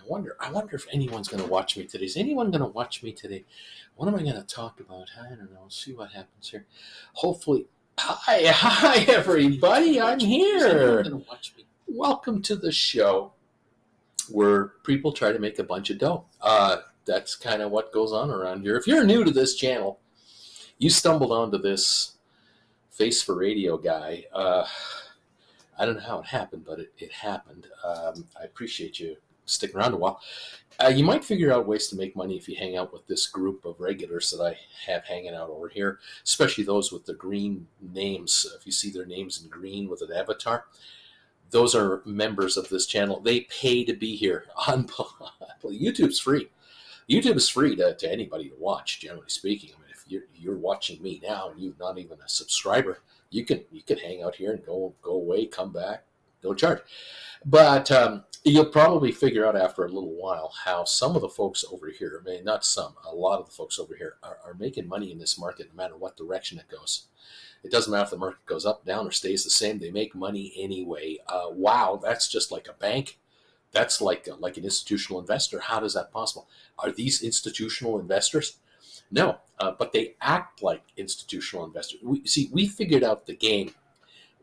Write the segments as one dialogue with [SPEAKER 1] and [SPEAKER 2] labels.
[SPEAKER 1] wonder if anyone's going to watch me today. Is anyone going to watch me today? What am I going to talk about? I don't know. See what happens here. Hopefully. Hi, everybody. I'm here. Welcome to the show where people try to make a bunch of dough. That's kind of what goes on around here. If you're new to this channel, you stumbled onto this Face for Radio guy. I don't know how it happened, but it happened. I appreciate you sticking around a while. You might figure out ways to make money if you hang out with this group of regulars that I have hanging out over here, especially those with the green names. If you see their names in green with an avatar, those are members of this channel. They pay to be here. YouTube's free. YouTube is free to anybody to watch, generally speaking. I mean, if you're watching me now and you're not even a subscriber, you can hang out here and go away, come back, no charge. But you'll probably figure out after a little while how some of the folks over here, I mean, not some, a lot of the folks over here are making money in this market no matter what direction it goes. It doesn't matter if the market goes up, down, or stays the same. They make money anyway. Wow, that's just like a bank. That's like an institutional investor. How is that possible? Are these institutional investors? No, but they act like institutional investors. We figured out the game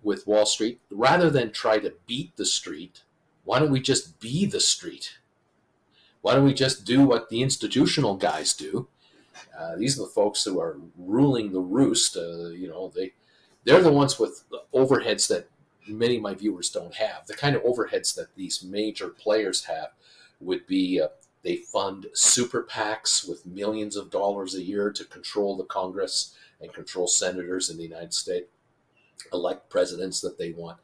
[SPEAKER 1] with Wall Street. Rather than try to beat the street, why don't we just be the street? Why don't we just do what the institutional guys do? These are the folks who are ruling the roost. They're the ones with the overheads that many of my viewers don't have. The kind of overheads that these major players have would be they fund super PACs with millions of dollars a year to control the Congress and control senators in the United States, elect presidents that they want.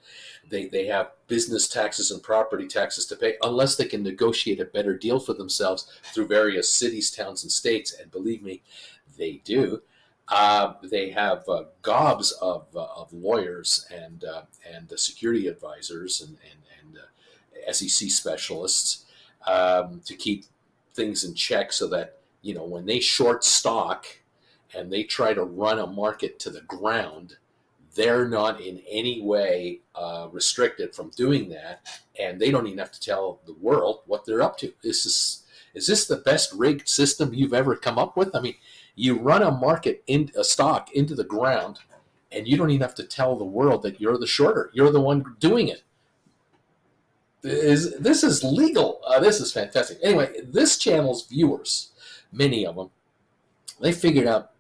[SPEAKER 1] They have business taxes and property taxes to pay unless they can negotiate a better deal for themselves through various cities, towns, and states. And believe me, they do. They have gobs of lawyers and security advisors and SEC specialists to keep things in check so that, when they short stock and they try to run a market to the ground, they're not in any way restricted from doing that, and they don't even have to tell the world what they're up to. Is this the best rigged system you've ever come up with? I mean, you run a stock into the ground, and you don't even have to tell the world that you're the shorter. You're the one doing it. This is legal. This is fantastic. Anyway, this channel's viewers, many of them, they figured out,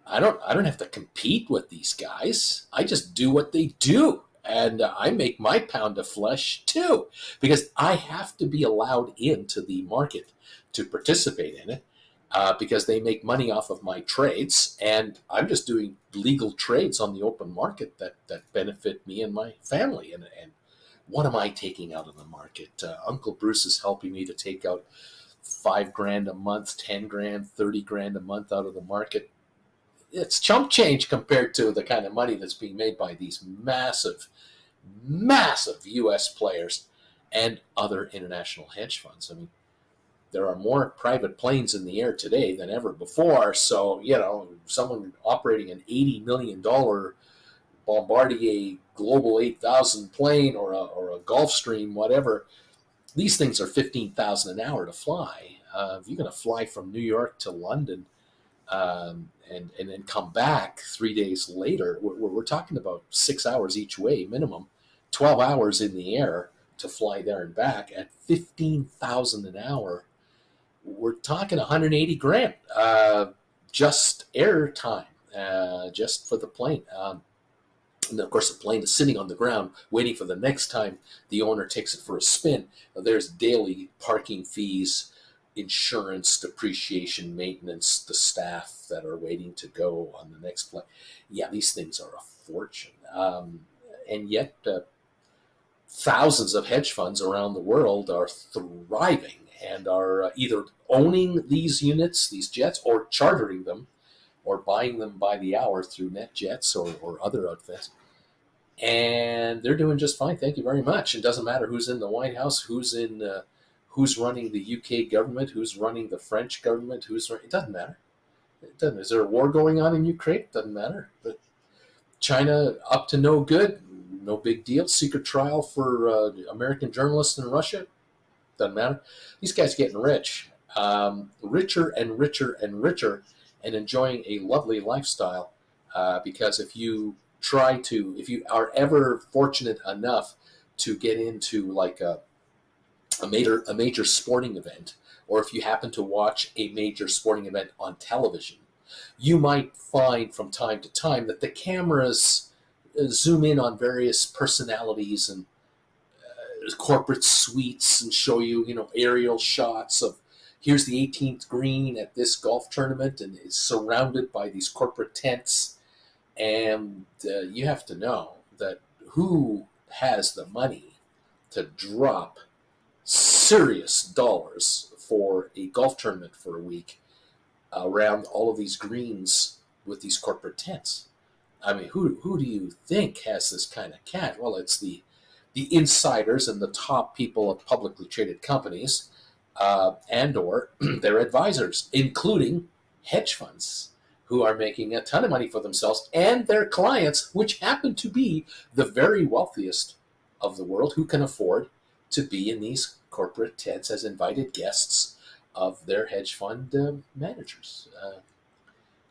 [SPEAKER 1] I don't have to compete with these guys. I just do what they do. And I make my pound of flesh too, because I have to be allowed into the market to participate in it, because they make money off of my trades. And I'm just doing legal trades on the open market that benefit me and my family. And what am I taking out of the market? Uncle Bruce is helping me to take out $5,000 a month, 10 grand, 30 grand a month out of the market. It's chump change compared to the kind of money that's being made by these massive U.S. players and other international hedge funds. I mean, there are more private planes in the air today than ever before. So, someone operating an $80 million Bombardier Global 8000 plane or a Gulfstream, whatever, these things are $15,000 an hour to fly. If you're going to fly from New York to London, and then come back 3 days later, we're talking about 6 hours each way minimum, 12 hours in the air to fly there and back at $15,000 an hour. We're talking 180 grand just air time, just for the plane. And of course, the plane is sitting on the ground waiting for the next time the owner takes it for a spin. There's daily parking fees, insurance, depreciation, maintenance, the staff that are waiting to go on the next flight. Yeah, these things are a fortune. And yet, thousands of hedge funds around the world are thriving and are either owning these units, these jets, or chartering them, or buying them by the hour through NetJets or other outfits. And they're doing just fine. Thank you very much. It doesn't matter who's in the White House, who's running the UK government, who's running the French government, it doesn't matter. It doesn't. Is there a war going on in Ukraine? It doesn't matter. But China up to no good, no big deal. Secret trial for American journalists in Russia. doesn't matter. These guys getting rich, richer and richer and richer, and enjoying a lovely lifestyle. Because if you are ever fortunate enough to get into like a major sporting event, or if you happen to watch a major sporting event on television, you might find from time to time that the cameras zoom in on various personalities and corporate suites and show you, aerial shots of here's the 18th green at this golf tournament, and it's surrounded by these corporate tents. And you have to know that who has the money to drop serious dollars for a golf tournament for a week around all of these greens with these corporate tents. I mean, who do you think has this kind of cash? Well, it's the insiders and the top people of publicly traded companies, and or their advisors, including hedge funds, who are making a ton of money for themselves and their clients, which happen to be the very wealthiest of the world, who can afford to be in these corporate tents as invited guests of their hedge fund managers.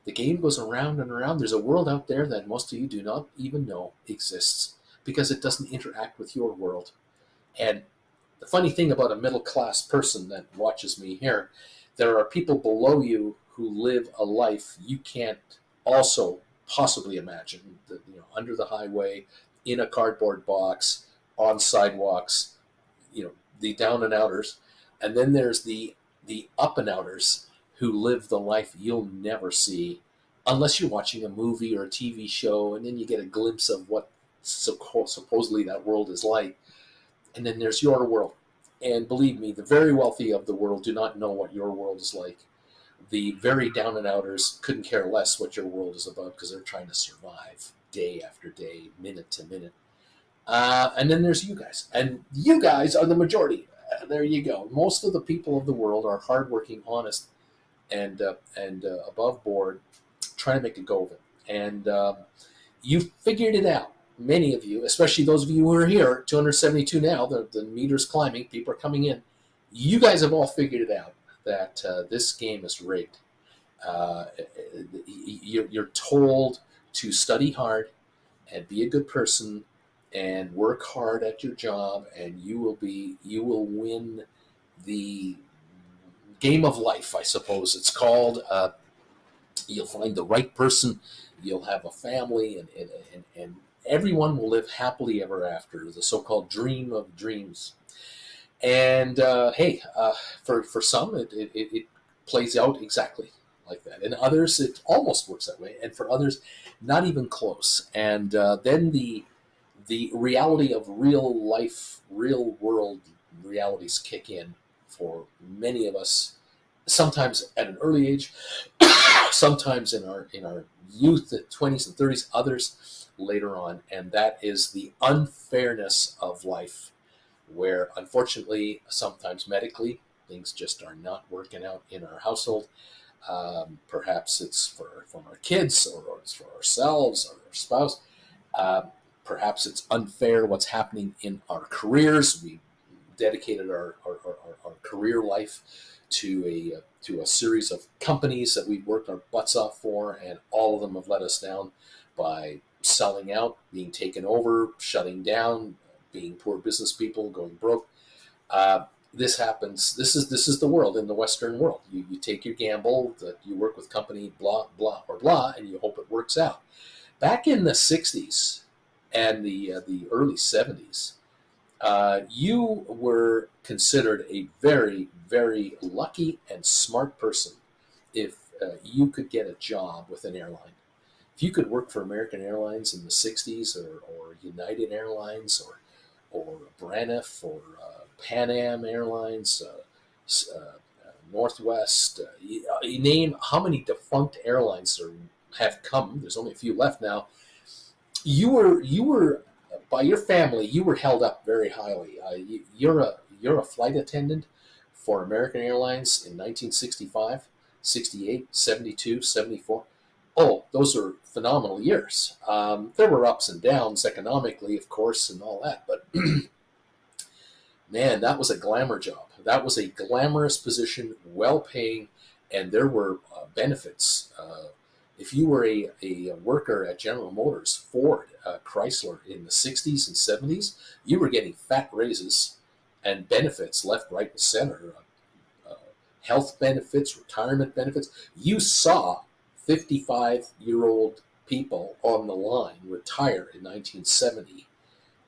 [SPEAKER 1] The game goes around and around. There's a world out there that most of you do not even know exists because it doesn't interact with your world. And the funny thing about a middle class person that watches me here, there are people below you who live a life you can't also possibly imagine. Under the highway, in a cardboard box, on sidewalks, the down and outers. And then there's the up and outers who live the life you'll never see unless you're watching a movie or a TV show, and then you get a glimpse of what supposedly that world is like. And then there's your world. And believe me, the very wealthy of the world do not know what your world is like. The very down and outers couldn't care less what your world is about because they're trying to survive day after day, minute to minute. And then there's you guys. And you guys are the majority. There you go. Most of the people of the world are hardworking, honest, and above board, trying to make a go of it. And you've figured it out. Many of you, especially those of you who are here, 272 now, the meter's climbing, people are coming in. You guys have all figured it out that this game is rigged. You're told to study hard and be a good person and work hard at your job, and you will win the game of life, I suppose it's called. You'll find the right person, you'll have a family, and everyone will live happily ever after, the so-called dream of dreams. And for some, it plays out exactly like that. And others, it almost works that way. And for others, not even close. And then the reality of real life, real world realities kick in for many of us, sometimes at an early age, sometimes in our youth, the 20s and 30s, others later on. And that is the unfairness of life, where unfortunately, sometimes medically, things just are not working out in our household. Perhaps it's from our kids, or it's for ourselves or our spouse. Perhaps it's unfair what's happening in our careers. We dedicated our career life to a series of companies that we've worked our butts off for, and all of them have let us down by selling out, being taken over, shutting down, being poor business people, going broke. This happens. This is the world in the Western world. You take your gamble that you work with company blah blah or blah, and you hope it works out. Back in the 60s and the early 70s, you were considered a very, very lucky and smart person if you could get a job with an airline. If you could work for American Airlines in the 60s, or United Airlines, or Braniff, or Pan Am Airlines, Northwest, you name how many defunct airlines have come. There's only a few left now. You were by your family, you were held up very highly. You're a flight attendant for American Airlines in 1965, 68, 72, 74. Oh, those are phenomenal years. There were ups and downs economically, of course, and all that. But man, that was a glamour job. That was a glamorous position, well paying, and there were benefits. If you were a worker at General Motors, Ford, Chrysler in the 60s and 70s, you were getting fat raises and benefits left, right, and center. Health benefits, retirement benefits. You saw 55-year-old people on the line retire in 1970,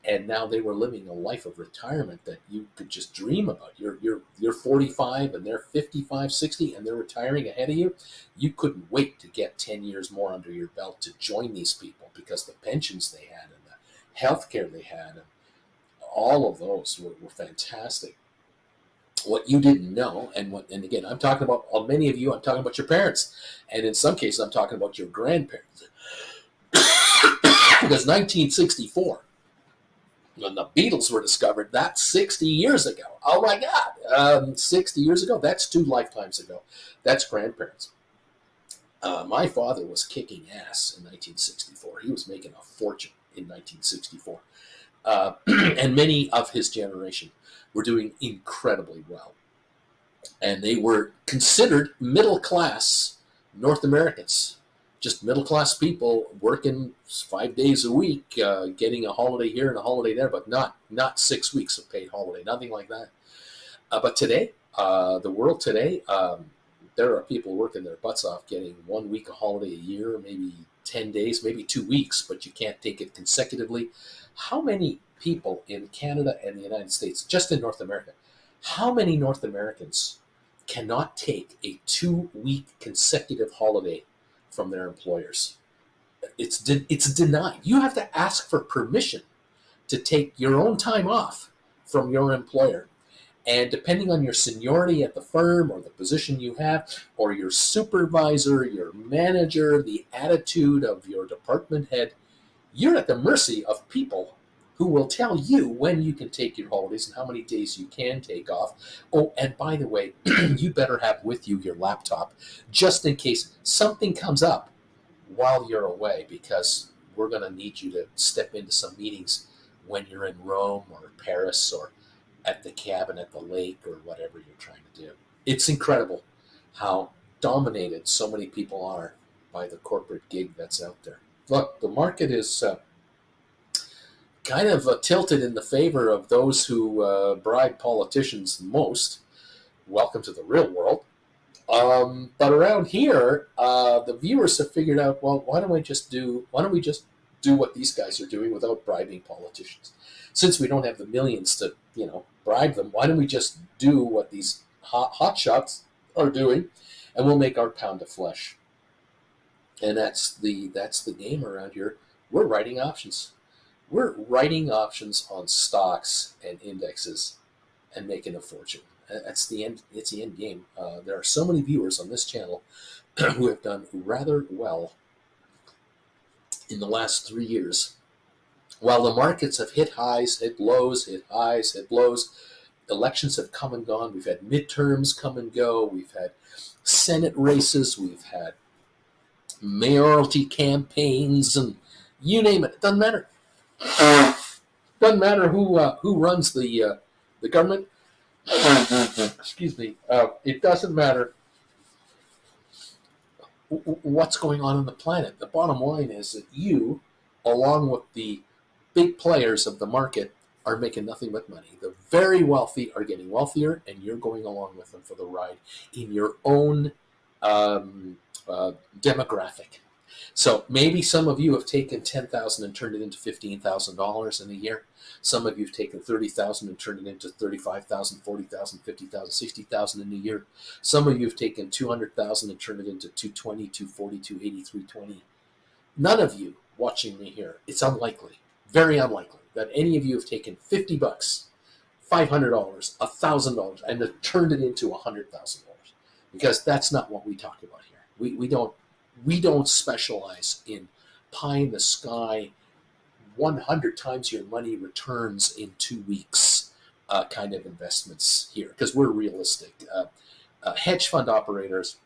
[SPEAKER 1] and now they were living a life of retirement that you could just dream about. You're 45 and they're 55, 60, and they're retiring ahead of you. You couldn't wait to get 10 years more under your belt to join these people, because the pensions they had and the health care they had and all of those were fantastic. What you didn't know, and again, I'm talking about many of you, I'm talking about your parents, and in some cases I'm talking about your grandparents. Because 1964, when the Beatles were discovered, that's 60 years ago. Oh my God, 60 years ago? That's 2 lifetimes ago. That's grandparents. My father was kicking ass in 1964. He was making a fortune in 1964. And many of his generation were doing incredibly well. And they were considered middle class North Americans, just middle class people working 5 days a week, getting a holiday here and a holiday there, but not 6 weeks of paid holiday, nothing like that. But today, the world today, there are people working their butts off, getting 1 week of holiday a year, maybe 10 days, maybe 2 weeks, but you can't take it consecutively. How many people in Canada and the United States, just in North America, how many North Americans cannot take a 2-week consecutive holiday from their employers? It's denied. You have to ask for permission to take your own time off from your employer. And depending on your seniority at the firm or the position you have, or your supervisor, your manager, the attitude of your department head, you're at the mercy of people who will tell you when you can take your holidays and how many days you can take off. Oh, and by the way, you better have with you your laptop just in case something comes up while you're away, because we're going to need you to step into some meetings when you're in Rome or Paris or at the cabin at the lake or whatever you're trying to do. It's incredible how dominated so many people are by the corporate gig that's out there. Look, the market is kind of tilted in the favor of those who bribe politicians the most. Welcome to the real world. But around here, the viewers have figured out, well, why don't we just do what these guys are doing without bribing politicians? Since we don't have the millions to, bribe them, why don't we just do what these hot shots are doing, and we'll make our pound of flesh? And that's the game around here. We're writing options. We're writing options on stocks and indexes and making a fortune. That's the end. It's the end game. There are so many viewers on this channel who have done rather well in the last 3 years. While the markets have hit highs, hit lows, hit highs, hit lows, elections have come and gone. We've had midterms come and go. We've had Senate races. We've had mayoralty campaigns, and you name it. It doesn't matter. Doesn't matter who runs the government. Excuse me. It doesn't matter what's going on the planet. The bottom line is that you, along with the big players of the market, are making nothing but money. The very wealthy are getting wealthier, and you're going along with them for the ride in your own demographic. So maybe some of you have taken $10,000 and turned it into $15,000 in a year. Some of you have taken $30,000 and turned it into $35,000, $40,000, $50,000, $60,000 in a year. Some of you have taken $200,000 and turned it into $220,000, $240,000, $280,000, $320,000. None of you watching me here, it's unlikely, very unlikely, that any of you have taken $50, $500, $1,000 and have turned it into $100,000, because that's not what we talk about here. We don't specialize in pie in the sky, 100 times your money returns in 2 weeks kind of investments here, because we're realistic. Hedge fund operators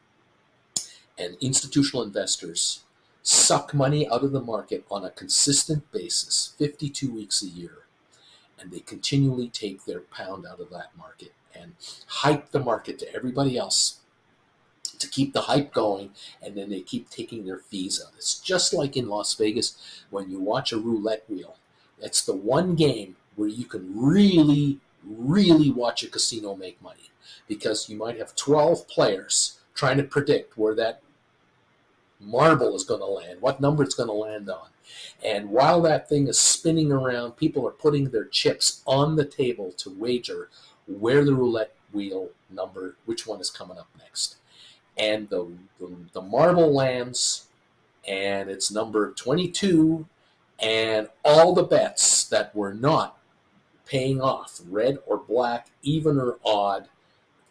[SPEAKER 1] and institutional investors suck money out of the market on a consistent basis, 52 weeks a year. and they continually take their pound out of that market and hype the market to everybody else to keep the hype going, and then they keep taking their fees out. It's just like in Las Vegas when you watch a roulette wheel. It's the one game where you can really, really watch a casino make money, because you might have 12 players trying to predict where that marble is going to land, what number it's going to land on. And while that thing is spinning around, people are putting their chips on the table to wager where the roulette wheel number, which one is coming up next. And the marble lands, and it's number 22, and all the bets that were not paying off, red or black, even or odd,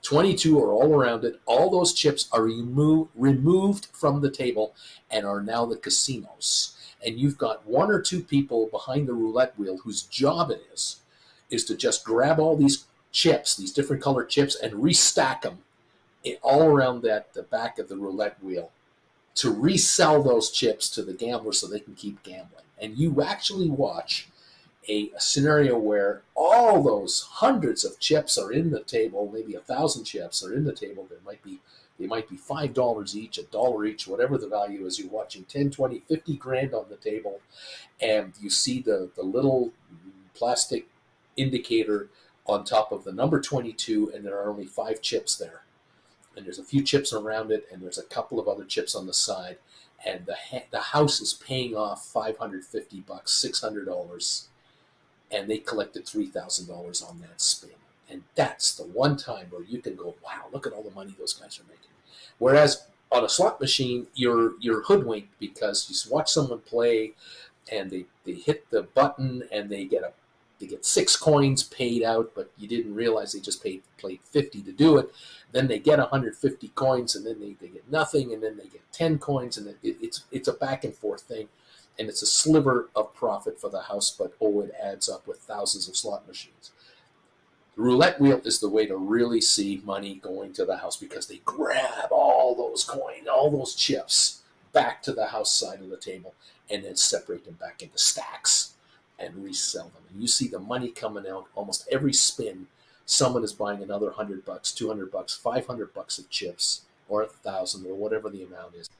[SPEAKER 1] 22 are all around it. All those chips are removed from the table and are now the casinos. And you've got one or two people behind the roulette wheel whose job it is to just grab all these chips, these different colored chips, and restack them all around the back of the roulette wheel to resell those chips to the gamblers so they can keep gambling. And you actually watch a scenario where all those hundreds of chips are in the table, maybe 1,000 chips are in the table. They might be $5 each, $1 each, whatever the value is. You're watching 10, 20, 50 grand on the table, and you see the little plastic indicator on top of the number 22, and there are only 5 chips there. And there's a few chips around it, and there's a couple of other chips on the side, and the house is paying off $550, $600, and they collected $3,000 on that spin. And that's the one time where you can go, wow, look at all the money those guys are making. Whereas on a slot machine, you're hoodwinked because you watch someone play, and they hit the button, and they get 6 coins paid out, but you didn't realize they just played 50 to do it. Then they get 150 coins, and then they get nothing, and then they get 10 coins, and it's a back and forth thing. And it's a sliver of profit for the house, but it adds up with thousands of slot machines. The roulette wheel is the way to really see money going to the house, because they grab all those coins, all those chips back to the house side of the table, and then separate them back into stacks and resell them. And you see the money coming out almost every spin. Someone is buying another $100, $200, $500 of chips, or 1,000, or whatever the amount is,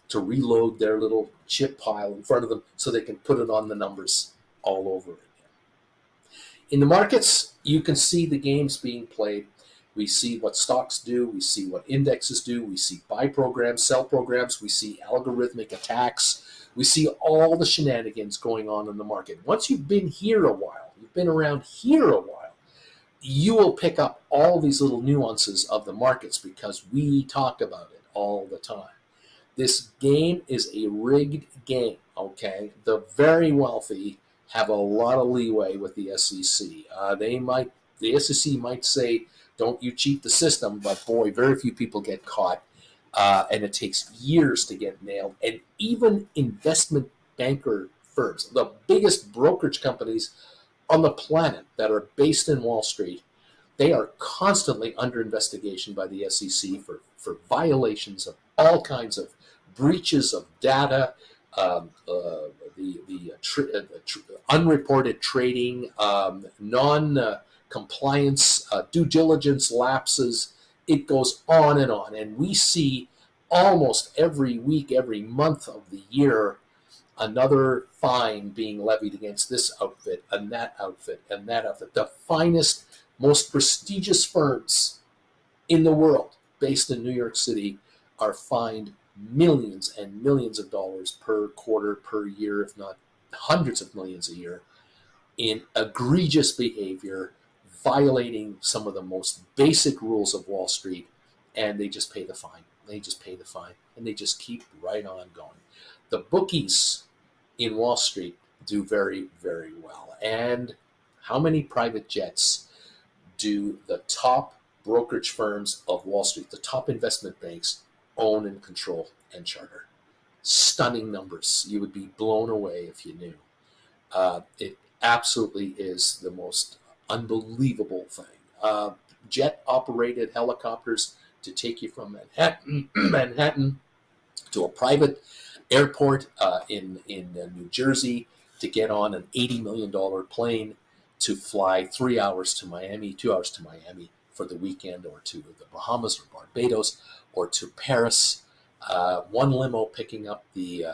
[SPEAKER 1] to reload their little chip pile in front of them so they can put it on the numbers all over again. In the markets, you can see the games being played. We see what stocks do. We see what indexes do. We see buy programs, sell programs. We see algorithmic attacks. We see all the shenanigans going on in the market. Once you've been here a while, you've been around here a while, you will pick up all these little nuances of the markets, because we talk about it all the time. This game is a rigged game, okay? The very wealthy have a lot of leeway with the SEC. The SEC might say, don't you cheat the system, but boy, very few people get caught, and it takes years to get nailed. And even investment banker firms, the biggest brokerage companies on the planet that are based in Wall Street, they are constantly under investigation by the SEC for violations of all kinds of breaches of data, unreported trading, non-compliance, due diligence lapses. It goes on, and we see almost every week, every month of the year, another fine being levied against this outfit and that outfit and that outfit. The finest, most prestigious firms in the world, based in New York City, are fined millions and millions of dollars per quarter, per year, if not hundreds of millions a year, in egregious behavior, violating some of the most basic rules of Wall Street, and they just pay the fine. They just pay the fine, and they just keep right on going. The bookies in Wall Street do very, very well. And how many private jets do the top brokerage firms of Wall Street, the top investment banks, own and control and charter? Stunning numbers. You would be blown away if you knew. It absolutely is the most unbelievable thing. Jet-operated helicopters to take you from Manhattan to a private airport in New Jersey, to get on an $80 million plane to fly 3 hours to Miami, 2 hours to Miami for the weekend, or to the Bahamas or Barbados, or to Paris. One limo picking up the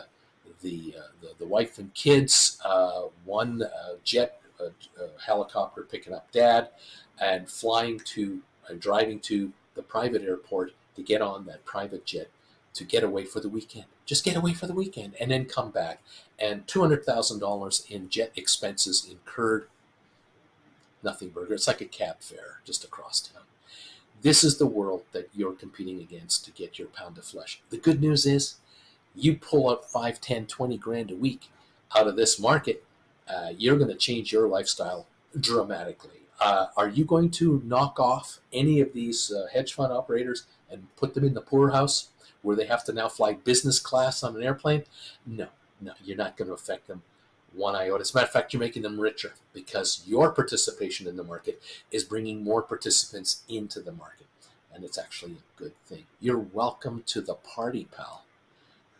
[SPEAKER 1] wife and kids, one jet helicopter picking up dad, and flying to and driving to the private airport to get on that private jet to get away for the weekend. Just get away for the weekend and then come back. And $200,000 in jet expenses incurred. Nothing burger. It's like a cab fare just across town. This is the world that you're competing against to get your pound of flesh. The good news is you pull out 5, 10, 20 grand a week out of this market, you're going to change your lifestyle dramatically. Are you going to knock off any of these hedge fund operators and put them in the poorhouse where they have to now fly business class on an airplane? No, you're not going to affect them one iota. As a matter of fact, you're making them richer because your participation in the market is bringing more participants into the market. And it's actually a good thing. You're welcome to the party, pal.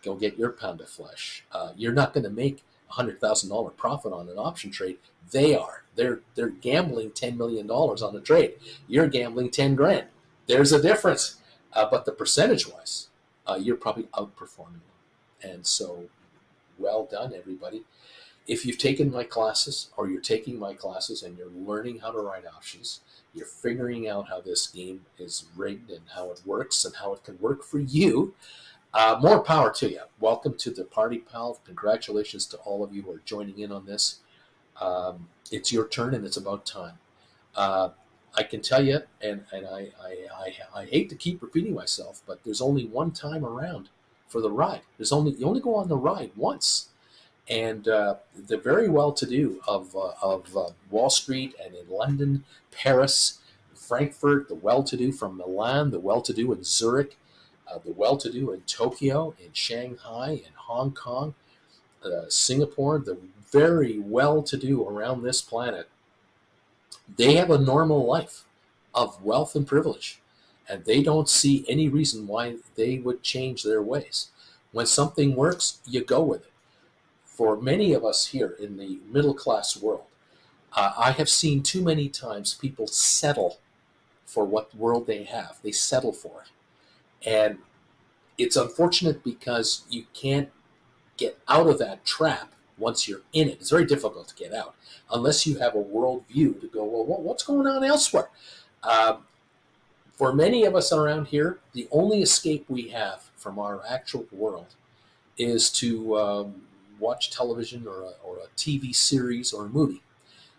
[SPEAKER 1] Go get your pound of flesh. You're not going to make $100,000 profit on an option trade. They are. They're gambling $10 million on a trade. You're gambling 10 grand. There's a difference. But the percentage-wise, you're probably outperforming them. And so, well done, everybody. If you've taken my classes, or you're taking my classes and you're learning how to write options, you're figuring out how this game is rigged and how it works and how it can work for you, more power to you. Welcome to the party, pal. Congratulations to all of you who are joining in on this. It's your turn, and it's about time. I can tell you, and I hate to keep repeating myself, but there's only one time around for the ride. You only go on the ride once. And the very well-to-do of Wall Street and in London, Paris, Frankfurt, the well-to-do from Milan, the well-to-do in Zurich, the well-to-do in Tokyo, in Shanghai, in Hong Kong, Singapore, the very well-to-do around this planet, they have a normal life of wealth and privilege, and they don't see any reason why they would change their ways. When something works, you go with it. For many of us here in the middle-class world, I have seen too many times people settle for what world they have. They settle for it. And it's unfortunate because you can't get out of that trap once you're in it. It's very difficult to get out unless you have a world view to go, well, what's going on elsewhere? For many of us around here, the only escape we have from our actual world is to watch television or a TV series or a movie.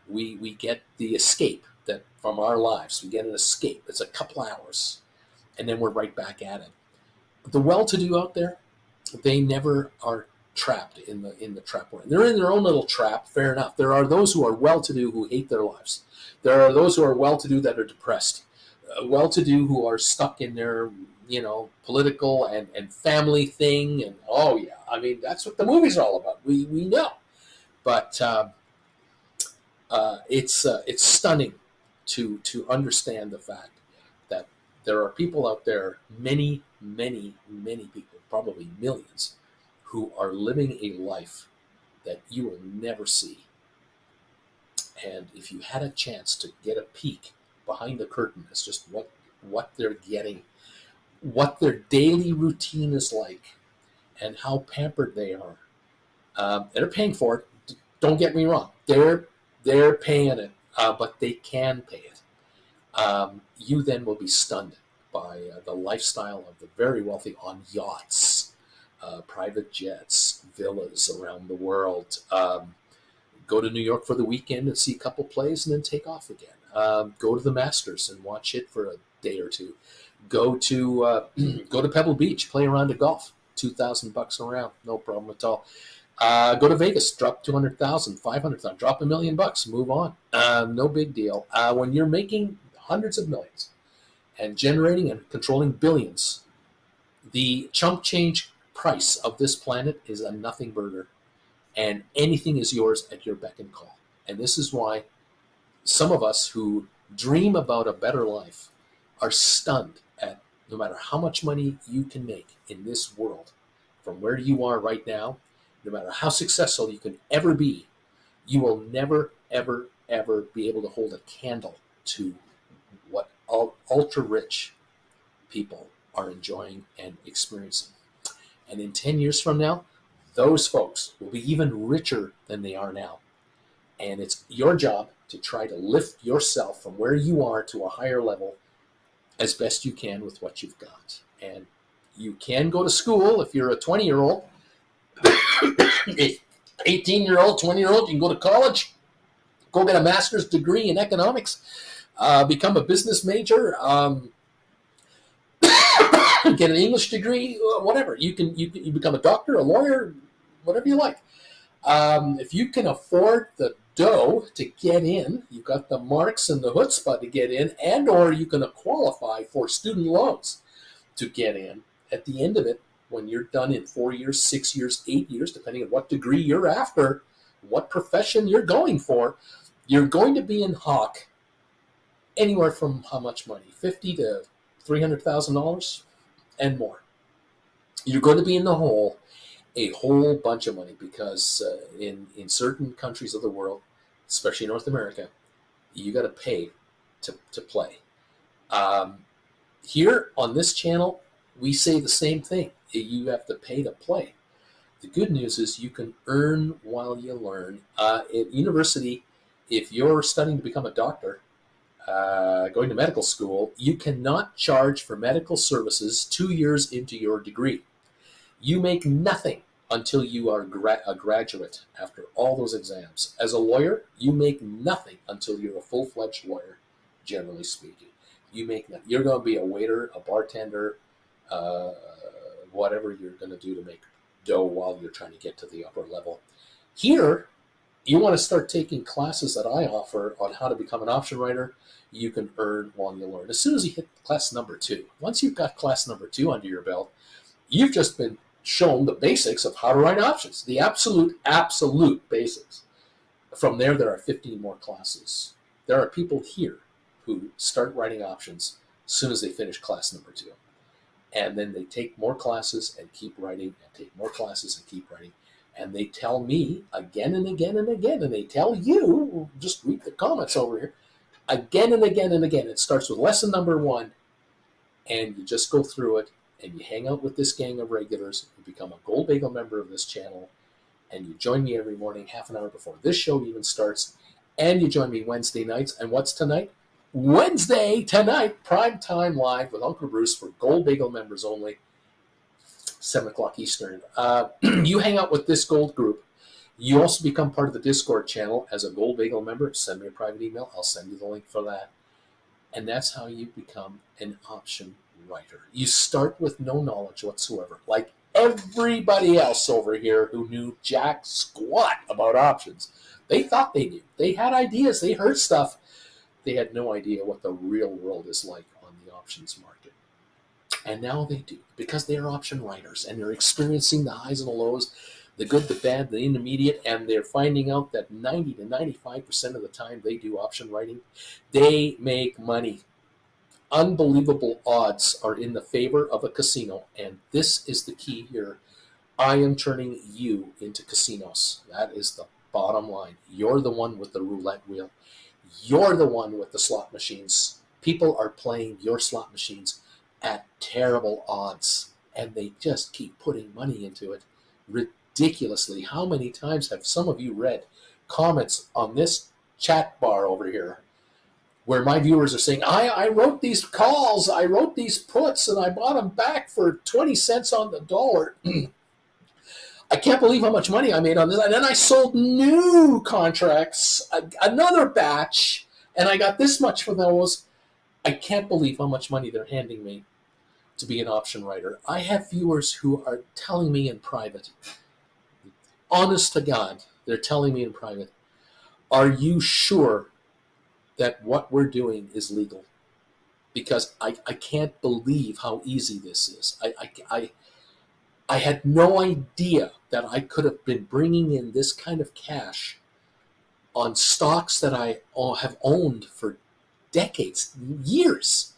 [SPEAKER 1] We get the escape that from our lives. We get an escape. It's a couple hours, and then we're right back at it. The well-to-do out there, they never are trapped in the trap we're in. They're in their own little trap, fair enough. There are those who are well-to-do who hate their lives. There are those who are well-to-do that are depressed. Well-to-do who are stuck in their political and family thing, and I mean, that's what the movies are all about. We know, but it's stunning to understand the fact that there are people out there, many people, probably millions, who are living a life that you will never see. And if you had a chance to get a peek behind the curtain as just what they're getting, what their daily routine is like, and how pampered they are. They're paying for it. Don't get me wrong. They're paying it, but they can pay it. You then will be stunned by the lifestyle of the very wealthy on yachts, private jets, villas around the world. Go to New York for the weekend and see a couple plays and then take off again. Go to the Masters and watch it for a day or two. Go to Pebble Beach, play around of golf, $2,000 a round, no problem at all. Go to Vegas, drop 200,000, 500,000, drop $1 million, move on. No big deal. When you're making hundreds of millions and generating and controlling billions, the chump change price of this planet is a nothing burger, and anything is yours at your beck and call. And this is why some of us who dream about a better life are stunned at no matter how much money you can make in this world, from where you are right now, no matter how successful you can ever be, you will never, ever, ever be able to hold a candle to what ultra rich people are enjoying and experiencing. And in 10 years from now, those folks will be even richer than they are now. And it's your job to try to lift yourself from where you are to a higher level as best you can with what you've got. And you can go to school if you're a 20-year-old, 18-year-old, 20-year-old, you can go to college, go get a master's degree in economics, become a business major, get an English degree, whatever. You become a doctor, a lawyer, whatever you like. If you can afford the dough to get in, you've got the marks and the chutzpah to get in, and or you can qualify for student loans to get in. At the end of it, when you're done in 4 years, 6 years, 8 years, depending on what degree you're after, what profession you're going for, you're going to be in hock anywhere from how much money? $50,000 to $300,000 and more. You're going to be in the hole a whole bunch of money because in certain countries of the world, especially North America, you got to pay to play. Here on this channel, we say the same thing. You have to pay to play. The good news is you can earn while you learn. At university, if you're studying to become a doctor, going to medical school, you cannot charge for medical services 2 years into your degree. You make nothing until you are a graduate after all those exams. As a lawyer, you make nothing until you're a full-fledged lawyer, generally speaking. You make nothing. You're going to be a waiter, a bartender, whatever you're going to do to make dough while you're trying to get to the upper level. Here, you want to start taking classes that I offer on how to become an option writer. You can earn while you learn. As soon as you hit class number 2, once you've got class number 2 under your belt, you've just been shown the basics of how to write options, the absolute basics. From there are 15 more classes. There are people here who start writing options as soon as they finish class number 2. And then they take more classes and keep writing, and take more classes and keep writing. And they tell me again and again and again, and they tell you, just read the comments over here, again and again and again. It starts with lesson number 1, and you just go through it, and you hang out with this gang of regulars, you become a Gold Bagel member of this channel, and you join me every morning, half an hour before this show even starts, and you join me Wednesday nights. And what's tonight? Wednesday tonight, prime time live with Uncle Bruce for Gold Bagel members only, 7 o'clock Eastern. You hang out with this Gold group. You also become part of the Discord channel as a Gold Bagel member. Send me a private email. I'll send you the link for that. And that's how you become an option writer. You start with no knowledge whatsoever, like everybody else over here who knew jack squat about options. They thought they knew. They had ideas. They heard stuff. They had no idea what the real world is like on the options market. And now they do, because they are option writers, and they're experiencing the highs and the lows, the good, the bad, the intermediate, and they're finding out that 90 to 95% of the time they do option writing, they make money. Unbelievable odds are in the favor of a casino, and this is the key here. I am turning you into casinos. That is the bottom line. You're the one with the roulette wheel. You're the one with the slot machines. People are playing your slot machines at terrible odds, and they just keep putting money into it ridiculously. How many times have some of you read comments on this chat bar over here where my viewers are saying, I wrote these calls, I wrote these puts, and I bought them back for 20 cents on the dollar. I can't believe how much money I made on this. And then I sold new contracts, another batch, and I got this much for those. I can't believe how much money they're handing me to be an option writer. I have viewers who are telling me in private, honest to God, they're telling me in private, are you sure that what we're doing is legal? Because I can't believe how easy this is. I had no idea that I could have been bringing in this kind of cash on stocks that I have owned for decades, years.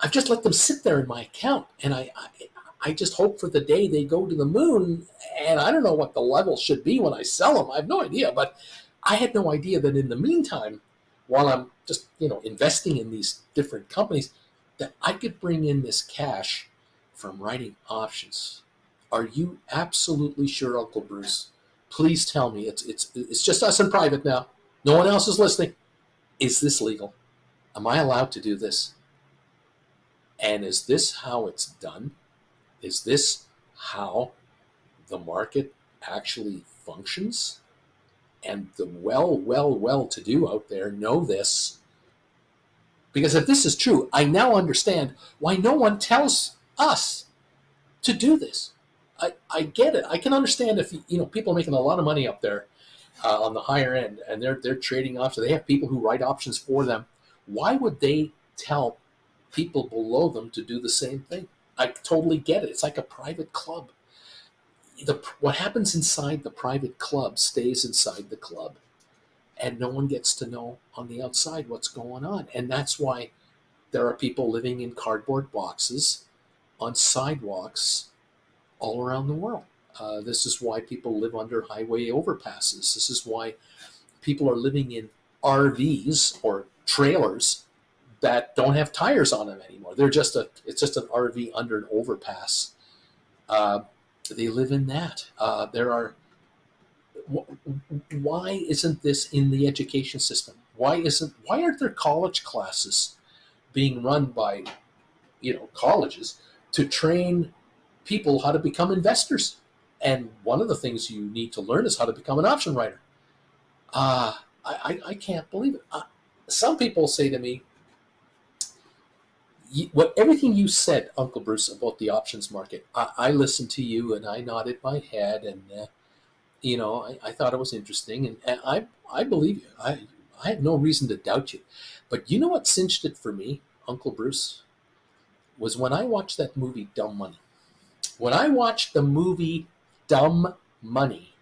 [SPEAKER 1] I've just let them sit there in my account, and I just hope for the day they go to the moon, and I don't know what the level should be when I sell them. I have no idea, but I had no idea that in the meantime, while I'm just, investing in these different companies, that I could bring in this cash from writing options. Are you absolutely sure, Uncle Bruce? Please tell me. It's just us in private now. No one else is listening. Is this legal? Am I allowed to do this? And is this how it's done? Is this how the market actually functions? And the well to do out there know this. Because if this is true, I now understand why no one tells us to do this. I get it. I can understand if people are making a lot of money up there on the higher end, and they're trading off. So they have people who write options for them. Why would they tell people below them to do the same thing? I totally get it. It's like a private club. What happens inside the private club stays inside the club, and no one gets to know on the outside what's going on. And that's why there are people living in cardboard boxes on sidewalks all around the world. This is why people live under highway overpasses. This is why people are living in RVs or trailers that don't have tires on them anymore. It's just an RV under an overpass. They live in that. Why isn't this in the education system? Why aren't there college classes being run by colleges to train people how to become investors? And one of the things you need to learn is how to become an option writer. I can't believe it. Some people say to me, everything you said, Uncle Bruce, about the options market, I listened to you and I nodded my head, and I thought it was interesting, and I believe you. I have no reason to doubt you. But you know what cinched it for me, Uncle Bruce, was when I watched that movie Dumb Money. When I watched the movie Dumb Money,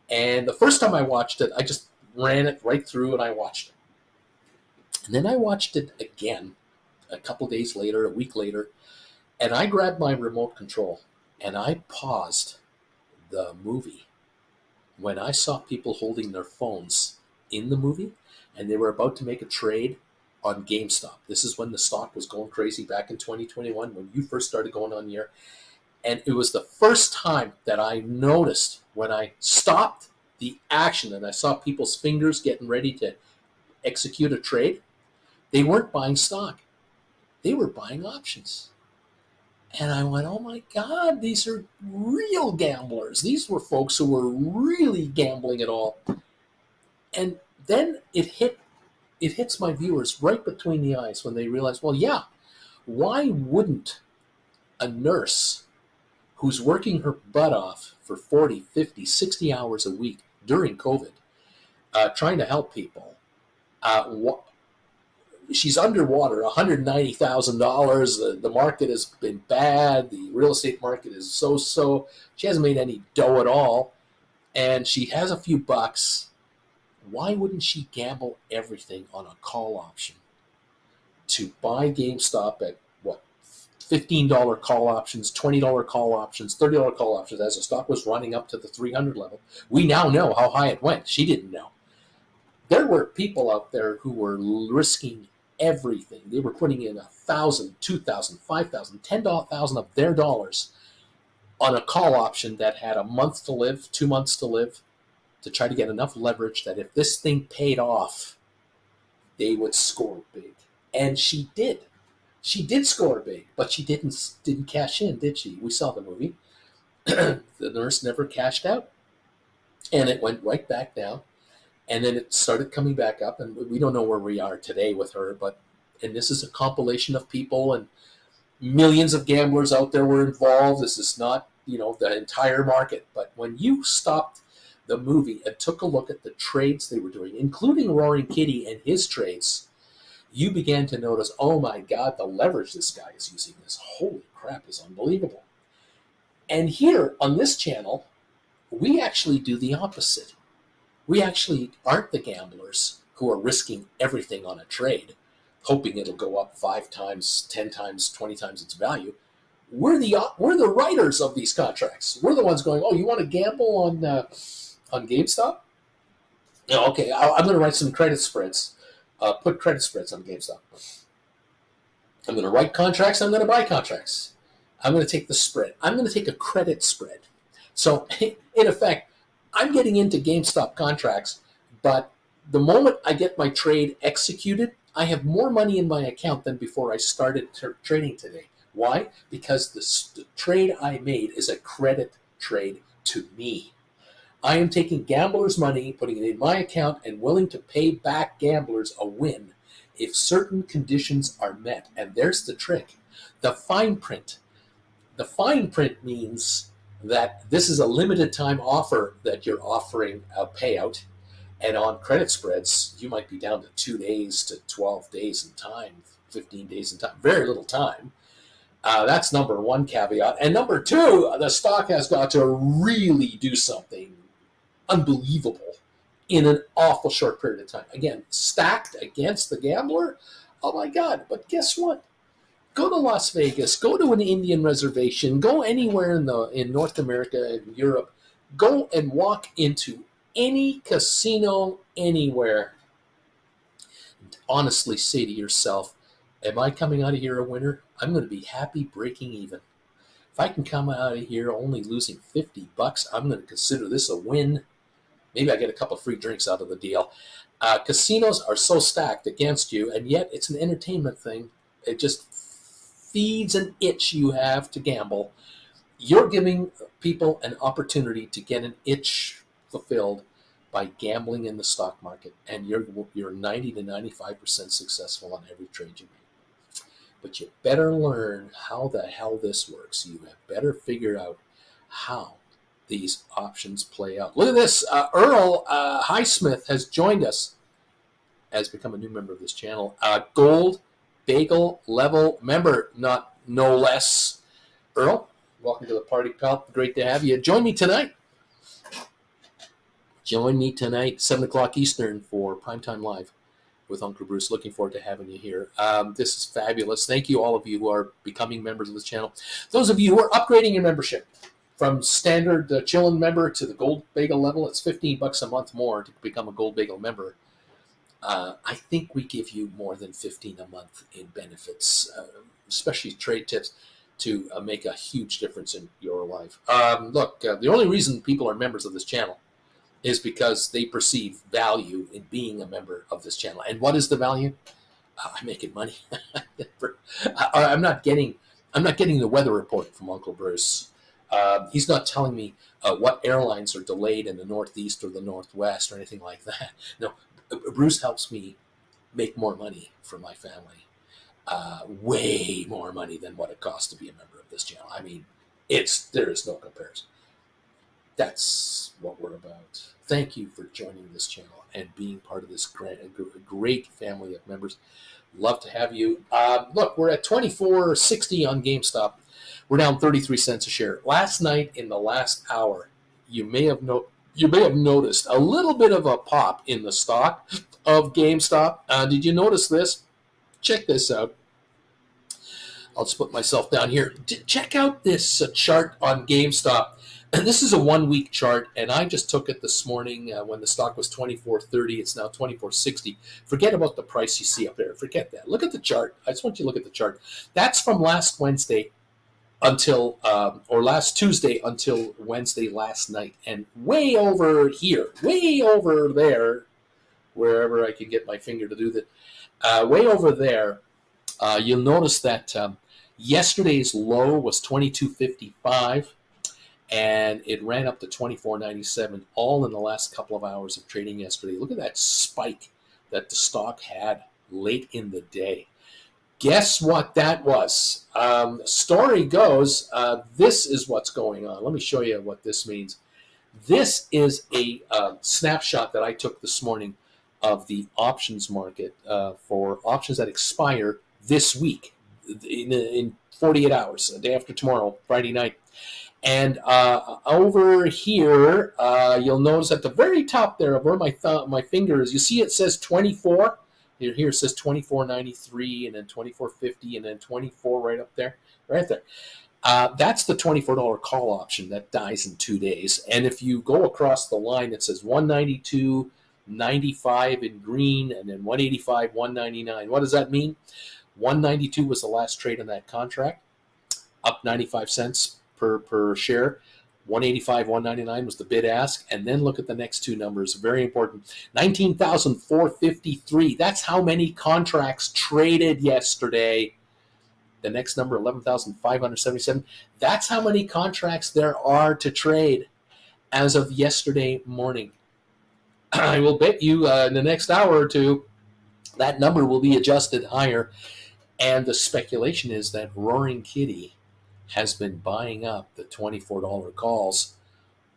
[SPEAKER 1] and the first time I watched it, I just ran it right through and I watched it. And then I watched it again a couple days later, a week later, and I grabbed my remote control and I paused the movie when I saw people holding their phones in the movie and they were about to make a trade on Gamestop. This is when the stock was going crazy back in 2021, when you first started going on the air. And it was the first time that I noticed, when I stopped the action and I saw people's fingers getting ready to execute a trade, they weren't buying stock. They were buying options. And I went, oh my God, these are real gamblers. These were folks who were really gambling it all. And then it hits my viewers right between the eyes when they realize, well, yeah, why wouldn't a nurse who's working her butt off for 40, 50, 60 hours a week during COVID, trying to help people, she's underwater, $190,000. The market has been bad. The real estate market is so. She hasn't made any dough at all, and she has a few bucks. Why wouldn't she gamble everything on a call option to buy GameStop at what, $15 call options, $20 call options, $30 call options as the stock was running up to the 300 level? We now know how high it went. She didn't know. There were people out there who were risking everything. They were putting in $1,000, $2,000, $5,000, $10,000 of their dollars on a call option that had a month to live, 2 months to live, to try to get enough leverage that if this thing paid off, they would score big. And she did. She did score big, but she didn't cash in, did she? We saw the movie. The nurse never cashed out, and it went right back down. And then it started coming back up, and we don't know where we are today with her. And this is a compilation of people, and millions of gamblers out there were involved. This is not, the entire market. But when you stopped the movie and took a look at the trades they were doing, including Roaring Kitty and his trades, you began to notice, oh my God, the leverage this guy is using, this holy crap is unbelievable. And here on this channel, we actually do the opposite. We actually aren't the gamblers who are risking everything on a trade, hoping it'll go up 5 times, 10 times, 20 times its value. We're the writers of these contracts. We're the ones going, oh, you want to gamble on GameStop? Okay, I'm going to write some credit spreads. Put credit spreads on GameStop. I'm going to write contracts. I'm going to buy contracts. I'm going to take the spread. I'm going to take a credit spread. So, in effect, I'm getting into GameStop contracts, but the moment I get my trade executed, I have more money in my account than before I started trading today. Why? Because the trade I made is a credit trade to me. I am taking gamblers' money, putting it in my account, and willing to pay back gamblers a win if certain conditions are met. And there's the trick. The fine print. The fine print means that this is a limited time offer that you're offering a payout. And on credit spreads, you might be down to 2 days to 12 days in time, 15 days in time, very little time. That's number one caveat. And number two, the stock has got to really do something unbelievable in an awful short period of time. Again, stacked against the gambler. Oh my God. But guess what? Go to Las Vegas, go to an Indian reservation, go anywhere in North America and Europe, go and walk into any casino anywhere. Honestly say to yourself, am I coming out of here a winner? I'm going to be happy breaking even. If I can come out of here only losing $50, I'm going to consider this a win. Maybe I get a couple free drinks out of the deal. Casinos are so stacked against you, and yet it's an entertainment thing. It just feeds an itch you have to gamble. You're giving people an opportunity to get an itch fulfilled by gambling in the stock market, and you're 90 to 95% successful on every trade you make. But you better learn how the hell this works. You have better figure out how these options play out. Look at this. Earl Highsmith has joined us, has become a new member of this channel. Gold Bagel level member, no less. Earl, welcome to the party, pal. Great to have you. Join me tonight. 7 o'clock Eastern for Primetime Live with Uncle Bruce. Looking forward to having you here. This is fabulous. Thank you, all of you who are becoming members of this channel. Those of you who are upgrading your membership from standard chillin' member to the Gold Bagel level, it's $15 a month more to become a Gold Bagel member. I think we give you more than $15 a month in benefits, especially trade tips, to make a huge difference in your life. Look, the only reason people are members of this channel is because they perceive value in being a member of this channel. And what is the value? I'm making money. I'm not getting the weather report from Uncle Bruce. He's not telling me what airlines are delayed in the Northeast or the Northwest or anything like that. No, Bruce helps me make more money for my family. Way more money than what it costs to be a member of this channel. I mean, there is no comparison. That's what we're about. Thank you for joining this channel and being part of this great family of members. Love to have you. Look, we're at $24.60 on GameStop. We're down 33 cents a share. Last night, in the last hour, you may have noticed a little bit of a pop in the stock of GameStop. Did you notice this? Check this out. I'll just put myself down here. Check out this chart on GameStop. This is a 1 week chart, and I just took it this morning when the stock was $24.30. It's now $24.60. Forget about the price you see up there. Forget that. Look at the chart. I just want you to look at the chart. That's from last Wednesday until, or last Tuesday until Wednesday last night. And way over here, way over there, wherever I can get my finger to do that, way over there, you'll notice that yesterday's low was $22.55. And it ran up to $24.97 all in the last couple of hours of trading yesterday. Look at that spike that the stock had late in the day. Guess what that was? Story goes, this is what's going on. Let me show you what this means. This is a snapshot that I took this morning of the options market for options that expire this week in 48 hours, the day after tomorrow, Friday night. And over here, you'll notice at the very top there of where my finger is, you see it says 24. Here it says 24.93, and then 24.50, and then 24 right up there, right there. That's the $24 call option that dies in 2 days. And if you go across the line, it says 192, 95 in green, and then 185, 199. What does that mean? 192 was the last trade on that contract, up 95 cents per share. 185, 199 was the bid ask. And then look at the next two numbers. Very important. 19,453. That's how many contracts traded yesterday. The next number, 11,577. That's how many contracts there are to trade as of yesterday morning. I will bet you in the next hour or two, that number will be adjusted higher. And the speculation is that Roaring Kitty has been buying up the $24 calls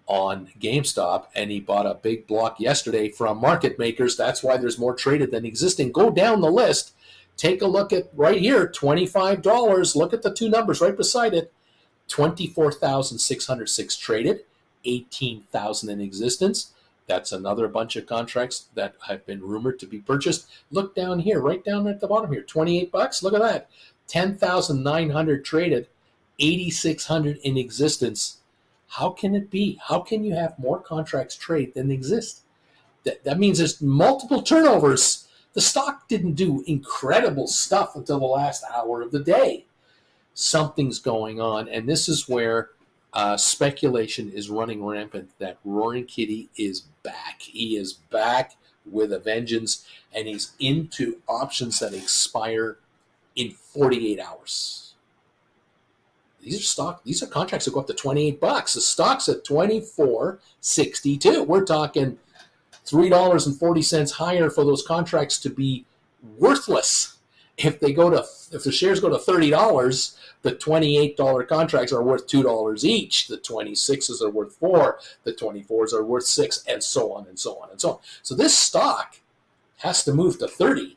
[SPEAKER 1] on GameStop, and he bought a big block yesterday from market makers. That's why there's more traded than existing. Go down the list. Take a look at right here, $25. Look at the two numbers right beside it. 24,606 traded, 18,000 in existence. That's another bunch of contracts that have been rumored to be purchased. Look down here, right down at the bottom here, $28. Look at that. 10,900 traded, 8,600 in existence. How can it be? How can you have more contracts trade than exist? That means there's multiple turnovers. The stock didn't do incredible stuff until the last hour of the day. Something's going on, and this is where speculation is running rampant that Roaring Kitty is back. He is back with a vengeance, and he's into options that expire in 48 hours. These are contracts that go up to $28. The stock's at $24.62. We're talking $3.40 higher for those contracts to be worthless. If the shares go to $30, the $28 contracts are worth $2 each. The 26s are worth $4. The 24s are worth $6, and so on and so on and so on. So this stock has to move to 30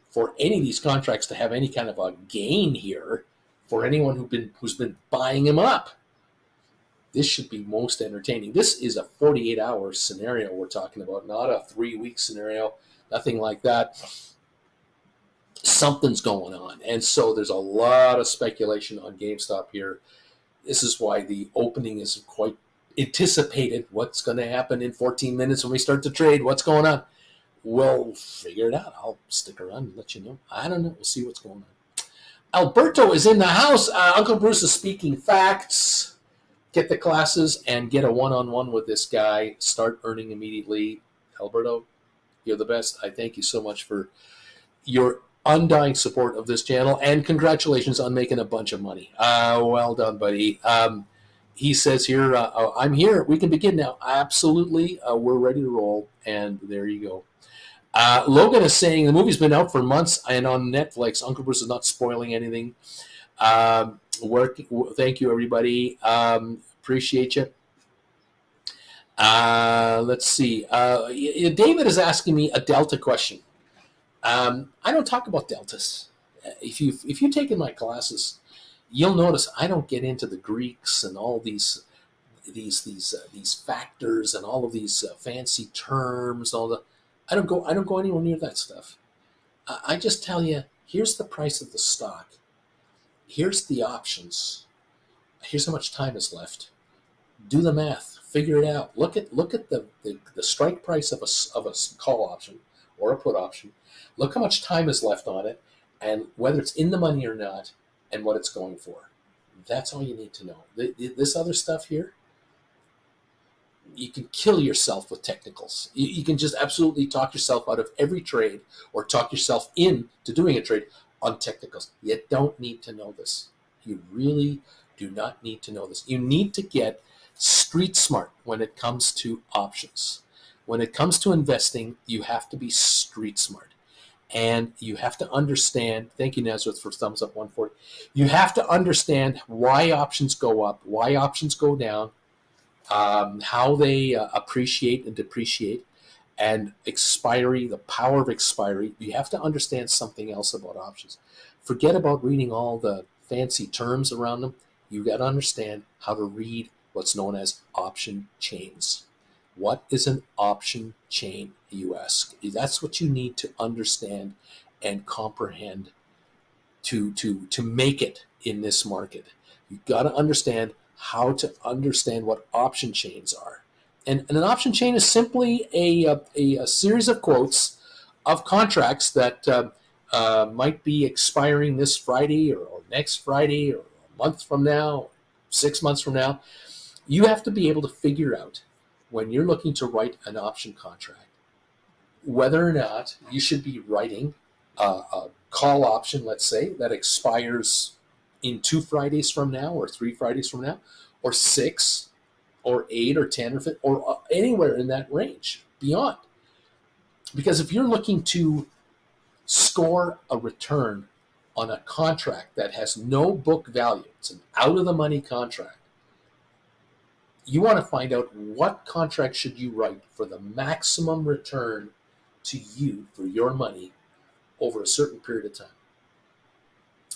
[SPEAKER 1] for any of these contracts to have any kind of a gain here for anyone who's been buying them up. This should be most entertaining. This is a 48-hour scenario we're talking about, not a 3-week scenario, nothing like that. Something's going on. And so there's a lot of speculation on GameStop here. This is why the opening is quite anticipated. What's going to happen in 14 minutes when we start to trade? What's going on? We'll figure it out. I'll stick around and let you know. I don't know. We'll see what's going on. Alberto is in the house. Uncle Bruce is speaking facts. Get the classes and get a one-on-one with this guy. Start earning immediately. Alberto, you're the best. I thank you so much for your undying support of this channel, and congratulations on making a bunch of money. Well done, buddy. He says here, I'm here. We can begin now. Absolutely. We're ready to roll, and there you go. Logan is saying the movie's been out for months and on Netflix. Uncle Bruce is not spoiling anything. Thank you, everybody. Appreciate you. Let's see. David is asking me a Delta question. I don't talk about deltas. If you've taken my classes, you'll notice I don't get into the Greeks and all these factors and all of these fancy terms. I don't go anywhere near that stuff. I just tell you, here's the price of the stock. Here's the options. Here's how much time is left. Do the math. Figure it out. Look at the strike price of a call option or a put option. Look how much time is left on it, and whether it's in the money or not, and what it's going for. That's all you need to know. This other stuff here, you can kill yourself with technicals. You can just absolutely talk yourself out of every trade or talk yourself into doing a trade on technicals. You don't need to know this. You really do not need to know this. You need to get street smart when it comes to options. When it comes to investing, you have to be street smart. And you have to understand, thank you, Nazareth, for thumbs up 140. You have to understand why options go up, why options go down, how they appreciate and depreciate, and expiry, the power of expiry. You have to understand something else about options. Forget about reading all the fancy terms around them. You've got to understand how to read what's known as option chains. What is an option chain, you ask? That's what you need to understand and comprehend to make it in this market. You've got to understand how to understand what option chains are. And an option chain is simply a series of quotes of contracts that might be expiring this Friday or next Friday or a month from now, 6 months from now. You have to be able to figure out when you're looking to write an option contract whether or not you should be writing a call option, let's say, that expires in 2 Fridays from now or 3 Fridays from now, or 6 or 8 or 10 or 15, or anywhere in that range beyond. Because if you're looking to score a return on a contract that has no book value, it's an out-of-the-money contract, you want to find out what contract should you write for the maximum return to you for your money over a certain period of time.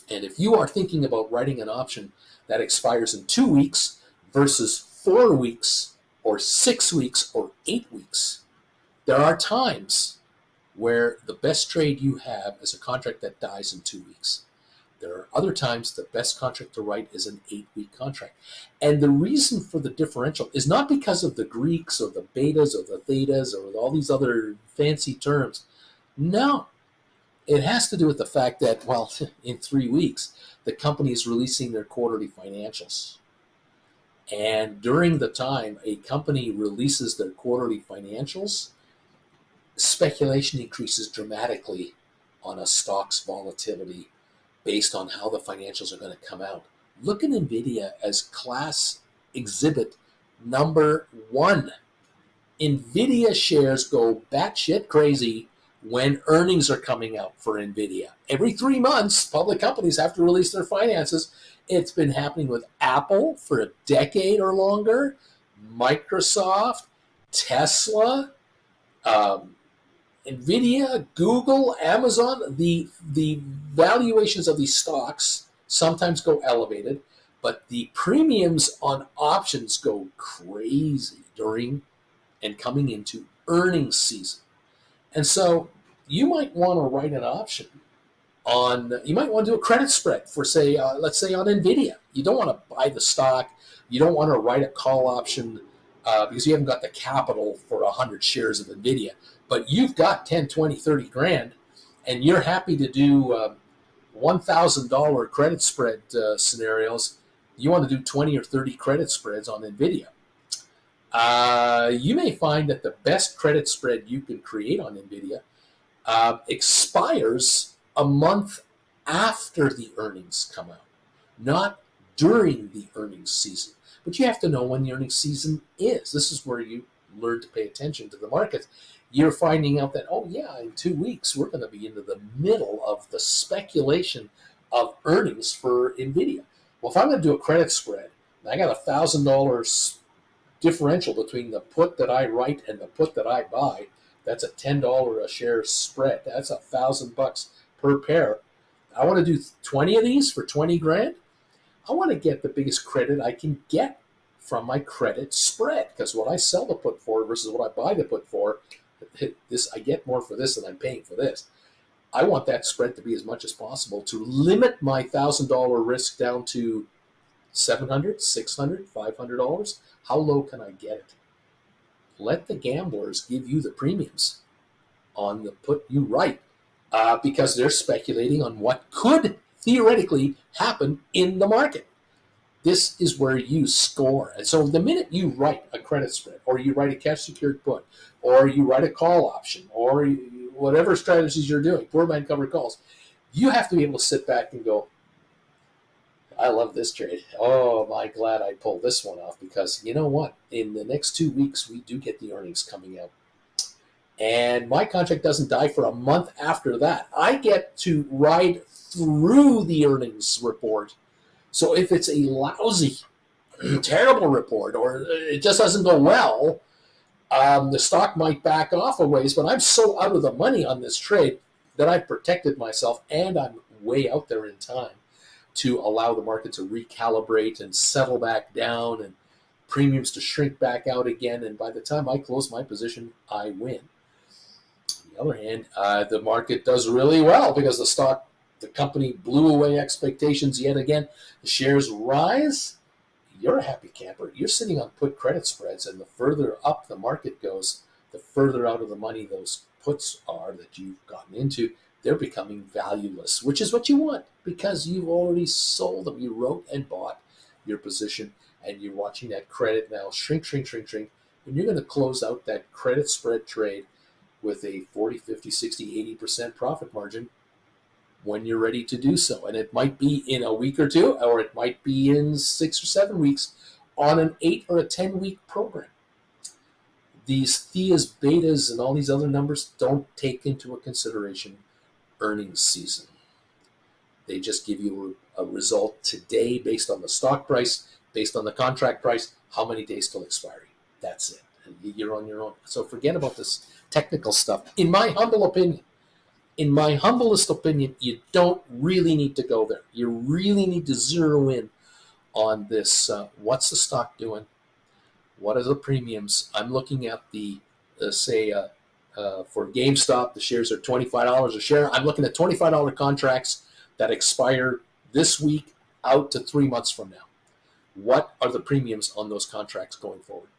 [SPEAKER 1] And if you are thinking about writing an option that expires in 2 weeks versus 4 weeks or 6 weeks or 8 weeks, there are times where the best trade you have is a contract that dies in 2 weeks. There are other times the best contract to write is an 8-week contract. And the reason for the differential is not because of the Greeks or the betas or the thetas or all these other fancy terms. No. It has to do with the fact that, well, in 3 weeks, the company is releasing their quarterly financials. And during the time a company releases their quarterly financials, speculation increases dramatically on a stock's volatility based on how the financials are going to come out. Look at NVIDIA as class exhibit number 1. NVIDIA shares go batshit crazy when earnings are coming out for NVIDIA. Every 3 months, public companies have to release their finances. It's been happening with Apple for a decade or longer, Microsoft, Tesla, NVIDIA, Google, Amazon. The valuations of these stocks sometimes go elevated, but the premiums on options go crazy during and coming into earnings season. And so you might want to write an option on, you might want to do a credit spread for, say, let's say on NVIDIA. You don't want to buy the stock. You don't want to write a call option because you haven't got the capital for 100 shares of NVIDIA. But you've got 10, 20, 30 grand, and you're happy to do $1,000 credit spread scenarios. You want to do 20 or 30 credit spreads on NVIDIA. You may find that the best credit spread you can create on NVIDIA expires a month after the earnings come out, not during the earnings season. But you have to know when the earnings season is. This is where you learn to pay attention to the markets. You're finding out that, oh yeah, in 2 weeks, we're going to be into the middle of the speculation of earnings for NVIDIA. Well, if I'm going to do a credit spread, and I got $1,000 differential between the put that I write and the put that I buy, that's a $10 a share spread. That's $1,000 per pair. I want to do 20 of these for 20 grand. I want to get the biggest credit I can get from my credit spread, because what I sell the put for versus what I buy the put for, this I get more for this than I'm paying for this. I want that spread to be as much as possible to limit my $1,000 risk down to $700, $600, $500. How low can I get it? Let the gamblers give you the premiums on the put you write because they're speculating on what could theoretically happen in the market. This is where you score. And so the minute you write a credit spread, or you write a cash secured put, or you write a call option, or whatever strategies you're doing, poor man covered calls, you have to be able to sit back and go, I love this trade. Oh, my glad I pulled this one off, because you know what? In the next 2 weeks, we do get the earnings coming out. And my contract doesn't die for a month after that. I get to ride through the earnings report. So if it's a lousy, terrible report, or it just doesn't go well, the stock might back off a ways, but I'm so out of the money on this trade that I've protected myself, and I'm way out there in time to allow the market to recalibrate and settle back down and premiums to shrink back out again. And by the time I close my position, I win. On the other hand, the market does really well because the company blew away expectations yet again. The shares rise. you're a happy camper. You're sitting on put credit spreads, and the further up the market goes, the further out of the money those puts are that you've gotten into. They're becoming valueless, which is what you want because you've already sold them. You wrote and bought your position, and you're watching that credit now shrink, shrink, shrink, shrink. And you're going to close out that credit spread trade with a 40, 50, 60, 80% profit margin when you're ready to do so. And it might be in a week or two, or it might be in 6 or 7 weeks on an 8 or a 10-week program. These theas, betas, and all these other numbers don't take into consideration earnings season. They just give you a result today based on the stock price, based on the contract price, how many days till expiry. That's it. And you're on your own. So forget about this technical stuff. In my humble opinion, in my humblest opinion, you don't really need to go there. You really need to zero in on this. What's the stock doing? What are the premiums? I'm looking at the, for GameStop, the shares are $25 a share. I'm looking at $25 contracts that expire this week out to 3 months from now. What are the premiums on those contracts going forward?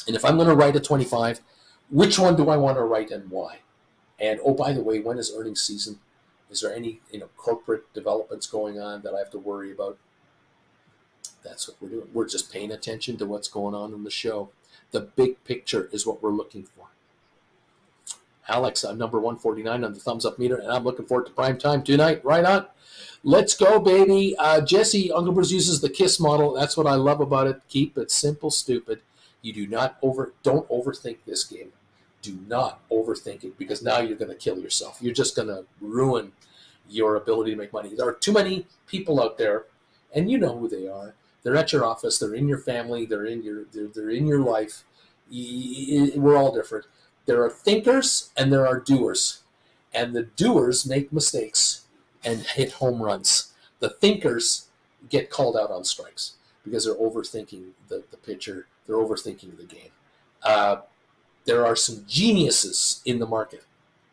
[SPEAKER 1] And if I'm going to write a 25, which one do I want to write and why? And oh, by the way, when is earnings season? Is there any corporate developments going on that I have to worry about? That's what we're doing. We're just paying attention to what's going on in the show. The big picture is what we're looking for. Alex, I'm number 149 on the thumbs up meter, and I'm looking forward to prime time tonight. Right on. Let's go, baby. Jesse, Uncle Bruce uses the KISS model. That's what I love about it. Keep it simple, stupid. You don't overthink this game. Do not overthink it, because now you're going to kill yourself. You're just going to ruin your ability to make money. There are too many people out there, and you know who they are. They're at your office. They're in your family. They're in your life. We're all different. There are thinkers and there are doers. And the doers make mistakes and hit home runs. The thinkers get called out on strikes because they're overthinking the pitcher. They're overthinking the game. There are some geniuses in the market,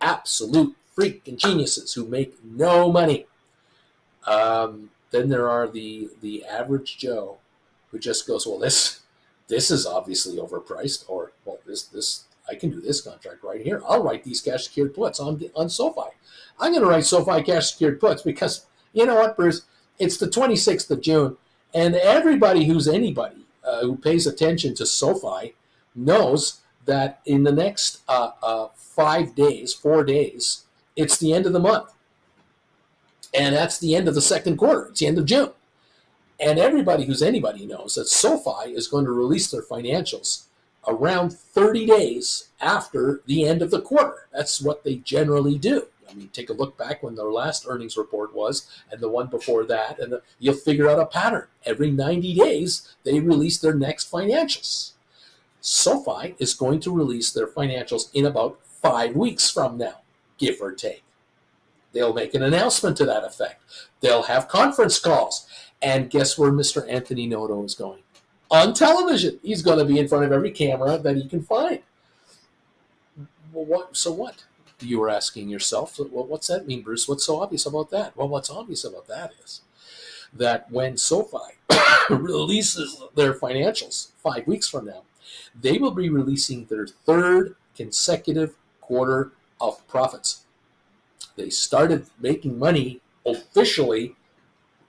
[SPEAKER 1] absolute freaking geniuses who make no money. Then there are the average Joe who just goes, well, this is obviously overpriced, or well, this I can do this contract right here. I'll write these cash secured puts on SoFi. I'm going to write SoFi cash secured puts because you know what, Bruce? It's the 26th of June, and everybody who's anybody who pays attention to SoFi knows that in the next 4 days, it's the end of the month. And that's the end of the second quarter. It's the end of June. And everybody who's anybody knows that SoFi is going to release their financials around 30 days after the end of the quarter. That's what they generally do. I mean, take a look back when their last earnings report was and the one before that, and you'll figure out a pattern. Every 90 days, they release their next financials. SoFi is going to release their financials in about 5 weeks from now, give or take. They'll make an announcement to that effect. They'll have conference calls. And guess where Mr. Anthony Noto is going? On television. He's going to be in front of every camera that he can find. Well, so what? You were asking yourself, well, what's that mean, Bruce? What's so obvious about that? Well, what's obvious about that is that when SoFi releases their financials 5 weeks from now, they will be releasing their third consecutive quarter of profits. They started making money officially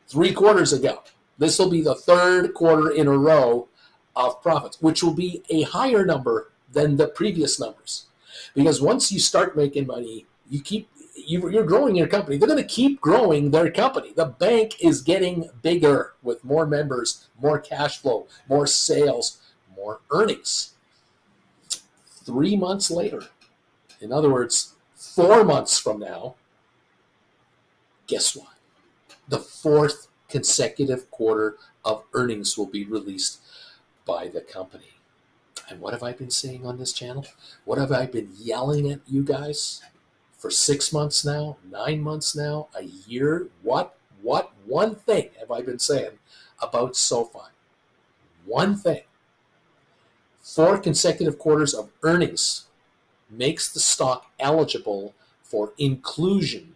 [SPEAKER 1] 3 quarters ago. This will be the third quarter in a row of profits, which will be a higher number than the previous numbers. Because once you start making money, you're growing your company. They're going to keep growing their company. The bank is getting bigger with more members, more cash flow, more sales, more earnings. 3 months later, in other words, 4 months from now, guess what? The fourth consecutive quarter of earnings will be released by the company. And what have I been saying on this channel? What have I been yelling at you guys for 6 months now, 9 months now, a year? What one thing have I been saying about SoFi? One thing. 4 consecutive quarters of earnings makes the stock eligible for inclusion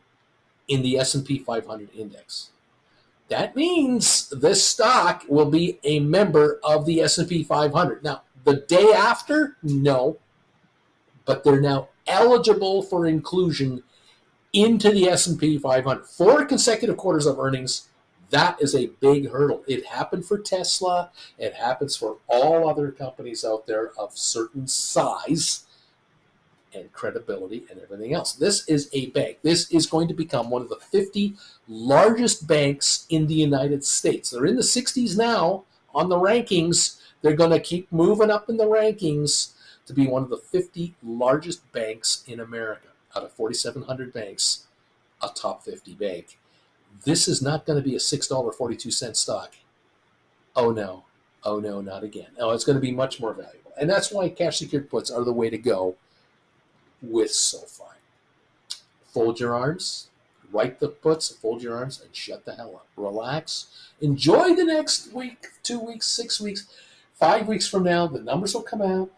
[SPEAKER 1] in the S&P 500 index. That means this stock will be a member of the S&P 500. Now, the day after, no, but they're now eligible for inclusion into the S&P 500. 4 consecutive quarters of earnings, that is a big hurdle. It happened for Tesla. It happens for all other companies out there of certain size and credibility and everything else. This is a bank. This is going to become one of the 50 largest banks in the United States. They're in the 60s now on the rankings. They're going to keep moving up in the rankings to be one of the 50 largest banks in America. Out of 4,700 banks, a top 50 bank. This is not going to be a $6.42 stock. Oh no. Oh no, not again. Oh, it's going to be much more valuable. And that's why cash secured puts are the way to go with SoFi. Fold your arms, write the puts, fold your arms, and shut the hell up. Relax. Enjoy the next week, 2 weeks, 6 weeks, 5 weeks from now. The numbers will come out.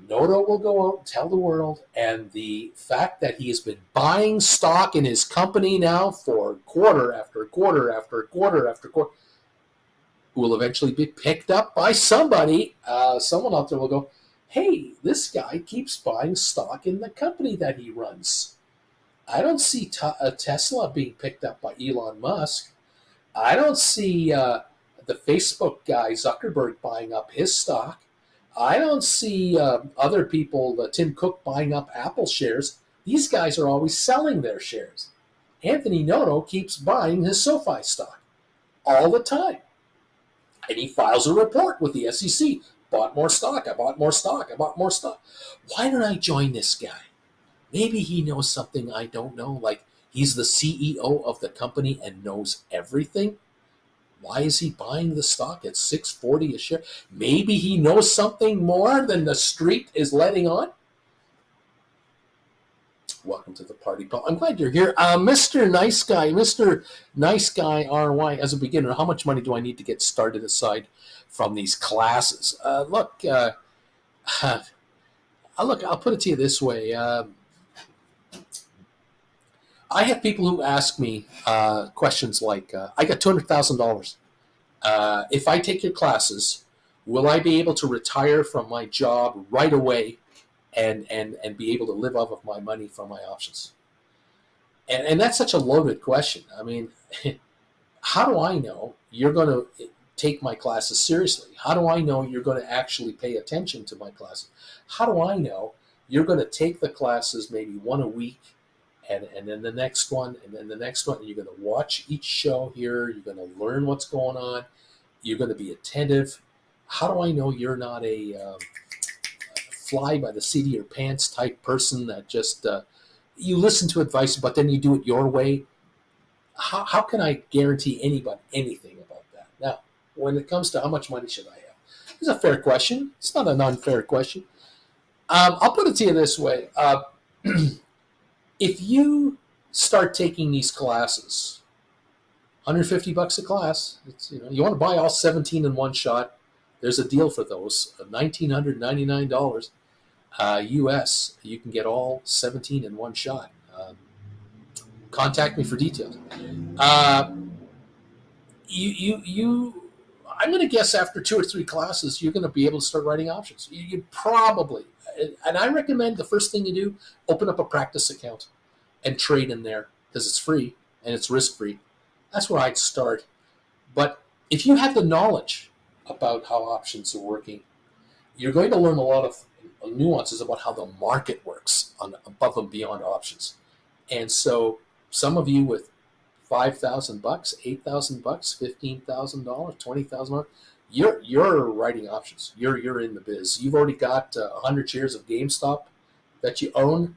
[SPEAKER 1] Noto will go out and tell the world. And the fact that he has been buying stock in his company now for quarter after quarter after quarter after quarter will eventually be picked up by somebody. Someone out there will go, hey, this guy keeps buying stock in the company that he runs. I don't see Tesla being picked up by Elon Musk. I don't see the Facebook guy, Zuckerberg, buying up his stock. I don't see other people, Tim Cook, buying up Apple shares. These guys are always selling their shares. Anthony Noto keeps buying his SoFi stock all the time. And he files a report with the SEC. Bought more stock, I bought more stock, I bought more stock. Why don't I join this guy? Maybe he knows something I don't know, like he's the CEO of the company and knows everything. Why is he buying the stock at $6.40 a share? Maybe he knows something more than the street is letting on. Welcome to the party, Paul. I'm glad you're here. Mr. Nice Guy RY, as a beginner, how much money do I need to get started aside from these classes? Look, I'll put it to you this way. I have people who ask me questions like, I got $200,000. If I take your classes, will I be able to retire from my job right away and be able to live off of my money from my options? And that's such a loaded question. I mean, how do I know you're going to take my classes seriously? How do I know you're going to actually pay attention to my classes? How do I know you're going to take the classes maybe one a week and then the next one and then the next one? And you're going to watch each show here. You're going to learn what's going on. You're going to be attentive. How do I know you're not a fly by the seat of your pants type person that just you listen to advice but then you do it your way? How can I guarantee anybody anything about that? Now, when it comes to how much money should I have, it's a fair question. It's not an unfair question. I'll put it to you this way. If you start taking these classes, $150 a class, you want to buy all 17 in one shot, there's a deal for those, $1,999 US. You can get all 17 in one shot. Contact me for details. I'm going to guess after 2 or 3 classes, you're going to be able to start writing options. You probably, and I recommend the first thing you do, open up a practice account and trade in there because it's free and it's risk-free. That's where I'd start. But if you have the knowledge about how options are working, you're going to learn a lot of nuances about how the market works on above and beyond options. And so some of you with $5,000, $8,000, $15,000, $20,000, you're writing options. You're in the biz. You've already got 100 shares of GameStop that you own.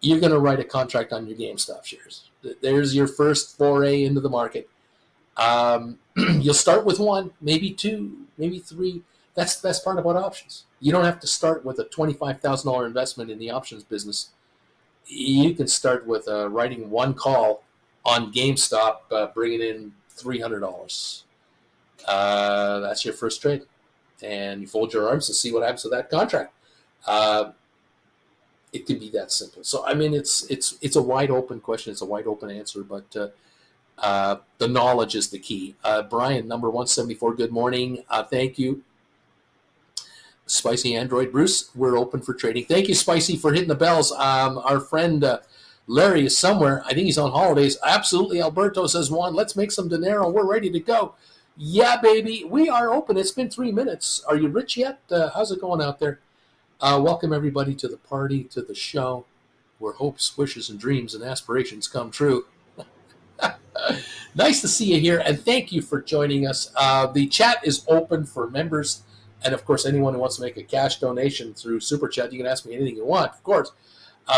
[SPEAKER 1] You're going to write a contract on your GameStop shares. There's your first foray into the market. You'll start with 1, maybe 2, maybe 3. That's the best part about options. You don't have to start with a $25,000 investment in the options business. You can start with writing 1 call on GameStop, bringing in $300. That's your first trade. And you fold your arms and see what happens to that contract. It can be that simple. So, I mean, it's a wide open question. It's a wide open answer. But The knowledge is the key. Brian, number 174, good morning. Thank you. Spicy Android. Bruce, we're open for trading. Thank you, Spicy, for hitting the bells. Our friend Larry is somewhere. I think he's on holidays. Absolutely. Alberto says, Juan, let's make some dinero. We're ready to go. Yeah, baby. We are open. It's been 3 minutes. Are you rich yet? How's it going out there? Welcome, everybody, to the party, to the show, where hopes, wishes, and dreams and aspirations come true. Nice to see you here, and thank you for joining us. The chat is open for members, and of course, anyone who wants to make a cash donation through Super Chat, you can ask me anything you want, of course.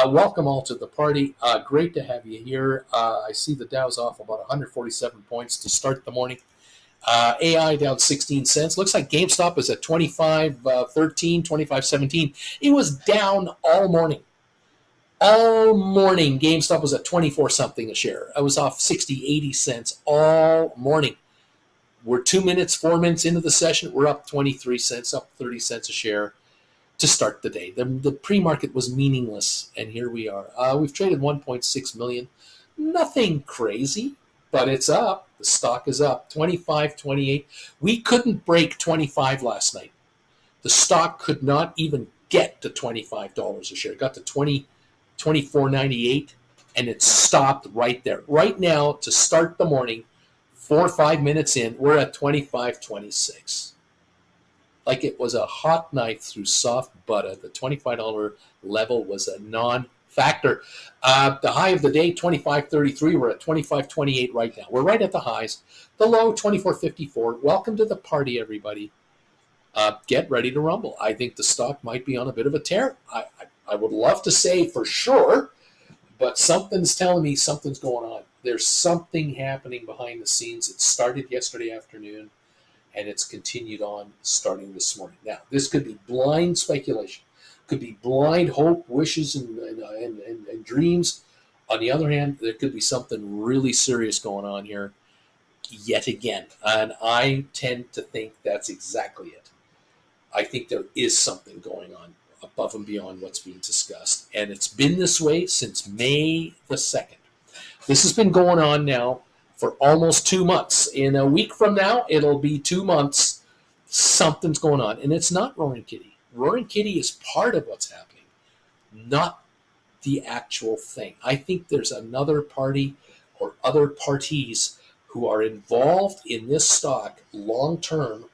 [SPEAKER 1] Welcome all to the party. Great to have you here. I see the Dow's off about 147 points to start the morning. AI down 16 cents. Looks like GameStop is at 25.13, 25.17. It was down all morning. All morning, GameStop was at 24 something a share. I was off 60, 80 cents all morning. We're 2 minutes, 4 minutes into the session. We're up 23 cents, up 30 cents a share to start the day. The pre-market was meaningless, and here we are. We've traded 1.6 million. Nothing crazy, but it's up. The stock is up 25, 28. We couldn't break 25 last night. The stock could not even get to $25 a share. It got to 24.98, and it stopped right there. Right now, to start the morning, 4 or 5 minutes in, we're at 25.26. Like it was a hot knife through soft butter. The $25 level was a non-factor. The high of the day, 25.33. We're at 25.28 right now. We're right at the highs. The low, 24.54. Welcome to the party, everybody. Get ready to rumble. I think the stock might be on a bit of a tear. I would love to say for sure, but something's telling me something's going on. There's something happening behind the scenes. It started yesterday afternoon, and it's continued on starting this morning. Now, this could be blind speculation, could be blind hope, wishes, and dreams. On the other hand, there could be something really serious going on here yet again, and I tend to think that's exactly it. I think there is something going on above and beyond what's being discussed. And it's been this way since May the 2nd. This has been going on now for almost 2 months. In a week from now, it'll be 2 months. Something's going on. And it's not Roaring Kitty. Roaring Kitty is part of what's happening, not the actual thing. I think there's another party or other parties who are involved in this stock long-term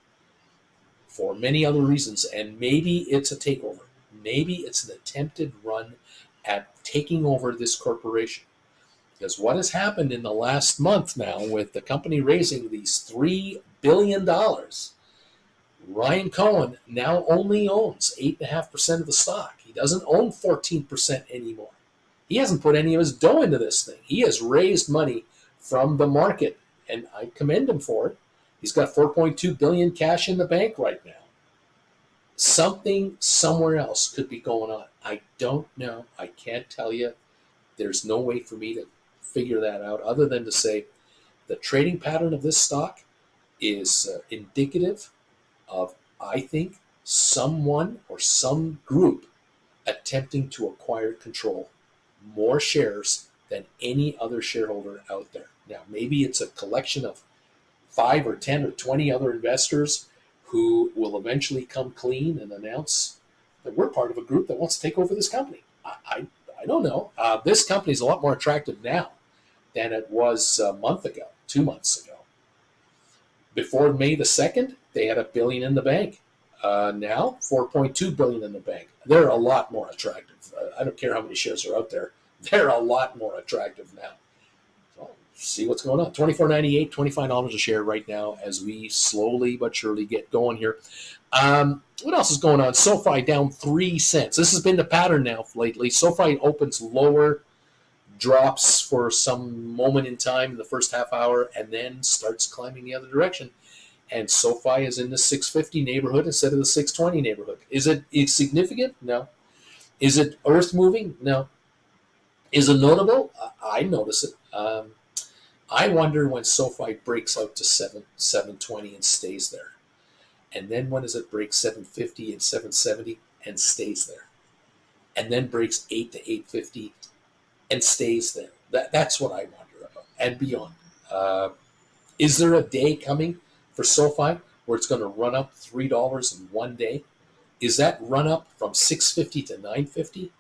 [SPEAKER 1] for many other reasons. And maybe it's a takeover. Maybe it's an attempted run at taking over this corporation. Because what has happened in the last month now with the company raising these $3 billion, Ryan Cohen now only owns 8.5% of the stock. He doesn't own 14% anymore. He hasn't put any of his dough into this thing. He has raised money from the market, and I commend him for it. He's got $4.2 billion cash in the bank right now. Something somewhere else could be going on. I don't know. I can't tell you. There's no way for me to figure that out other than to say the trading pattern of this stock is indicative of, I think, someone or some group attempting to acquire control, more shares than any other shareholder out there. Now, maybe it's a collection of 5 or 10 or 20 other investors who will eventually come clean and announce that we're part of a group that wants to take over this company. I don't know. This company is a lot more attractive now than it was a month ago, 2 months ago. Before May the 2nd, they had $1 billion in the bank. Now, $4.2 billion in the bank. They're a lot more attractive. I don't care how many shares are out there. They're a lot more attractive now. So, see what's going on. $24.98, $25 a share right now as we slowly but surely get going here. What else is going on? SoFi down 3 cents. This has been the pattern now lately. SoFi opens lower, drops for some moment in time in the first half hour, and then starts climbing the other direction. And SoFi is in the 650 neighborhood instead of the 620 neighborhood. Is it significant? No. Is it earth moving? No. Is it notable? I notice it. I wonder when SoFi breaks out to 720 and stays there. And then when does it break 750 and 770 and stays there? And then breaks 8 to 850 and stays there. That's what I wonder about, and beyond. Is there a day coming for SoFi where it's going to run up $3 in one day? Is that run up from 650 to 950,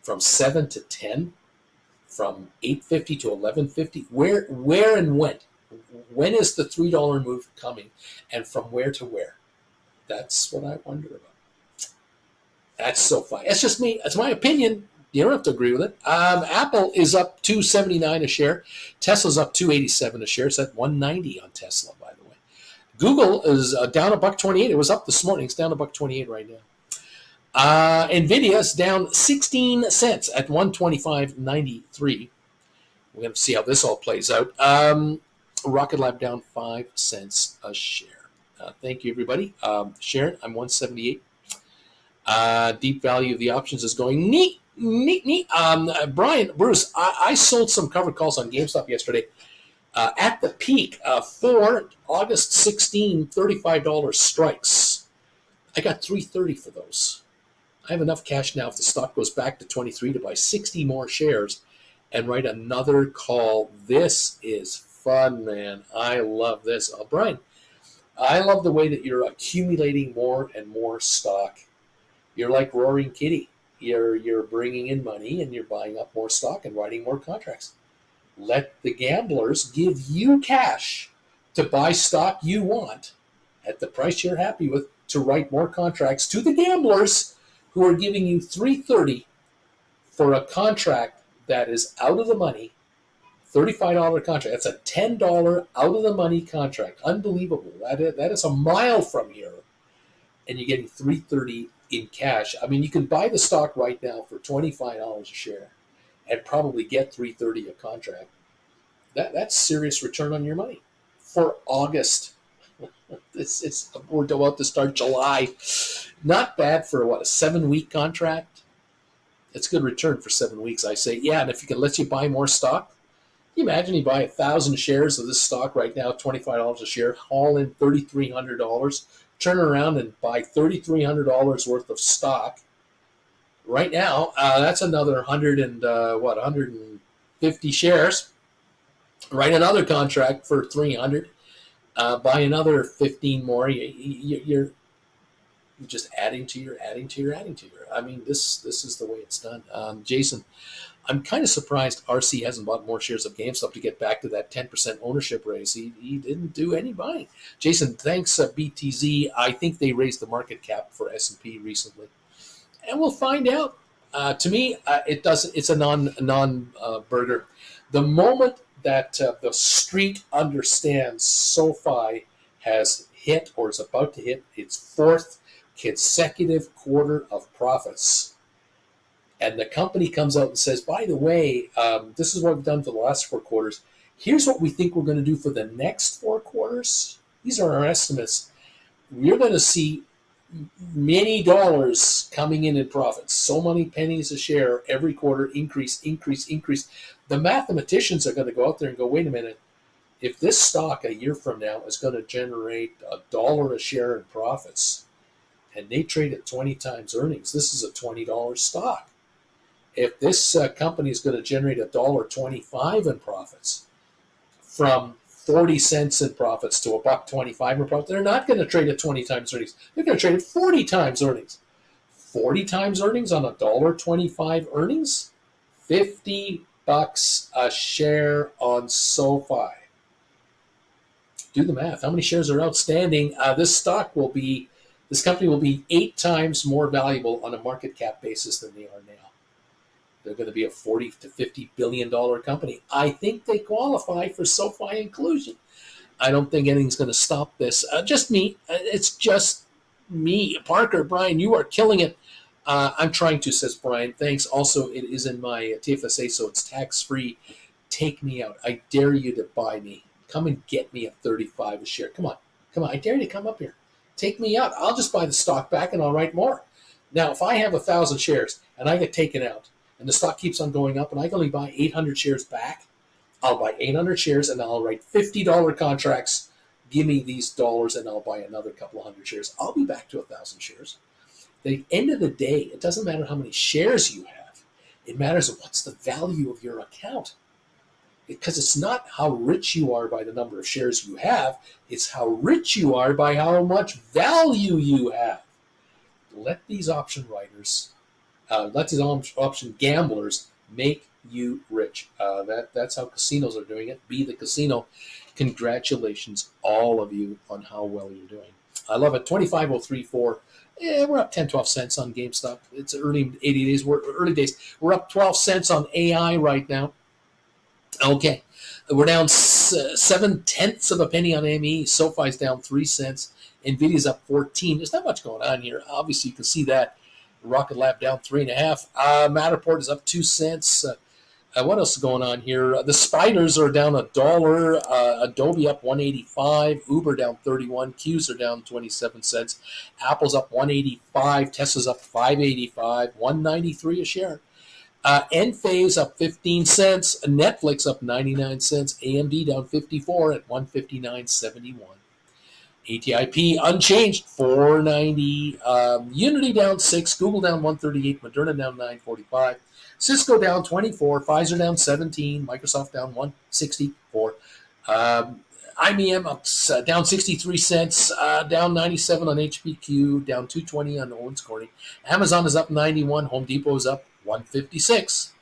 [SPEAKER 1] from 7 to 10, from 850 to 1150? Where and when? When is the $3 move coming, and from where to where? That's what I wonder about. That's SoFi. That's just me. That's my opinion. You don't have to agree with it. Apple is up $2.79 a share. Tesla's up $2.87 a share. It's at $190 on Tesla, by the way. Google is down $1.28. It was up this morning. It's down $1.28 right now. Nvidia is down 16 cents at $125.93. We're going to see how this all plays out. Rocket Lab down 5 cents a share. Thank you, everybody. Sharon, I'm 178. Deep value of the options is going neat. Brian, Bruce, I sold some covered calls on GameStop yesterday. At the peak, 4 August 16, $35 strikes. I got $3.30 for those. I have enough cash now if the stock goes back to 23 to buy 60 more shares and write another call. This is fun, man. I love this. Brian, I love the way that you're accumulating more and more stock. You're like Roaring Kitty. You're bringing in money and you're buying up more stock and writing more contracts. Let the gamblers give you cash to buy stock you want at the price you're happy with to write more contracts to the gamblers who are giving you $3.30 for a contract that is out of the money, $35 contract. That's a $10 out of the money contract. Unbelievable. That is a mile from here. And you're getting $3.30 in cash. I mean, you can buy the stock right now for $25 a share and probably get $3.30 a contract. That's serious return on your money for August. We're about to start July. Not bad for a 7-week contract. It's good return for 7 weeks, I say. Yeah, and if you can let you buy more stock, can you imagine you buy 1,000 shares of this stock right now, $25 a share, haul in $3,300, turn around and buy $3,300 worth of stock. Right now, that's another 150 shares. Write another contract for 300. Buy another 15 more. You're just adding to your. I mean, this is the way it's done. Jason, I'm kind of surprised RC hasn't bought more shares of GameStop to get back to that 10% ownership raise. He didn't do any buying. Jason, thanks, BTZ. I think they raised the market cap for S&P recently, and we'll find out. To me, it doesn't. It's a non-burger. The moment that the street understands SoFi has hit or is about to hit its 4th consecutive quarter of profits, and the company comes out and says, by the way, this is what we've done for the last 4 quarters. Here's what we think we're going to do for the next 4 quarters. These are our estimates. We're going to see many dollars coming in profits. So many pennies a share every quarter, increase. The mathematicians are going to go out there and go, wait a minute. If this stock a year from now is going to generate $1 a share in profits, and they trade at 20 times earnings, this is a $20 stock. If this company is going to generate $1.25 in profits, from 40 cents in profits to $1.25 in profits, they're not going to trade at 20 times earnings. They're going to trade at 40 times earnings. 40 times earnings on $1.25 earnings, $50 a share on SoFi. Do the math. How many shares are outstanding? This company will be 8 times more valuable on a market cap basis than they are now. They're going to be a $40 to $50 billion company. I think they qualify for SoFi inclusion. I don't think anything's going to stop this. Just me. It's just me. Parker, Brian, you are killing it. I'm trying to, says Brian. Thanks. Also, it is in my TFSA, so it's tax-free. Take me out. I dare you to buy me. Come and get me at $35 a share. Come on. I dare you to come up here. Take me out. I'll just buy the stock back and I'll write more. Now, if I have 1,000 shares and I get taken out and the stock keeps on going up and I can only buy 800 shares back, I'll buy 800 shares and I'll write $50 contracts. Give me these dollars and I'll buy another couple of hundred shares. I'll be back to 1,000 shares. At the end of the day, it doesn't matter how many shares you have. It matters what's the value of your account. Because it's not how rich you are by the number of shares you have, it's how rich you are by how much value you have. Let these option writers, let these option gamblers make you rich. That's how casinos are doing it. Be the casino. Congratulations, all of you, on how well you're doing. I love it. 25.034. Yeah, we're up 10, 12 cents on GameStop. It's early 80 days. Early days. We're up 12 cents on AI right now. Okay. We're down 7/10 of a penny on ME. SoFi's down 3 cents. Nvidia's up 14. There's not much going on here. Obviously, you can see that. Rocket Lab down 3.5. Matterport is up 2 cents. What else is going on here? The spiders are down $1. Adobe up 185. Uber down 31. Qs are down 27 cents. Apple's up 185. Tesla's up 585. 193 a share. Enphase up 15 cents. Netflix up 99 cents. AMD down 54 at 159.71. ATIP unchanged, 490. Unity down 6. Google down 138. Moderna down 945. Cisco down 24. Pfizer down 17. Microsoft down 164. IBM up down 63 cents. Down 97 on HPQ. Down 220 on Owens Corning. Amazon is up 91. Home Depot is up 156.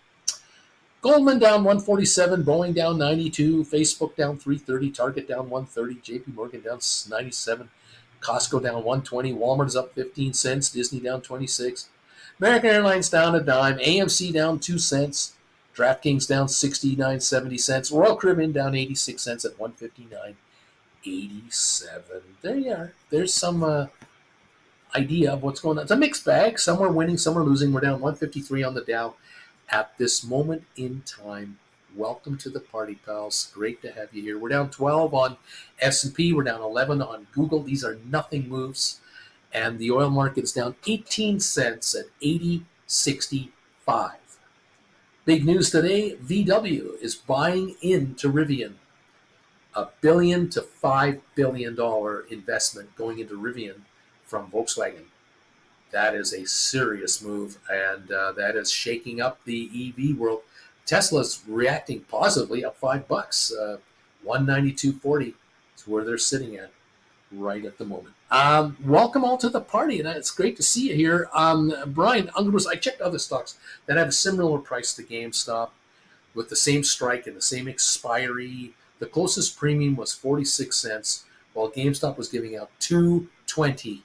[SPEAKER 1] Goldman down 147, Boeing down 92, Facebook down 330, Target down 130, JP Morgan down 97, Costco down 120, Walmart is up 15 cents, Disney down 26, American Airlines down a dime, AMC down 2 cents, DraftKings down 69.70 cents, Royal Caribbean down 86 cents at 159.87. There you are. There's some idea of what's going on. It's a mixed bag. Some are winning, some are losing. We're down 153 on the Dow at this moment in time. Welcome to the party, pals. Great to have you here. We're down 12 on S&P. We're down 11 on Google. These are nothing moves. And the oil market is down 18 cents at 80.65. Big news today, VW is buying into Rivian. $1 billion to $5 billion investment going into Rivian from Volkswagen. That is a serious move, and that is shaking up the EV world. Tesla's reacting positively, up $5. 192.40 is where they're sitting at right at the moment. Welcome all to the party, and it's great to see you here. Brian, I checked other stocks that have a similar price to GameStop with the same strike and the same expiry. The closest premium was 46 cents, while GameStop was giving out $2.20.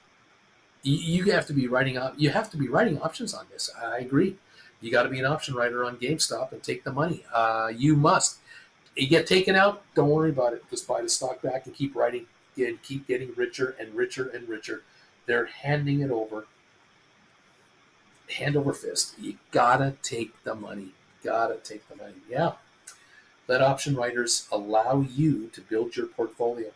[SPEAKER 1] You have to be writing options on this. I agree. You got to be an option writer on GameStop and take the money. You must. You get taken out, don't worry about it. Just buy the stock back and keep writing and keep getting richer and richer and richer. They're handing it over, hand over fist. You gotta take the money. Yeah. Let option writers allow you to build your portfolio.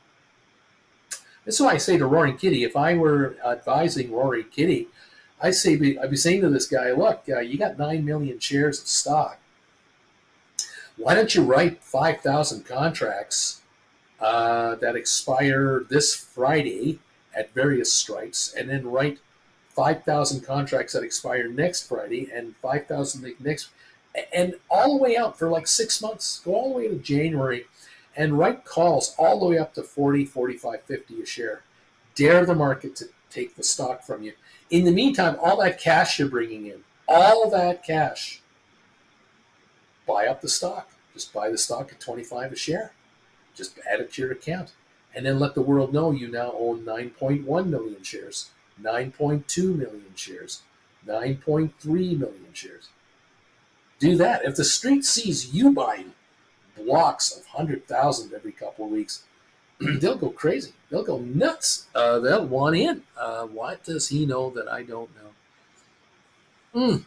[SPEAKER 1] That's why I say to Roaring Kitty, if I were advising Roaring Kitty, I'd be saying to this guy, look, you got 9 million shares of stock. Why don't you write 5,000 contracts that expire this Friday at various strikes, and then write 5,000 contracts that expire next Friday and 5,000 next, and all the way out for like 6 months. Go all the way to January and write calls all the way up to 40, 45, 50 a share. Dare the market to take the stock from you. In the meantime, all that cash you're bringing in, all that cash, buy up the stock. Just buy the stock at 25 a share. Just add it to your account. And then let the world know you now own 9.1 million shares, 9.2 million shares, 9.3 million shares. Do that. If the street sees you buying blocks of 100,000 every couple of weeks, they'll go crazy. They'll go nuts. They'll want in. What does he know that I don't know?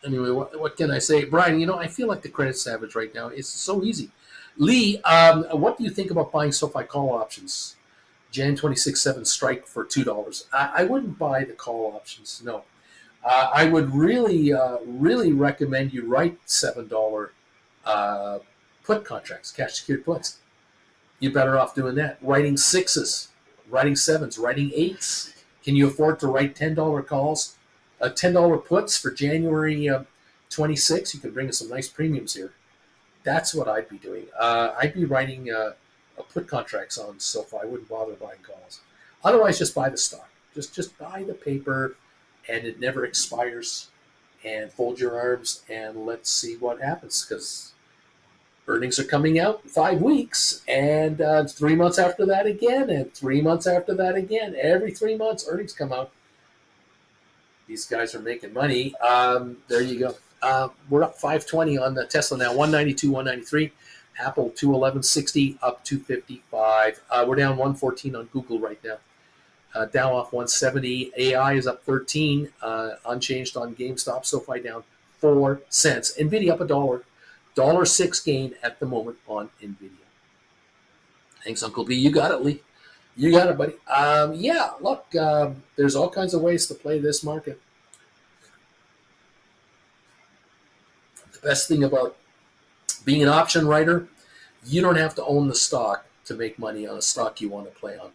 [SPEAKER 1] Anyway, what can I say? Brian, I feel like the credit savage right now. It's so easy. Lee, what do you think about buying SoFi call options? Jan 26/7 strike for $2. I wouldn't buy the call options, no. I would really recommend you write $7 put contracts, cash secured puts. You're better off doing that. Writing 6s, writing 7s, writing 8s. Can you afford to write $10 calls, $10 puts for January 26? You can bring us some nice premiums here. That's what I'd be doing. I'd be writing put contracts on SoFi. I wouldn't bother buying calls. Otherwise, just buy the stock. Just buy the paper, and it never expires. And fold your arms and let's see what happens, because earnings are coming out in 5 weeks, and 3 months after that again, and 3 months after that again. Every 3 months, earnings come out. These guys are making money. There you go. We're up 520 on the Tesla now, 192, 193. Apple 211.60, up 255. We're down 114 on Google right now. Dow off 170. AI is up 13, unchanged on GameStop. SoFi down 4 cents. Nvidia up $1. $1.06 gain at the moment on Nvidia. Thanks, Uncle B. You got it, Lee. You got it, buddy. Yeah, look, there's all kinds of ways to play this market. The best thing about being an option writer, you don't have to own the stock to make money on a stock you want to play on.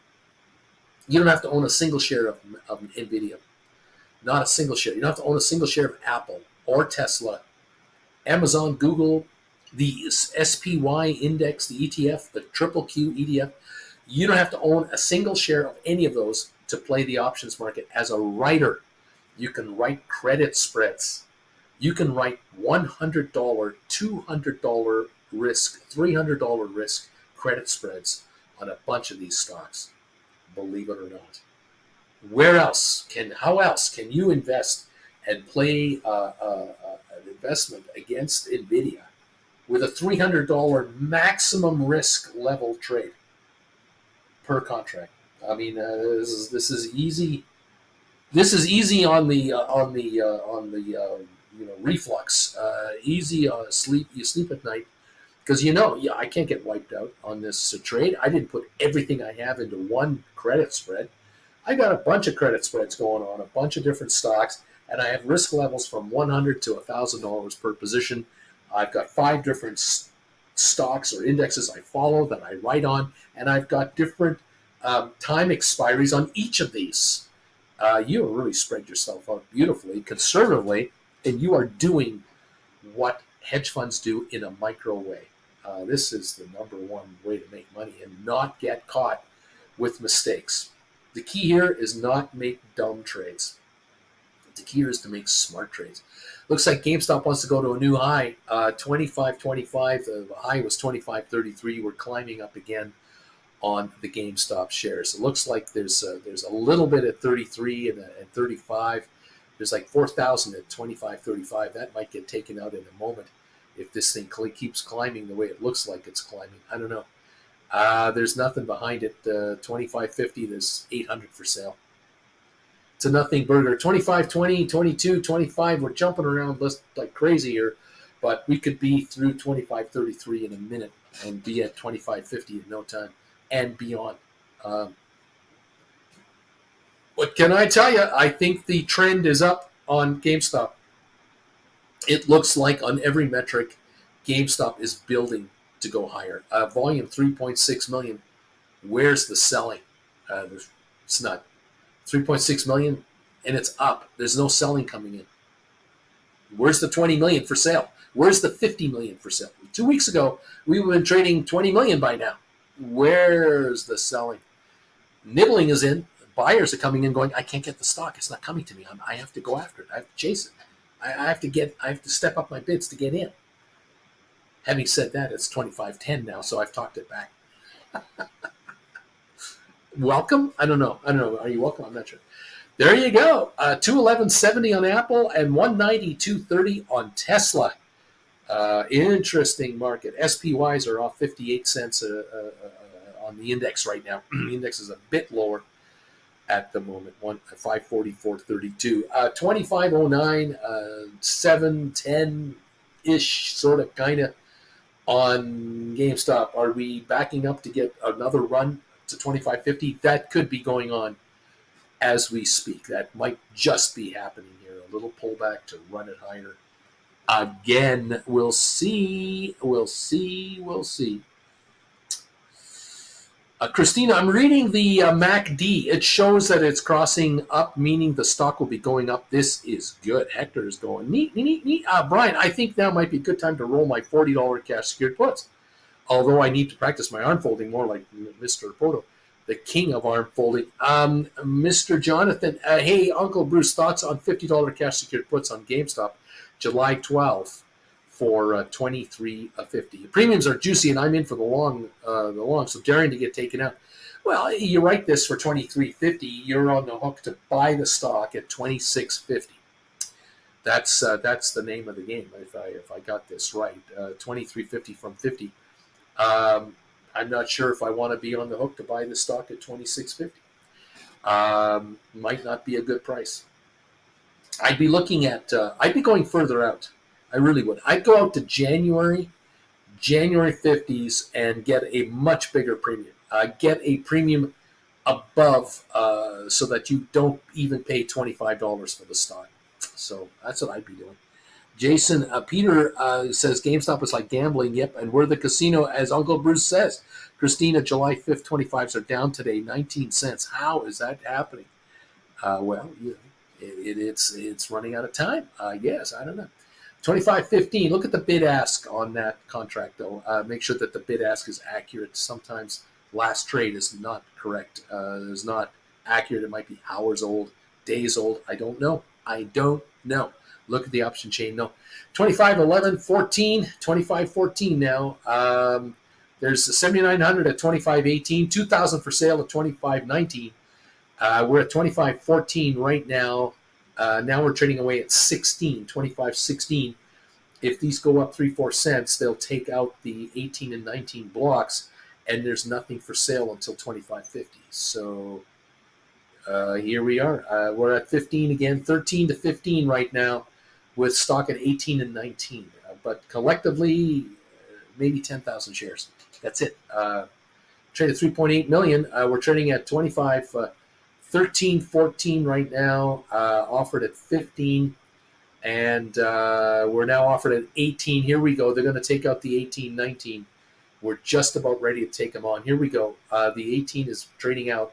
[SPEAKER 1] You don't have to own a single share of Nvidia. Not a single share. You don't have to own a single share of Apple or Tesla, Amazon, Google, the SPY index, the ETF, the triple Q ETF. You don't have to own a single share of any of those to play the options market. As a writer, you can write credit spreads. You can write $100, $200 risk, $300 risk credit spreads on a bunch of these stocks. Believe it or not. How else can you invest and play an investment against Nvidia with a $300 maximum risk level trade per contract? I mean, this is easy. This is easy on the reflux. Easy sleep. You sleep at night because I can't get wiped out on this trade. I didn't put everything I have into one credit spread. I got a bunch of credit spreads going on, a bunch of different stocks, and I have risk levels from $100 to $1,000 per position. I've got 5 different stocks or indexes I follow that I write on, and I've got different time expiries on each of these. You really spread yourself out beautifully, conservatively, and you are doing what hedge funds do in a micro way. This is the number one way to make money and not get caught with mistakes. The key here is not make dumb trades. The key here is to make smart trades. Looks like GameStop wants to go to a new high, 25.25. The high was 25.33. We're climbing up again on the GameStop shares. It looks like there's a little bit at 33 and 35. There's like 4,000 at 25.35. That might get taken out in a moment if this thing keeps climbing the way it looks like it's climbing. I don't know. There's nothing behind it. 25.50. There's 800 for sale. It's a nothing burger. 25.20, 22, 25. We're jumping around like crazy here, but we could be through 25.33 in a minute and be at 25.50 in no time and beyond. What can I tell you? I think the trend is up on GameStop. It looks like on every metric, GameStop is building to go higher. Volume 3.6 million. Where's the selling? It's not 3.6 million, and it's up. There's no selling coming in. Where's the 20 million for sale? Where's the 50 million for sale? 2 weeks ago, we would have been trading 20 million by now. Where's the selling? Nibbling is in. Buyers are coming in going, I can't get the stock. It's not coming to me. I have to go after it. I have to chase it. I have to step up my bids to get in. Having said that, it's 25.10 now, so I've talked it back. Welcome? I don't know. Are you welcome? I'm not sure. There you go. 211.70 on Apple and 192.30 on Tesla. Interesting market. SPYs are off 58 cents on the index right now. The index is a bit lower at the moment, 544.32. 25.09, 710-ish, sort of, kind of, on GameStop. Are we backing up to get another run to 25.50? That could be going on as we speak. That might just be happening here. A little pullback to run it higher. Again, we'll see. Christina, I'm reading the MACD. It shows that it's crossing up, meaning the stock will be going up. This is good. Hector is going. Neat, neat, neat. Brian, I think now might be a good time to roll my $40 cash secured puts. Although I need to practice my arm folding more like Mr. Poto, the king of arm folding. Mr. Jonathan, hey, Uncle Bruce, thoughts on $50 cash secured puts on GameStop, July 12th. For $23.50. Premiums are juicy, and I'm in for the long. So daring to get taken out. Well, you write this for $23.50. You're on the hook to buy the stock at $26.50. That's the name of the game. If I got this right, $23.50 from $50. I'm not sure if I want to be on the hook to buy the stock at $26.50. Might not be a good price. I'd be looking at. I'd be going further out. I really would. I'd go out to January 50s, and get a much bigger premium. Get a premium above so that you don't even pay $25 for the stock. So that's what I'd be doing. Jason, Peter says GameStop is like gambling. Yep, and we're the casino, as Uncle Bruce says. Christina, July 5th, 25s are down today, 19 cents. How is that happening? Well, it's running out of time. Yes, I don't know. 25.15. Look at the bid ask on that contract, though. Make sure that the bid ask is accurate. Sometimes last trade is not correct. Is not accurate. It might be hours old, days old. I don't know. Look at the option chain. No. 25.11, 14, 25.14 now. There's 7,900 at 25.18, 2,000 for sale at 25.19. We're at 25.14 right now. Now we're trading away at 25.16. If these go up 3-4 cents, they'll take out the 18 and 19 blocks, and there's nothing for sale until 25.50. So here we are. We're at 15 again, 13 to 15 right now, with stock at 18 and 19. But collectively, maybe 10,000 shares. That's it. Traded 3.8 million. We're trading at 25. 13, 14 right now, offered at 15, and we're now offered at 18. Here we go. They're going to take out the 18, 19. We're just about ready to take them on. Here we go. The 18 is trading out.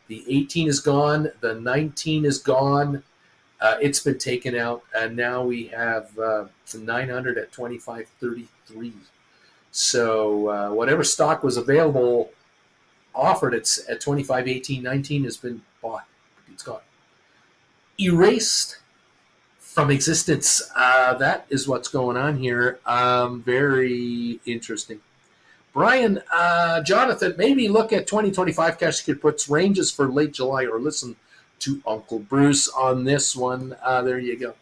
[SPEAKER 1] The 18 is gone. The 19 is gone. It's been taken out, and now we have 900 at 25.33. So whatever stock was available offered at 25, 18, 19 has been bought. It's gone. Erased from existence. That is what's going on here. Very interesting. Brian, Jonathan, maybe look at 2025 cash secured puts ranges for late July, or listen to Uncle Bruce on this one. There you go.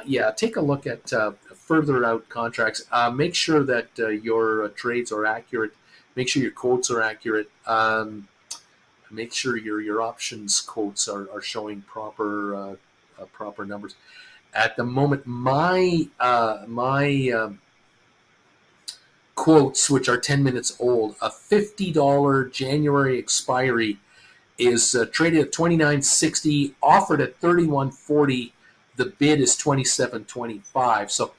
[SPEAKER 1] Yeah, take a look at further out contracts. Make sure that your trades are accurate. Make sure your quotes are accurate. Make sure your options quotes are showing proper numbers. At the moment, my quotes, which are 10 minutes old, a $50 January expiry is traded at $29.60, offered at $31.40. The bid is $27.25. So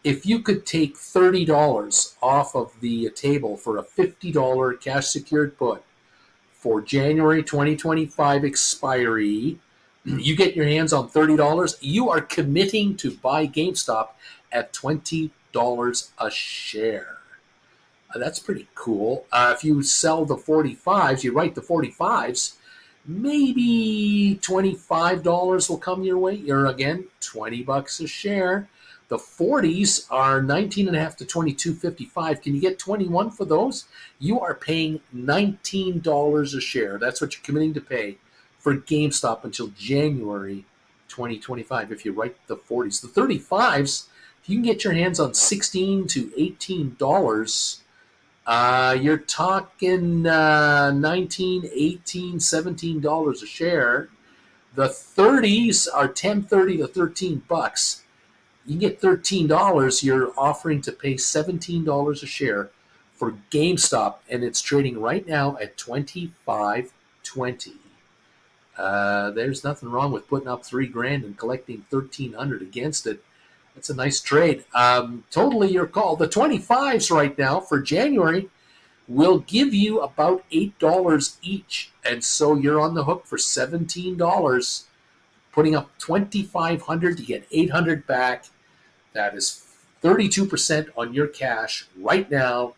[SPEAKER 1] if you could take $30 off of the table for a $50 cash secured put for January 2025 expiry, you get your hands on $30. You are committing to buy GameStop at $20 a share. That's pretty cool. If you sell the 45s, you write the 45s, maybe $25 will come your way. You're, again, $20 a share. The 40s are 19.5 to 22.55. Can you get 21 for those? You are paying $19 a share. That's what you're committing to pay for GameStop until January 2025 if you write the 40s. The 35s, if you can get your hands on $16 to $18, you're talking $19, $18, $17 a share. The 30s are $10.30 to $13. You can get $13. You're offering to pay $17 a share for GameStop, and it's trading right now at $25.20. There's nothing wrong with putting up $3,000 and collecting $1,300 against it. That's a nice trade. Totally your call. The 25s right now for January, will give you about $8 each. And so you're on the hook for $17. Putting up $2,500, you get $800 back. That is 32% on your cash right now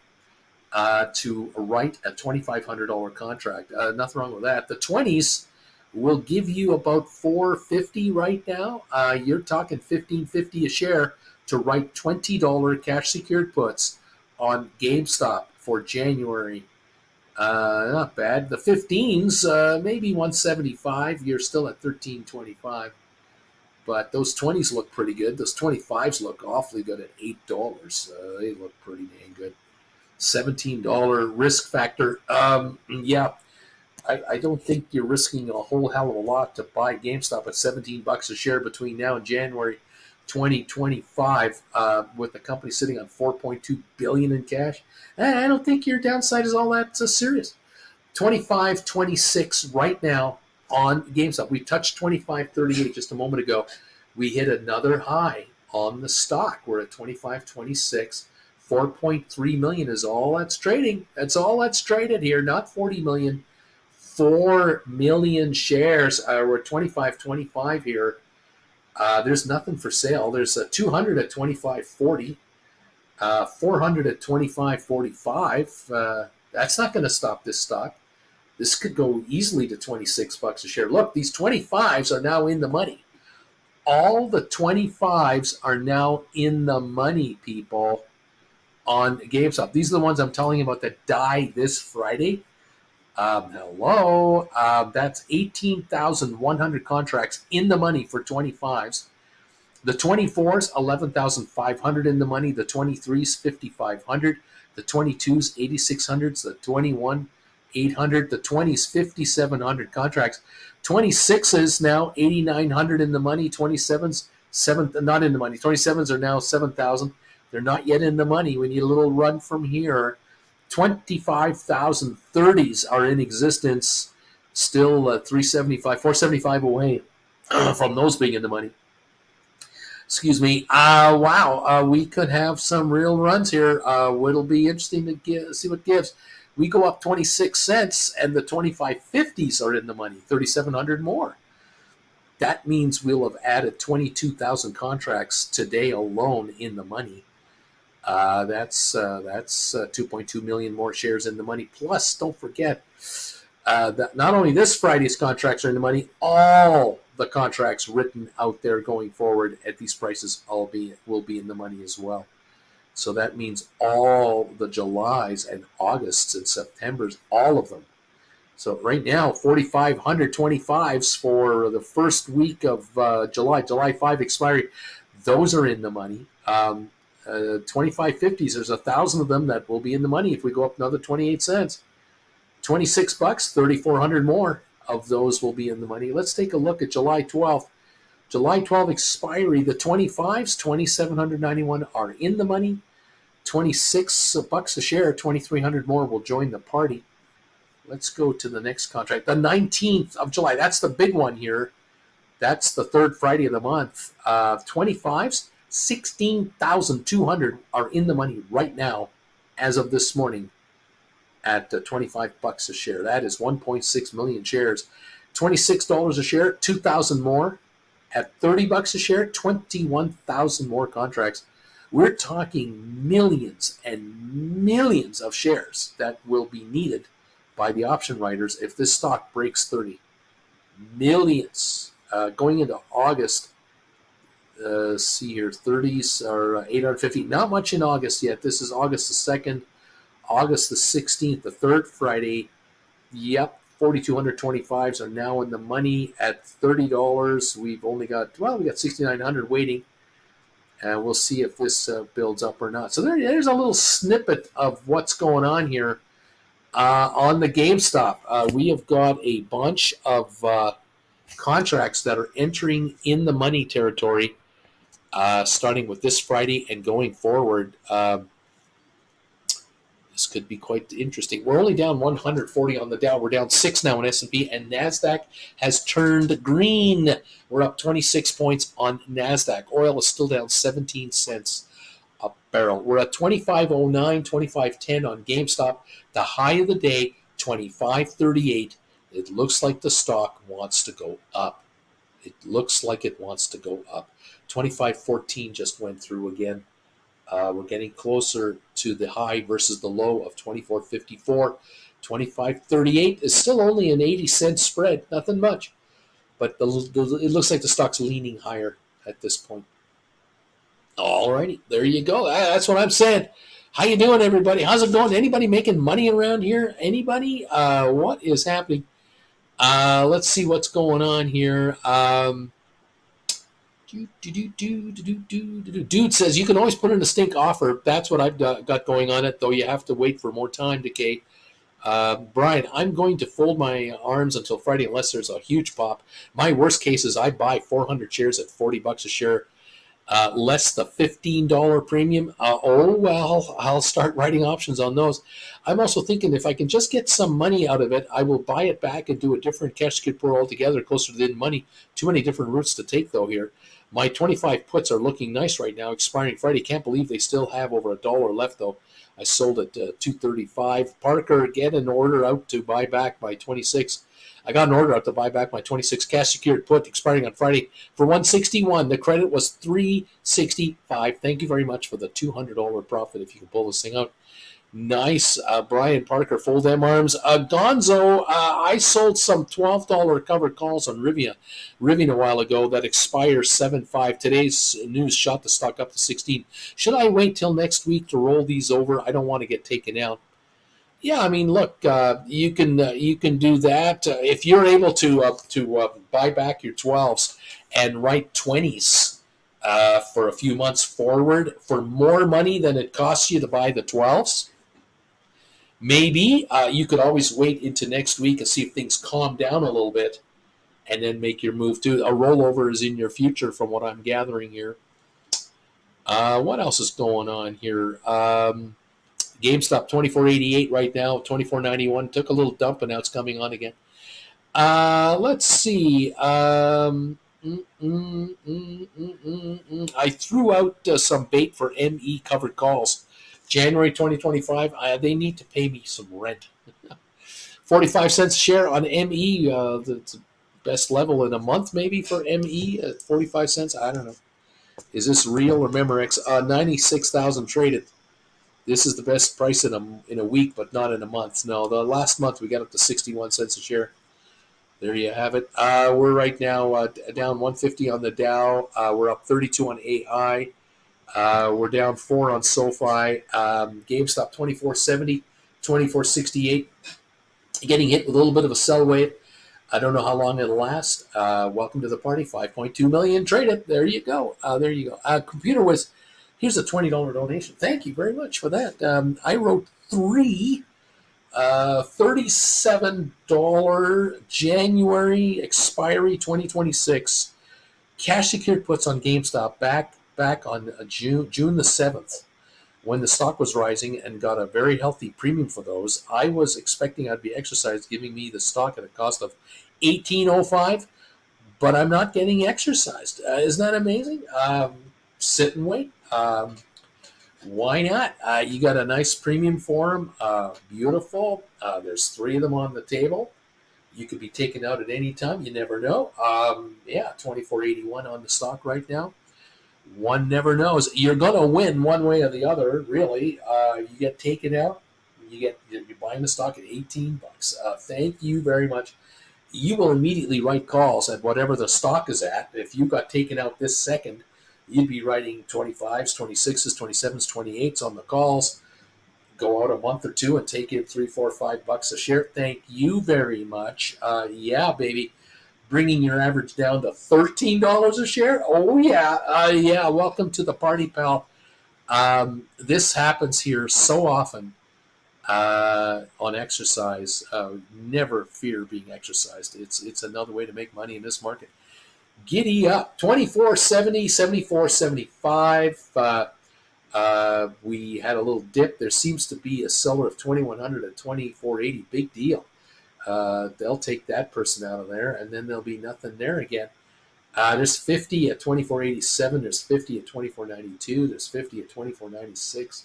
[SPEAKER 1] to write a $2,500 contract. Nothing wrong with that. The 20s will give you about $450 right now. You're talking $15.50 a share to write $20 cash secured puts on GameStop for January. Not bad. The 15s, maybe 175. You're still at 13.25. But those 20s look pretty good. Those 25s look awfully good at $8. They look pretty dang good. $17 risk factor. Yeah, I don't think you're risking a whole hell of a lot to buy GameStop at $17 a share between now and January 2025, with the company sitting on $4.2 billion in cash. I don't think your downside is all that serious. 25.26 right now on GameStop. We touched 25.38 just a moment ago. We hit another high on the stock. We're at 25.26. 4.3 million is all that's trading. That's all that's traded here, not 40 million. 4 million shares. We're at 25.25 here. There's nothing for sale. There's a 200 at 25.40, 400 at 25.45. That's not going to stop this stock. This could go easily to $26 a share. Look, these 25s are now in the money. All the 25s are now in the money, people, on GameStop. These are the ones I'm telling you about that die this Friday. Hello. That's 18,100 contracts in the money for 25s. The 24s, 11,500 in the money. The 23s, 5,500. The 22s, 8,600. The 21, 800. The 20s, 5,700 contracts. 26s now 8,900 in the money. 27s, not in the money. 27s are now 7,000. They're not yet in the money. We need a little run from here. 25,000 30s are in existence. Still 475 away from those being in the money. Excuse me. Wow. We could have some real runs here. It'll be interesting to see what gives. We go up 26 cents, and the 25.50s are in the money, 3,700 more. That means we'll have added 22,000 contracts today alone in the money. That's 2.2 million more shares in the money. Plus, don't forget that not only this Friday's contracts are in the money, all the contracts written out there going forward at these prices will be in the money as well. So that means all the Julys and Augusts and Septembers, all of them. So right now, 4,500 25s for the first week of July 5 expiry. Those are in the money. 25.50s, there's 1,000 of them that will be in the money if we go up another 28 cents. $26, 3,400 more of those will be in the money. Let's take a look at July 12th. July 12 expiry, the 25s, 2,791 are in the money. $26 a share, 2,300 more will join the party. Let's go to the next contract. The 19th of July, that's the big one here. That's the third Friday of the month. 25s, 16,200 are in the money right now as of this morning at $25 a share. That is 1.6 million shares. $26 a share, 2,000 more. At $30 a share, 21,000 more contracts. We're talking millions and millions of shares that will be needed by the option writers if this stock breaks 30. Millions. Going into August, see here, 30s are 850. Not much in August yet. This is August the 2nd, August the 16th, the third Friday. Yep, 4,225s are now in the money at $30. We've only got, we got 6,900 waiting. And we'll see if this builds up or not. So there's a little snippet of what's going on here on the GameStop. We have got a bunch of contracts that are entering in the money territory, starting with this Friday and going forward. This could be quite interesting. We're only down 140 on the Dow. We're down 6 now in S&P, and NASDAQ has turned green. We're up 26 points on NASDAQ. Oil is still down 17 cents a barrel. We're at 25.09, 25.10 on GameStop. The high of the day, 25.38. It looks like the stock wants to go up. It looks like it wants to go up. 25.14 just went through again. We're getting closer to the high versus the low of 24.54. 25.38 is still only an 80-cent spread, nothing much. But it looks like the stock's leaning higher at this point. All righty, there you go. That's what I'm saying. How you doing, everybody? How's it going? Anybody making money around here? Anybody? What is happening? Let's see what's going on here. Dude says you can always put in a stink offer. That's what I've got going on it, though you have to wait for more time, Decay. Brian, I'm going to fold my arms until Friday unless there's a huge pop. My worst case is I buy 400 shares at $40 a share, less the $15 premium. Well, I'll start writing options on those. I'm also thinking if I can just get some money out of it, I will buy it back and do a different cash secured pool altogether, closer to the money. Too many different routes to take, though, here. My 25 puts are looking nice right now, expiring Friday. Can't believe they still have over $1 left, though. I sold at $2.35. Parker, get an order out to buy back my 26. I got an order out to buy back my 26 cash secured put expiring on Friday for $161. The credit was $365. Thank you very much for the $200 profit if you can pull this thing out. Nice. Brian Parker, fold them arms. Gonzo, I sold some $12 covered calls on Rivian a while ago that expires 7.5. Today's news shot the stock up to 16. Should I wait till next week to roll these over? I don't want to get taken out. Yeah, I mean, look, you can do that if you're able to buy back your 12s and write 20s for a few months forward for more money than it costs you to buy the 12s. Maybe you could always wait into next week and see if things calm down a little bit and then make your move too. A rollover is in your future from what I'm gathering here. What else is going on here? GameStop 24.88 right now, 24.91. Took a little dump and now it's coming on again. Let's see. I threw out some bait for ME covered calls. January 2025, they need to pay me some rent. 45 cents a share on ME. The best level in a month maybe for ME at 45 cents. I don't know. Is this real or Memorex? 96,000 traded. This is the best price in a week, but not in a month. No, the last month we got up to 61 cents a share. There you have it. We're right now down 150 on the Dow. We're up 32 on AI. We're down 4 on SoFi. GameStop 24.70, 24.68. Getting hit with a little bit of a sell wave. I don't know how long it'll last. Welcome to the party. 5.2 million traded. There you go. There you go. Computer Whiz. Here's a $20 donation. Thank you very much for that. I wrote 3 $37 January expiry 2026 cash secured puts on GameStop back on June the 7th when the stock was rising and got a very healthy premium for those. I was expecting I'd be exercised, giving me the stock at a cost of $18.05, but I'm not getting exercised. Isn't that amazing? Sit and wait. Why not? You got a nice premium for them. Beautiful. There's 3 of them on the table. You could be taken out at any time. You never know. 24.81 on the stock right now. One never knows. You're going to win one way or the other, really. You get taken out. You're buying the stock at $18. Thank you very much. You will immediately write calls at whatever the stock is at. If you got taken out this second, you'd be writing 25s, 26s, 27s, 28s on the calls. Go out a month or two and take in $3, $4, $5 a share. Thank you very much. Yeah, baby. Bringing your average down to $13 a share. Oh, yeah. Yeah, welcome to the party, pal. This happens here so often on exercise. Never fear being exercised. It's another way to make money in this market. Giddy up. 24.70, 74.75. We had a little dip. There seems to be a seller of 2100 at 24.80. Big deal. They'll take that person out of there, and then there'll be nothing there again. There's 50 at 24.87. There's 50 at 24.92. There's 50 at 24.96.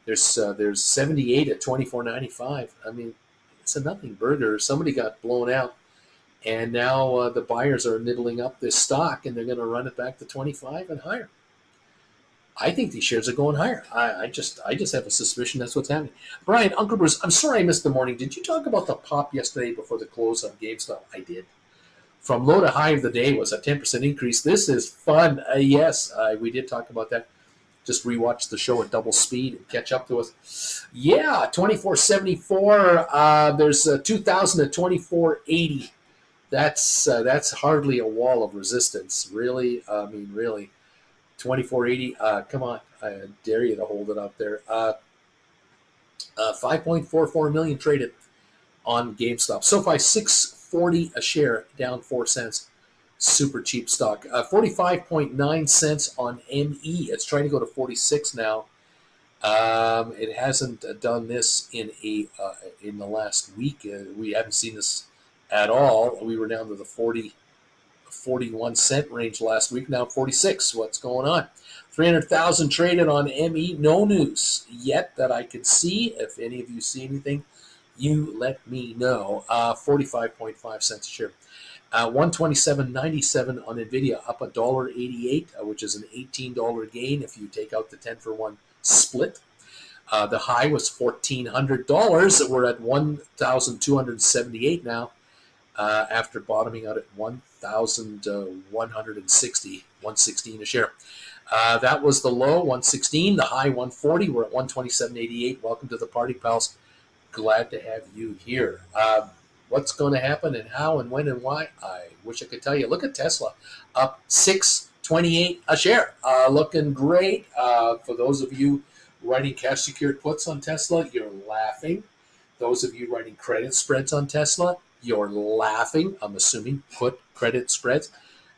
[SPEAKER 1] There's 78 at 24.95. I mean, it's a nothing burger. Somebody got blown out, and now the buyers are nibbling up this stock, and they're going to run it back to 25 and higher. I think these shares are going higher. I just have a suspicion that's what's happening. Brian, Uncle Bruce, I'm sorry I missed the morning. Did you talk about the pop yesterday before the close on GameStop? I did. From low to high of the day was a 10% increase. This is fun. Yes, we did talk about that. Just rewatch the show at double speed and catch up to us. Yeah, 24.74. There's 2,000 at 24.80. That's hardly a wall of resistance. Really, I mean, really. 24.80. Come on, I dare you to hold it up there. 5.44 million traded on GameStop. SoFi 6.40 a share, down 4 cents. Super cheap stock. 45.9 cents on ME. It's trying to go to 46 now. It hasn't done this in the last week. We haven't seen this at all. We were down to the 41 cent range last week. Now 46. What's going on? 300,000 traded on ME. No news yet that I can see. If any of you see anything, you let me know. 45.5 cents a share. 127.97 on NVIDIA, up $1.88, which is an $18 gain if you take out the 10-for-1 split. The high was $1,400. We're at $1,278 now, after bottoming out at $1,160, $116 a share. That was the low, 116. The high, 140. We're at 127.88. Welcome to the party, pals. Glad to have you here. What's going to happen and how and when and why? I wish I could tell you. Look at Tesla, up $6.28 a share. Looking great. For those of you writing cash secured puts on Tesla, you're laughing. Those of you writing credit spreads on Tesla, you're laughing. I'm assuming put credit spreads.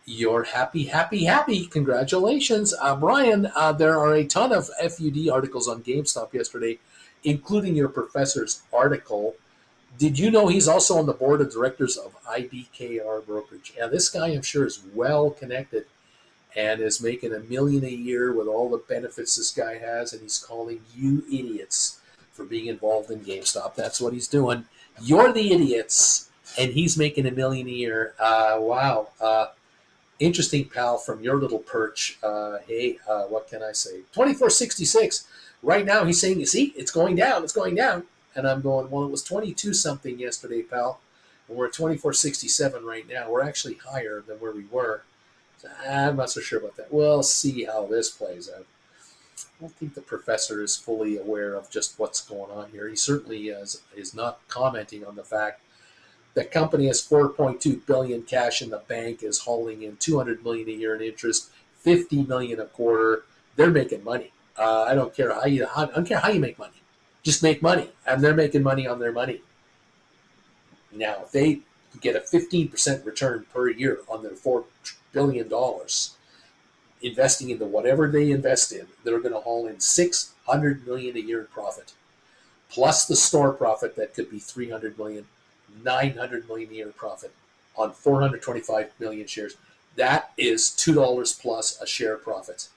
[SPEAKER 1] You're happy, happy, happy. Congratulations. Brian, there are a ton of FUD articles on GameStop yesterday, including your professor's article. Did you know he's also on the board of directors of IBKR Brokerage? Yeah, this guy, I'm sure, is well connected and is making $1 million a year with all the benefits this guy has, and he's calling you idiots for being involved in GameStop. That's what he's doing. You're the idiots, and he's making $1 million a year. Wow. Interesting, pal, from your little perch. Hey, what can I say? 24.66. Right now, he's saying, you see, it's going down. It's going down. And I'm going, well, it was 22-something yesterday, pal. And we're at 24.67 right now. We're actually higher than where we were. So I'm not so sure about that. We'll see how this plays out. I don't think the professor is fully aware of just what's going on here. He certainly is not commenting on the fact that company has $4.2 billion cash in the bank, is hauling in $200 million a year in interest, $50 million a quarter. They're making money. I don't care how you make money. Just make money, and they're making money on their money. Now, if they get a 15% return per year on their $4 billion, investing into whatever they invest in, they're going to haul in $600 million a year in profit, plus the store profit that could be $300 million, $900 million a year in profit on 425 million shares. That is $2 plus a share profit.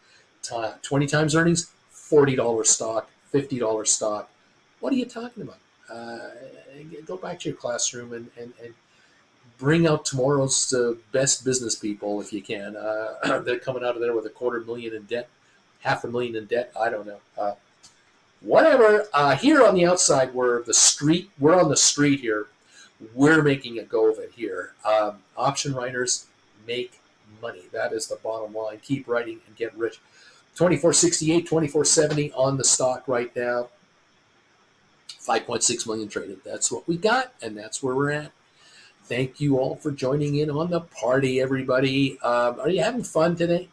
[SPEAKER 1] 20 times earnings, $40 stock, $50 stock. What are you talking about? Go back to your classroom and bring out tomorrow's best business people if you can. They're coming out of there with $250,000 in debt, $500,000 in debt. I don't know. Whatever. Here on the outside, we're on the street here. We're making a go of it here. Option writers make money. That is the bottom line. Keep writing and get rich. 24.68, 24.70 on the stock right now. 5.6 million traded. That's what we got, and that's where we're at. Thank you all for joining in on the party, everybody. Are you having fun today?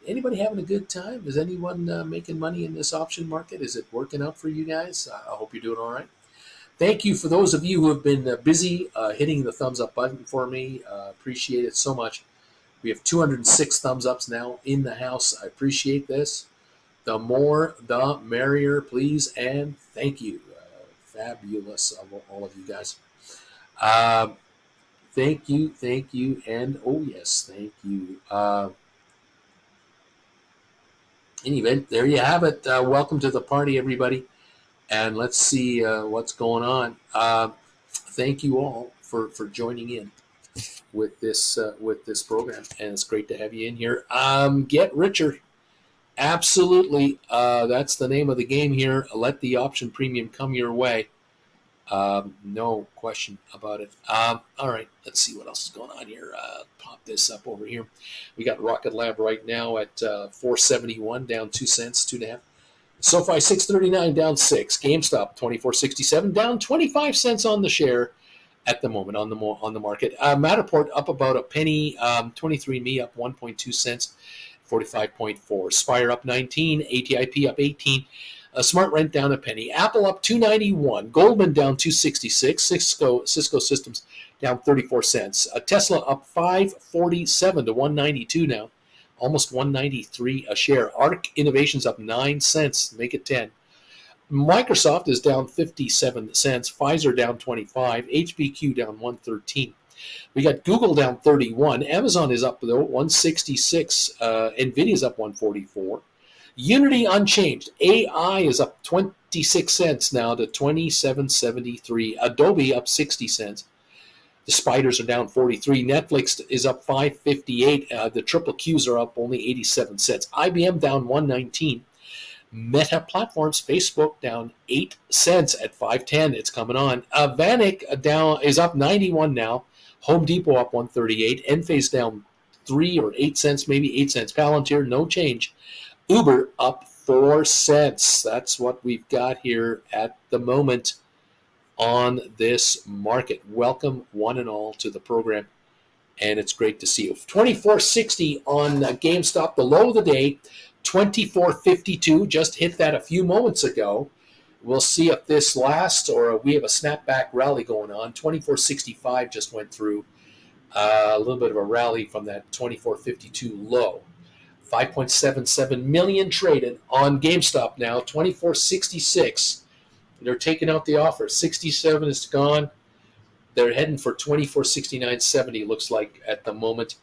[SPEAKER 1] Anybody having a good time? Is anyone making money in this option market? Is it working out for you guys? I hope you're doing all right. Thank you for those of you who have been busy hitting the thumbs up button for me. Appreciate it so much. We have 206 thumbs ups now in the house. I appreciate this. The more, the merrier, please, and thank you. Fabulous of all of you guys. Thank you, and oh yes, thank you. In event, there you have it. Welcome to the party, everybody, and let's see what's going on. Thank you all for joining in with this program, and it's great to have you in here. Get richer, absolutely. That's the name of the game here. Let the option premium come your way. No question about it. All right, let's see what else is going on here. Pop this up over here. We got Rocket Lab right now at 471, down 2 cents, 2.5. SoFi 639, down 6. GameStop 2467, down 25 cents on the share at the moment on the market. Matterport up about a penny. 23andMe up 1.2 cents, 45.4. Spire up 19. ATIP up 18. Smart Rent down a penny. Apple up 291. Goldman down 266. Cisco Systems down 34 cents. Tesla up 547 to 192 now, almost 193 a share. Arc Innovations up 9 cents, make it 10. Microsoft is down 57 cents. Pfizer down 25. HBQ down 113. We got Google down 31. Amazon is up though 166. Nvidia's up 144. Unity unchanged. AI is up 26 cents now to 27.73. Adobe up 60 cents. The spiders are down 43. Netflix is up 5.58. The triple Qs are up only 87 cents. IBM down 119. Meta Platforms, Facebook down 8 cents at 5.10. It's coming on. Vanik down is up 91 now. Home Depot up 138. Enphase down 3 or 8 cents, maybe 8 cents. Palantir, no change. Uber up 4 cents. That's what we've got here at the moment on this market. Welcome one and all to the program, and it's great to see you. 24.60 on GameStop, the low of the day. 24.52, just hit that a few moments ago. We'll see if this lasts or we have a snapback rally going on. 24.65 just went through a little bit of a rally from that 24.52 low. 5.77 million traded on GameStop now. 24.66. They're taking out the offer. 67 is gone. They're heading for 24.69.70. Looks like at the moment.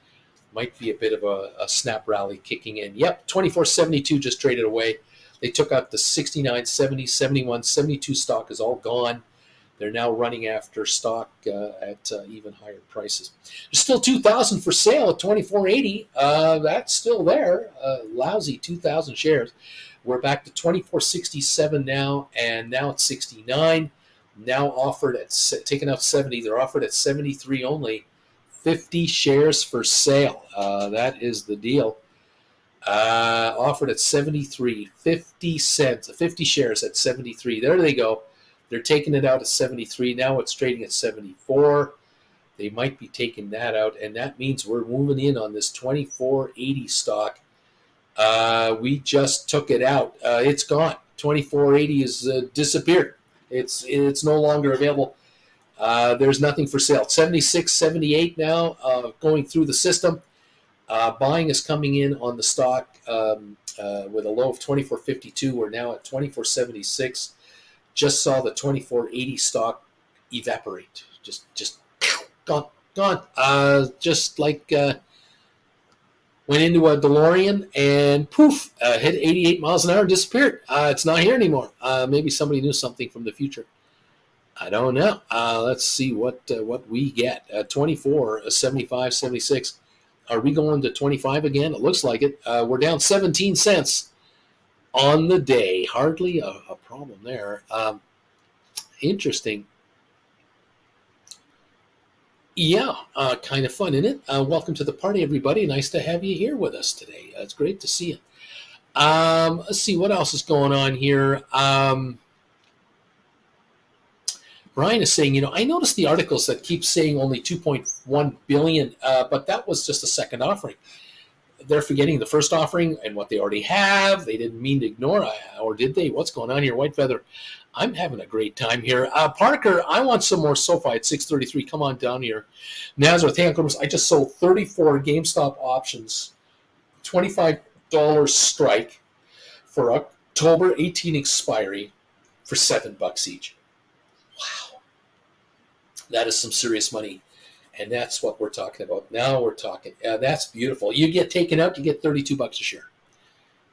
[SPEAKER 1] Might be a bit of a snap rally kicking in. Yep, 24.72 just traded away. They took out the 69.70, 71, 72 stock is all gone. They're now running after stock at even higher prices. There's still 2,000 for sale at 24.80. That's still there. Lousy 2,000 shares. We're back to 24.67 now, and now it's 69. Now offered at taken out 70. They're offered at 73 only. 50 shares for sale. That is the deal. Offered at 73. 50 cents. 50 shares at 73. There they go. They're taking it out at 73. Now it's trading at 74. They might be taking that out, and that means we're moving in on this 24.80 stock. We just took it out. It's gone. 24.80 is disappeared. It's no longer available. There's nothing for sale. 76, 78 now going through the system. Buying is coming in on the stock with a low of 24.52. We're now at 24.76. Just saw the 24.80 stock evaporate. Just gone. Just like went into a DeLorean and poof, hit 88 miles an hour and disappeared. It's not here anymore. Maybe somebody knew something from the future. I don't know. Let's see what we get. 24, 75, 76. Are we going to 25 again? It looks like it. We're down 17 cents on the day. Hardly a problem there. Interesting. Yeah, kind of fun, isn't it? Welcome to the party, everybody. Nice to have you here with us today. It's great to see you. Let's see what else is going on here. Brian is saying, I noticed the articles that keep saying only 2.1 billion, but that was just a second offering. They're forgetting the first offering and what they already have. They didn't mean to ignore, or did they? What's going on here? White Feather, I'm having a great time here. Parker, I want some more SoFi at 633. Come on down here. Nazareth, hey, Uncle, I just sold 34 GameStop options, $25 strike for October 18 expiry for $7 each. Wow. That is some serious money And that's what we're talking about. Now we're talking. That's beautiful. You get taken out, you get $32 a share.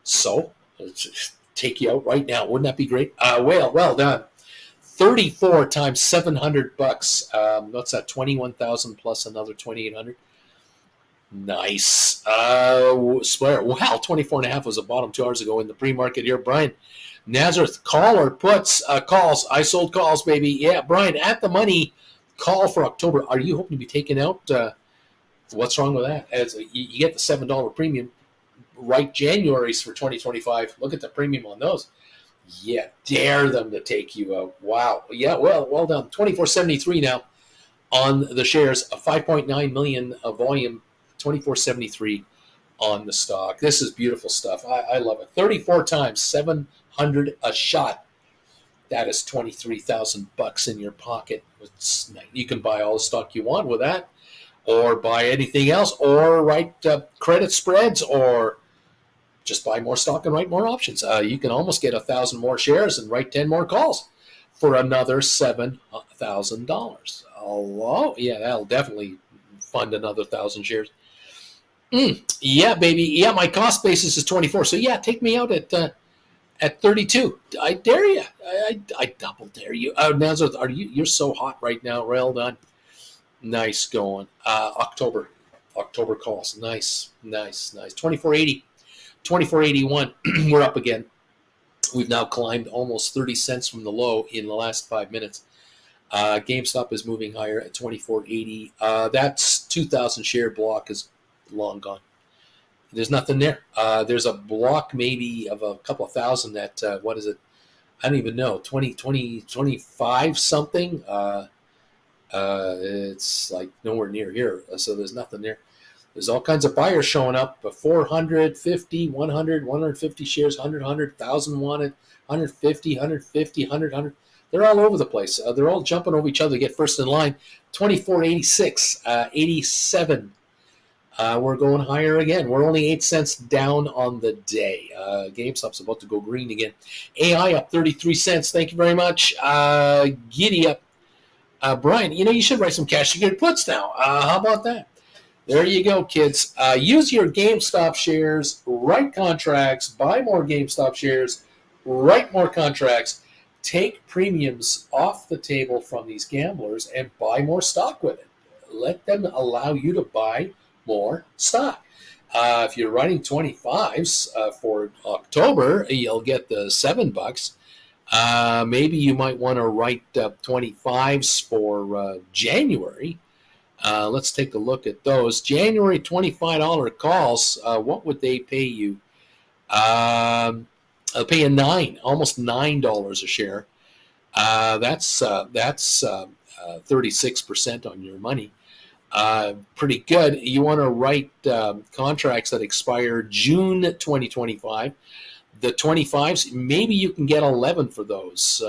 [SPEAKER 1] So let's just take you out right now. Wouldn't that be great? Well done. 34 times $700. What's that? 21,000 plus another 2,800. Nice. Swear. Wow, 24 and a half was the bottom 2 hours ago in the pre-market here. Brian, Nazareth, call or puts? Calls. I sold calls, baby. Yeah, Brian, at the money, call for October. Are you hoping to be taken out? What's wrong with that? As you get the $7 premium, right? January's for 2025. Look at the premium on those. Yeah, dare them to take you out. Wow. Yeah, well done. 24.73 now on the shares. 5.9 million of volume. 24.73 on the stock. This is beautiful stuff. I love it. 34 times 700 a shot. That is $23,000 in your pocket. You can buy all the stock you want with that, or buy anything else, or write credit spreads, or just buy more stock and write more options. You can almost get 1,000 more shares and write 10 more calls for another $7,000. Oh, yeah, that'll definitely fund another 1,000 shares. Yeah, baby. Yeah, my cost basis is 24. So yeah, take me out at 32. I dare you. I double dare you. Nazareth, you're so hot right now. Well done. Nice going. October calls. Nice. 24.80. 24.81. We're up again. We've now climbed almost 30 cents from the low in the last 5 minutes. GameStop is moving higher at 24.80. That's 2,000 share block is long gone. There's nothing there. There's a block maybe of a couple of thousand at, what is it? I don't even know, 25 something. It's like nowhere near here. So there's nothing there. There's all kinds of buyers showing up. 450, 100, 150 shares, 100, 1,000 wanted, 150, 150, 100, 100. They're all over the place. They're all jumping over each other to get first in line. 24.86, 87. We're going higher again. We're only 8 cents down on the day. GameStop's about to go green again. AI up 33 cents. Thank you very much. Giddy up. Brian, you should write some cash secured puts now. How about that? There you go, kids. Use your GameStop shares, write contracts, buy more GameStop shares, write more contracts, take premiums off the table from these gamblers, and buy more stock with it. Let them allow you to buy more stock. If you're writing 25s for October, you'll get the $7. Maybe you might want to write 25s for January. Let's take a look at those. January $25 calls. What would they pay you? They'll pay you almost $9 a share. That's 36% on your money. Pretty good. You want to write contracts that expire June 2025. The 25s, maybe you can get 11 for those.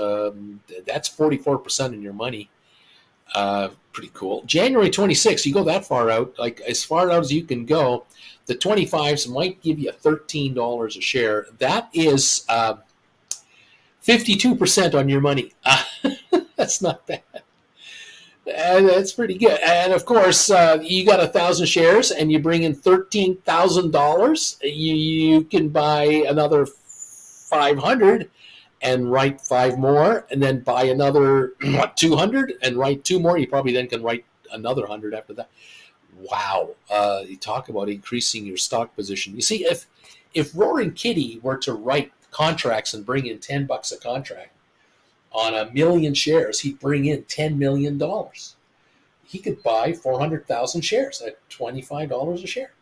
[SPEAKER 1] That's 44% in your money. Pretty cool. January 26th, you go that far out, like as far out as you can go. The 25s might give you $13 a share. That is 52% on your money. That's not bad. That's pretty good. And of course, you got 1,000 shares and you bring in $13,000. You can buy another 500 and write 5 more, and then buy another 200 and write 2 more. You probably then can write another 100 after that. Wow. You talk about increasing your stock position. You see, if Roaring Kitty were to write contracts and bring in $10 a contract on 1 million shares, he'd bring in $10 million. He could buy 400,000 shares at $25 a share.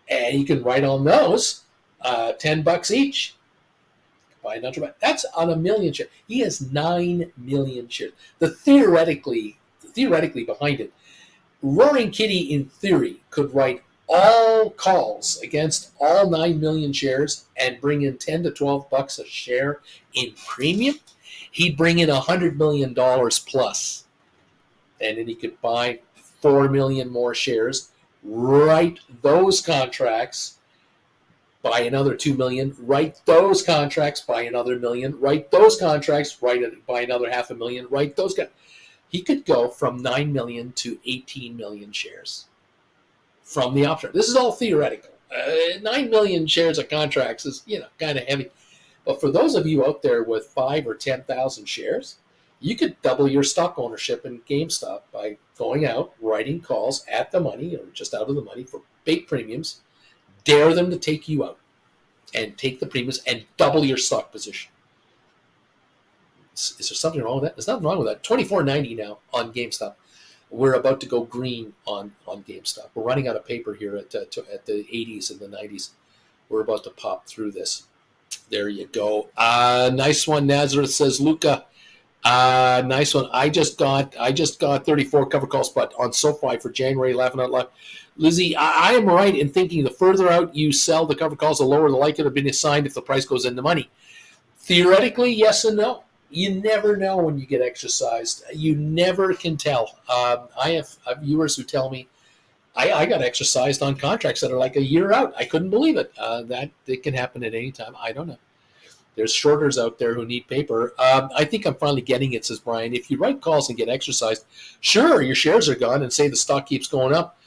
[SPEAKER 1] And he can write on those $10 each. Buy another. That's on 1 million shares. He has 9 million shares. The theoretically behind it, Roaring Kitty, in theory, could write all calls against all 9 million shares and bring in $10 to $12 a share in premium. He'd bring in $100 million plus, and then he could buy 4 million more shares, write those contracts, buy another 2 million, write those contracts, buy another million, write those contracts, buy another 500,000, write those guys. he could go from 9 million to 18 million shares from the option. This is all theoretical. 9 million shares of contracts is, kind of heavy. But for those of you out there with 5 or 10,000 shares, you could double your stock ownership in GameStop by going out, writing calls at the money or just out of the money for big premiums, dare them to take you out and take the premiums and double your stock position. Is there something wrong with that? There's nothing wrong with that. $24.90 now on GameStop. We're about to go green on GameStop. We're running out of paper here at the 80s and the 90s. We're about to pop through this. There you go. Nice one, Nazareth, says Luca. Nice one. I just got 34 cover calls, but on SoFi for January, laughing out loud. Lizzie, I am right in thinking the further out you sell the cover calls, the lower the likelihood of being assigned if the price goes into money. Theoretically, yes and no. You never know when you get exercised. You never can tell. I have viewers who tell me, I got exercised on contracts that are like a year out. I couldn't believe it. That it can happen at any time. I don't know. There's shorters out there who need paper. I think I'm finally getting it, says Brian. If you write calls and get exercised, sure, your shares are gone and say the stock keeps going up.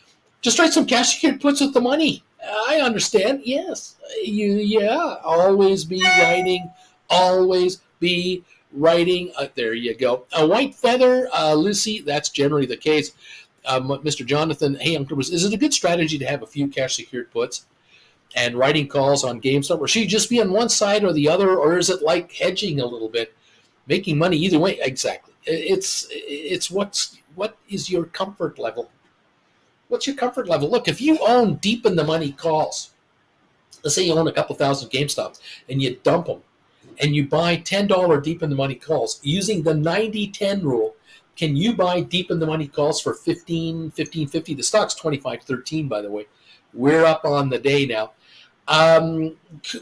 [SPEAKER 1] Just write some cash secured puts with the money. I understand. Yes. Always be writing. Always be writing. There you go. A white feather, Lucy, that's generally the case. Mr. Jonathan, hey, Uncle Bruce, is it a good strategy to have a few cash secured puts and writing calls on GameStop? Or should you just be on one side or the other? Or is it like hedging a little bit, making money either way? Exactly. It's what is your comfort level? What's your comfort level? Look, if you own deep in the money calls, let's say you own a couple thousand GameStops and you dump them and you buy $10 deep in the money calls using the 90-10 rule, can you buy deep in the money calls for $15.50? The stock's $25.13, by the way. We're up on the day now.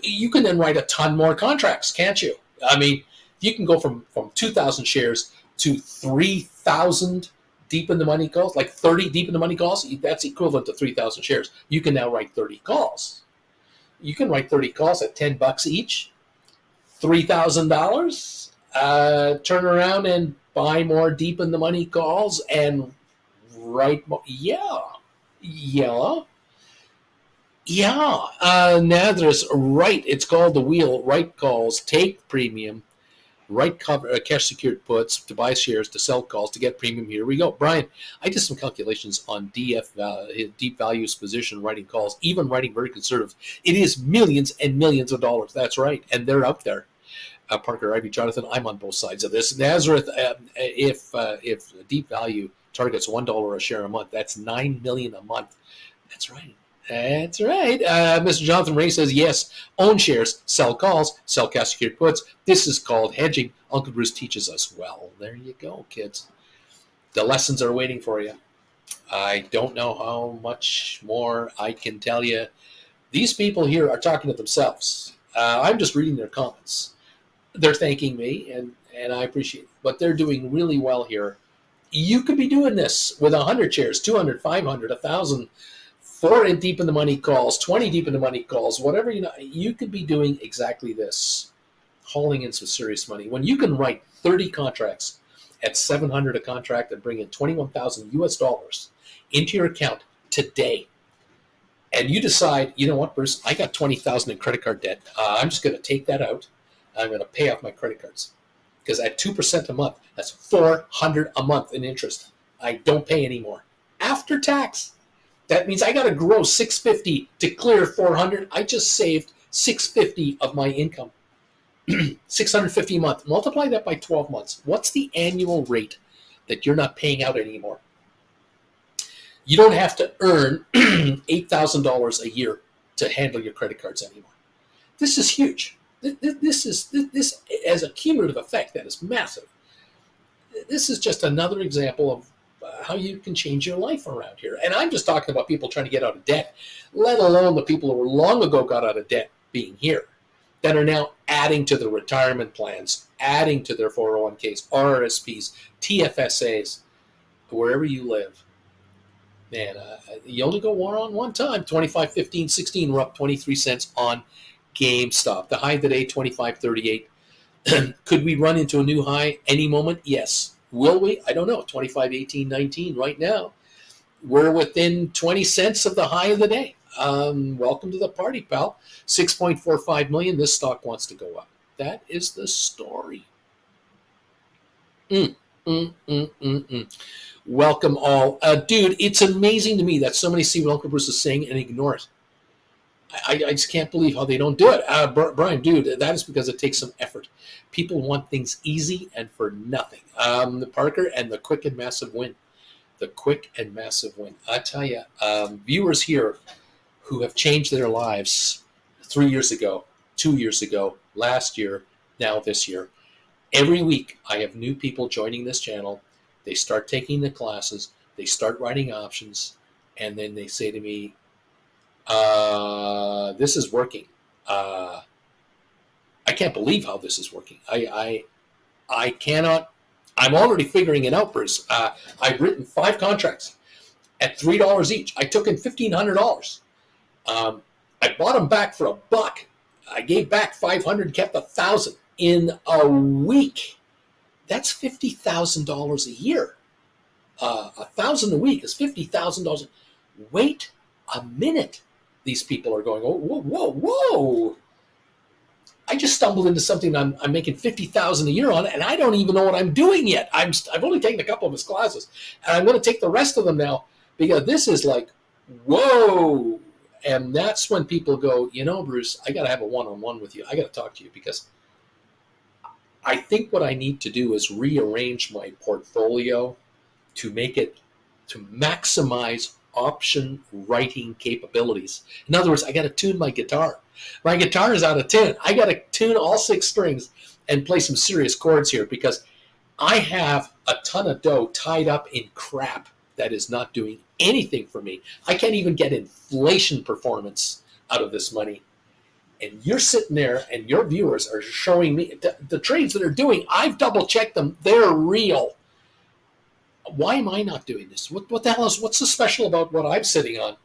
[SPEAKER 1] You can then write a ton more contracts, can't you? I mean, you can go from 2,000 shares to 3,000 deep in the money calls, like 30 deep in the money calls. That's equivalent to 3,000 shares. You can now write 30 calls. You can write 30 calls at $10 each, $3,000. Turn around and buy more deep in the money calls and write more. Nazareth, right. It's called the wheel. Write calls, take premium, write cash secured puts to buy shares, to sell calls, to get premium. Here we go. Brian, I did some calculations on deep values position, writing calls, even writing very conservative. It is millions and millions of dollars. That's right. And they're out there. Parker, Ivy, Jonathan, I'm on both sides of this. Nazareth, if deep value targets $1 a share a month, that's $9 million a month. That's right. That's right. Mr. Jonathan Ray says, yes, own shares, sell calls, sell cash secured puts. This is called hedging. Uncle Bruce teaches us well. There you go, kids. The lessons are waiting for you. I don't know how much more I can tell you. These people here are talking to themselves. I'm just reading their comments. They're thanking me, and I appreciate it. But they're doing really well here. You could be doing this with 100 shares, 200, 500, 1,000, 4 deep in the money calls, 20 deep in the money calls, whatever. You could be doing exactly this, hauling in some serious money. When you can write 30 contracts at $700 a contract and bring in $21,000 into your account today, and you decide, you know what, Bruce, I got $20,000 in credit card debt. I'm just going to take that out. I'm going to pay off my credit cards. Because at 2% a month, that's $400 a month in interest. I don't pay anymore. After tax. That means I got to grow $650 to clear $400. I just saved $650 of my income. $650 a month. Multiply that by 12 months. What's the annual rate that you're not paying out anymore? You don't have to earn $8,000 a year to handle your credit cards anymore. This is huge. This has a cumulative effect that is massive. This is just another example of how you can change your life around here. And I'm just talking about people trying to get out of debt, let alone the people who long ago got out of debt being here, that are now adding to their retirement plans, adding to their 401ks, RRSPs, TFSAs, wherever you live. Man, you only go on one time. 25, 15, 16, we're up 23 cents on GameStop. The high today, 25.38. Could we run into a new high any moment? Yes. Will we? I don't know. 25, 18, 19 right now. We're within 20 cents of the high of the day. Welcome to the party, pal. 6.45 million. This stock wants to go up. That is the story. Mm, mm, mm, mm, mm. Welcome all. Dude, it's amazing to me that so many see what Uncle Bruce is saying and ignore it. I just can't believe how they don't do it. Brian, dude, that is because it takes some effort. People want things easy and for nothing. The Parker and the quick and massive win. The quick and massive win. I tell you, viewers here who have changed their lives 3 years ago, 2 years ago, last year, now this year. Every week, I have new people joining this channel. They start taking the classes. They start writing options. And then they say to me, this is working. I can't believe how this is working. I cannot. I'm already figuring it out, Bruce. I've written 5 contracts at $3 each. I took in $1,500. I bought them back for $1. I gave back 500, kept 1,000 in a week. That's $50,000 a year. 1,000 a week is $50,000. Wait a minute. These people are going, oh, whoa, whoa, whoa. I just stumbled into something I'm making $50,000 a year on, and I don't even know what I'm doing yet. I've only taken a couple of his classes, and I'm going to take the rest of them now because this is like, whoa. And that's when people go, you know, Bruce, I got to have a one-on-one with you. I got to talk to you because I think what I need to do is rearrange my portfolio to make it, to maximize option writing capabilities. In other words, I got to tune my guitar. My guitar is out of tune. I got to tune all 6 strings and play some serious chords here because I have a ton of dough tied up in crap that is not doing anything for me. I can't even get inflation performance out of this money. And you're sitting there and your viewers are showing me the trades that are doing. I've double checked them. They're real. Why am I not doing this? What the hell is, what's so special about what I'm sitting on?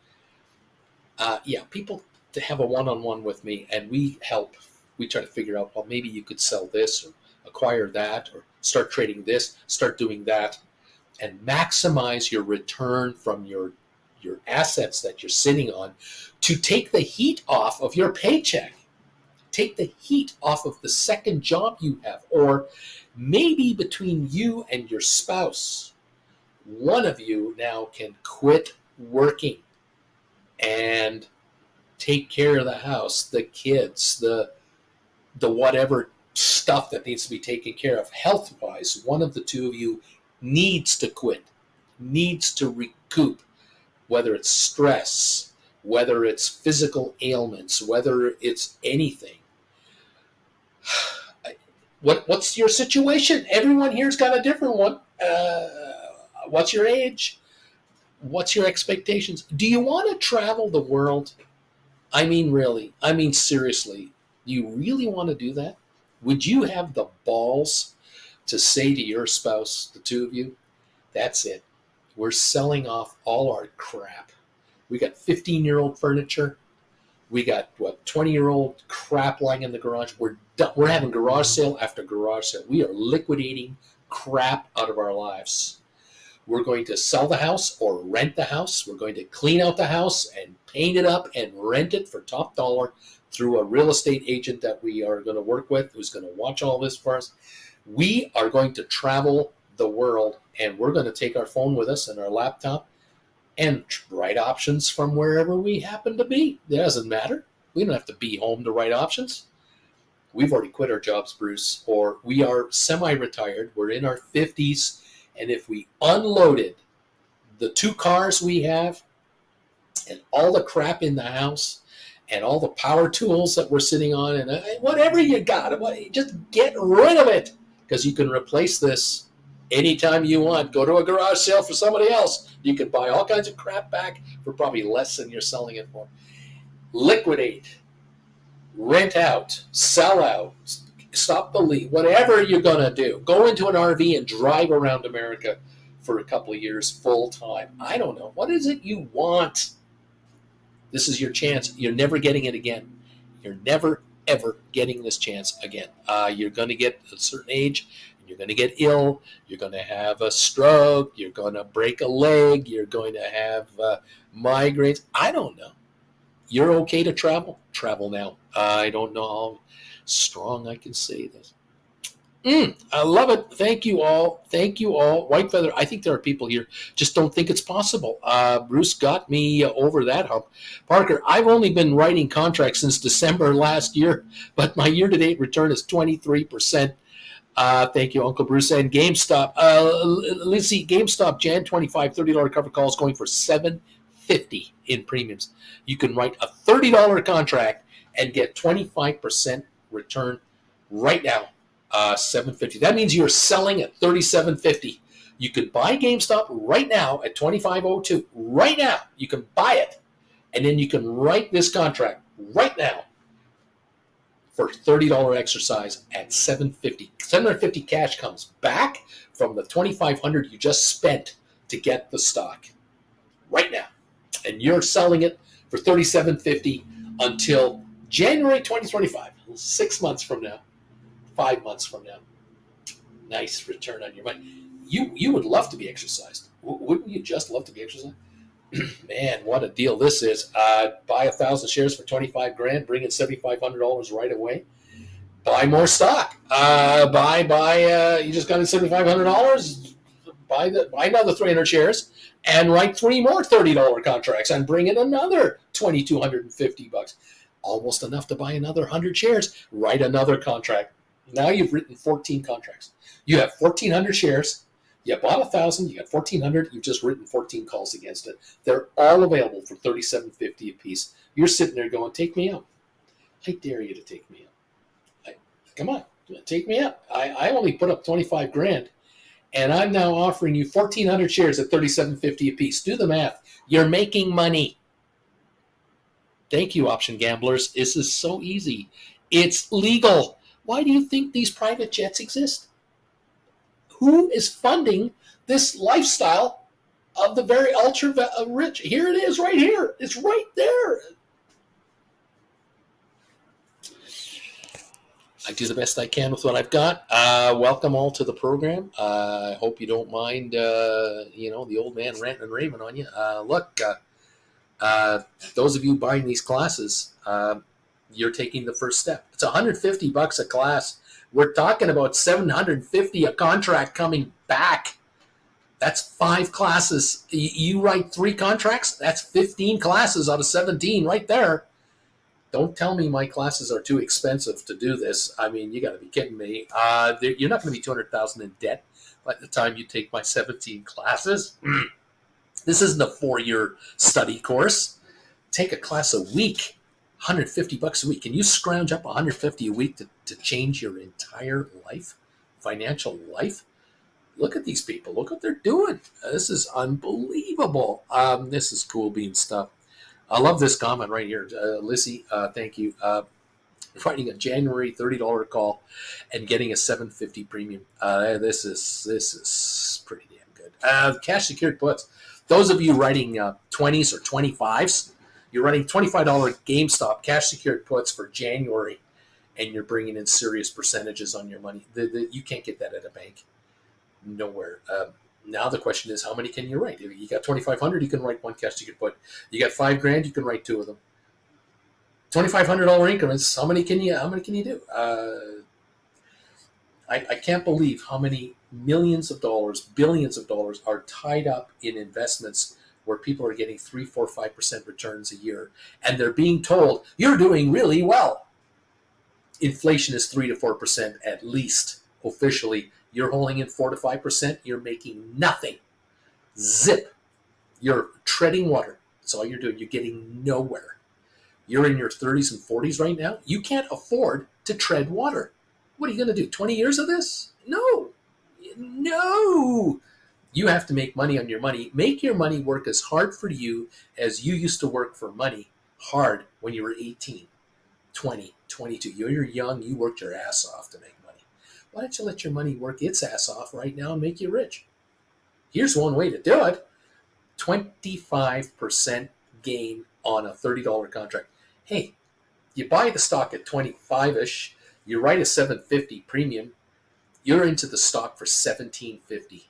[SPEAKER 1] Yeah, people to have a one-on-one with me and we help. We try to figure out, well, maybe you could sell this or acquire that or start trading this, start doing that, and maximize your return from your assets that you're sitting on to take the heat off of your paycheck. Take the heat off of the second job you have, or maybe between you and your spouse, one of you now can quit working and take care of the house, the kids, the whatever stuff that needs to be taken care of health-wise. One of the two of you needs to quit, needs to recoup, whether it's stress, whether it's physical ailments, whether it's anything. What's your situation? Everyone here's got a different one. What's your age? What's your expectations? Do you want to travel the world? I mean, really. I mean, seriously. Do you really want to do that? Would you have the balls to say to your spouse, the two of you, that's it. We're selling off all our crap. We got 15-year-old furniture. We got, 20-year-old crap lying in the garage. We're having garage sale after garage sale. We are liquidating crap out of our lives. We're going to sell the house or rent the house. We're going to clean out the house and paint it up and rent it for top dollar through a real estate agent that we are going to work with who's going to watch all this for us. We are going to travel the world, and we're going to take our phone with us and our laptop and write options from wherever we happen to be. It doesn't matter. We don't have to be home to write options. We've already quit our jobs, Bruce, or we are semi-retired. We're in our 50s, and if we unloaded the 2 cars we have and all the crap in the house and all the power tools that we're sitting on and whatever you got, just get rid of it because you can replace this anytime you want. Go to a garage sale for somebody else. You can buy all kinds of crap back for probably less than you're selling it for. Liquidate, rent out, sell out, stop the lease, whatever you're going to do. Go into an RV and drive around America for a couple of years full time. I don't know. What is it you want? This is your chance. You're never getting it again. You're never, ever getting this chance again. You're going to get a certain age, and You're going to get ill. You're going to have a stroke. You're going to break a leg. You're going to have migraines. I don't know. You're okay to travel? Travel now. I don't know how strong I can say this. I love it. Thank you all. Thank you all. White Feather, I think there are people here just don't think it's possible. Bruce got me over that hump. Parker, I've only been writing contracts since December last year, but my year-to-date return is 23%. Thank you, Uncle Bruce. And GameStop. Let's see. GameStop Jan 25 $30 cover calls going for $7.50 in premiums. You can write a $30 contract and get 25% return right now. $7.50. That means you're selling at $37.50. You could buy GameStop right now at $25.02. Right now, you can buy it, and then you can write this contract right now for $30 exercise at $7.50. $750 cash comes back from the $2,500 you just spent to get the stock right now, and you're selling it for $37.50 until January 2025, 6 months from now. 5 months from now. Nice return on your money. You would love to be exercised. Wouldn't you just love to be exercised? Man, what a deal this is. Buy 1,000 shares for 25 grand, bring in $7,500 right away. Buy more stock. You just got in $7,500, buy another 300 shares and write 3 more $30 contracts and bring in another $2,250. Almost enough to buy another 100 shares, write another contract. Now you've written 14 contracts. You have 1,400 shares. You bought 1,000. You got 1,400. You've just written 14 calls against it. They're all available for $37.50 a piece. You're sitting there going, "Take me out." I dare you to take me out. Come on, take me out. I only put up 25 grand, and I'm now offering you 1,400 shares at $37.50 a piece. Do the math. You're making money. Thank you, option gamblers. This is so easy. It's legal. Why do you think these private jets exist? Who is funding this lifestyle of the very ultra rich? Here it is right here. It's right there. I do the best I can with what I've got. Welcome all to the program. I hope you don't mind, the old man ranting and raving on you. Those of you buying these classes, you're taking the first step. It's $150 a class. We're talking about $750 a contract coming back. That's 5 classes. You write 3 contracts, that's 15 classes out of 17 right there. Don't tell me my classes are too expensive to do this. I mean, you got to be kidding me. You're not going to be $200,000 in debt by the time you take my 17 classes. This isn't a 4-year study course. Take a class a week. $150 a week. Can you scrounge up $150 a week to change your entire life, financial life? Look at these people. Look what they're doing. This is unbelievable. This is cool bean stuff. I love this comment right here. Lissy, thank you. Writing a January $30 call and getting a $750 premium. This is pretty damn good. Cash secured puts. Those of you writing 20s or 25s, you're running $25 GameStop cash secured puts for January, and you're bringing in serious percentages on your money. You can't get that at a bank. Nowhere. Now the question is, how many can you write? If you got 2,500, you can write 1 cash secured put. You got 5 grand, you can write 2 of them. $2,500 increments. How many can you do? I can't believe how many millions of dollars, billions of dollars are tied up in investments where people are getting 3, 4, 5% returns a year, and they're being told you're doing really well. Inflation is 3 to 4% at least officially. You're holding in 4 to 5%. You're making nothing. Zip. You're treading water. That's all you're doing. You're getting nowhere. You're in your 30s and 40s right now. You can't afford to tread water. What are you going to do? 20 years of this? No. You have to make money on your money. Make your money work as hard for you as you used to work for money hard when you were 18, 20, 22. You're young. You worked your ass off to make money. Why don't you let your money work its ass off right now and make you rich? Here's one way to do it. 25% gain on a $30 contract. Hey, you buy the stock at 25-ish. You write a $750 premium. You're into the stock for $17.50.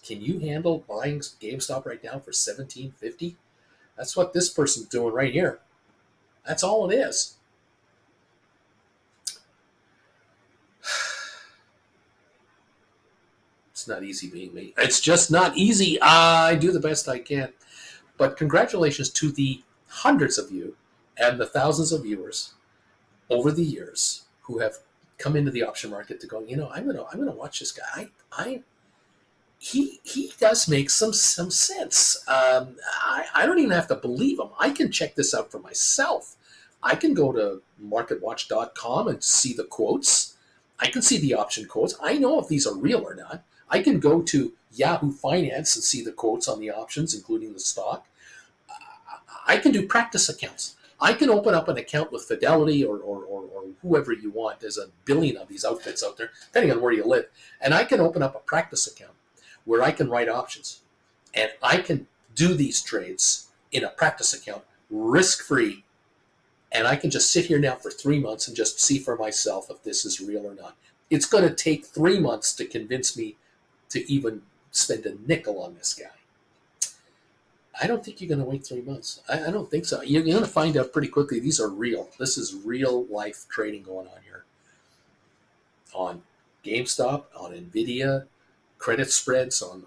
[SPEAKER 1] Can you handle buying GameStop right now for $17.50? That's what this person's doing right here. That's all it is. It's not easy being me. It's just not easy. I do the best I can. But congratulations to the hundreds of you and the thousands of viewers over the years who have come into the option market to go, I'm gonna watch this guy. He does make some sense. I don't even have to believe him. I can check this out for myself. I can go to marketwatch.com and see the quotes. I can see the option quotes. I know if these are real or not. I can go to Yahoo Finance and see the quotes on the options, including the stock. I can do practice accounts. I can open up an account with Fidelity or whoever you want. There's a billion of these outfits out there, depending on where you live. And I can open up a practice account where I can write options. And I can do these trades in a practice account, risk-free. And I can just sit here now for 3 months and just see for myself if this is real or not. It's going to take 3 months to convince me to even spend a nickel on this guy. I don't think you're going to wait 3 months. I don't think so. You're going to find out pretty quickly these are real. This is real life trading going on here. On GameStop, on NVIDIA, credit spreads on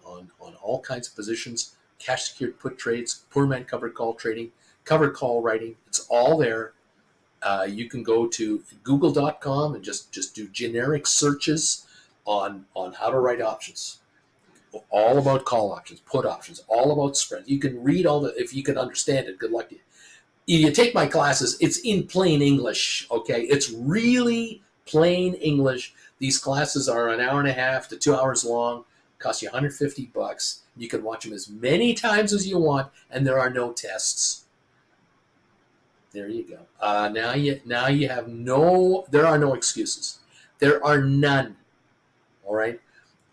[SPEAKER 1] all kinds of positions, cash secured put trades, poor man covered call trading, covered call writing. It's all there. You can go to google.com and just do generic searches on how to write options. All about call options, put options, all about spreads. You can read all the, if you can understand it, good luck to you. You take my classes, it's in plain English, okay? It's really plain English. These classes are an hour and a half to 2 hours long, cost you $150. You can watch them as many times as you want, and there are no tests. There you go. Now you have there are no excuses. There are none, all right?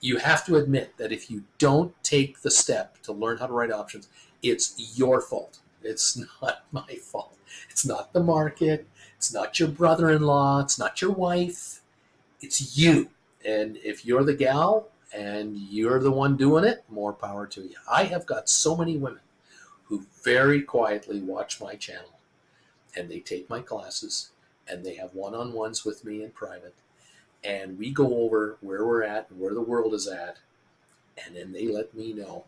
[SPEAKER 1] You have to admit that if you don't take the step to learn how to write options, it's your fault. It's not my fault. It's not the market. It's not your brother-in-law. It's not your wife. It's you. And if you're the gal and you're the one doing it, more power to you. I have got so many women who very quietly watch my channel, and they take my classes, and they have one-on-ones with me in private. And we go over where we're at and where the world is at. And then they let me know.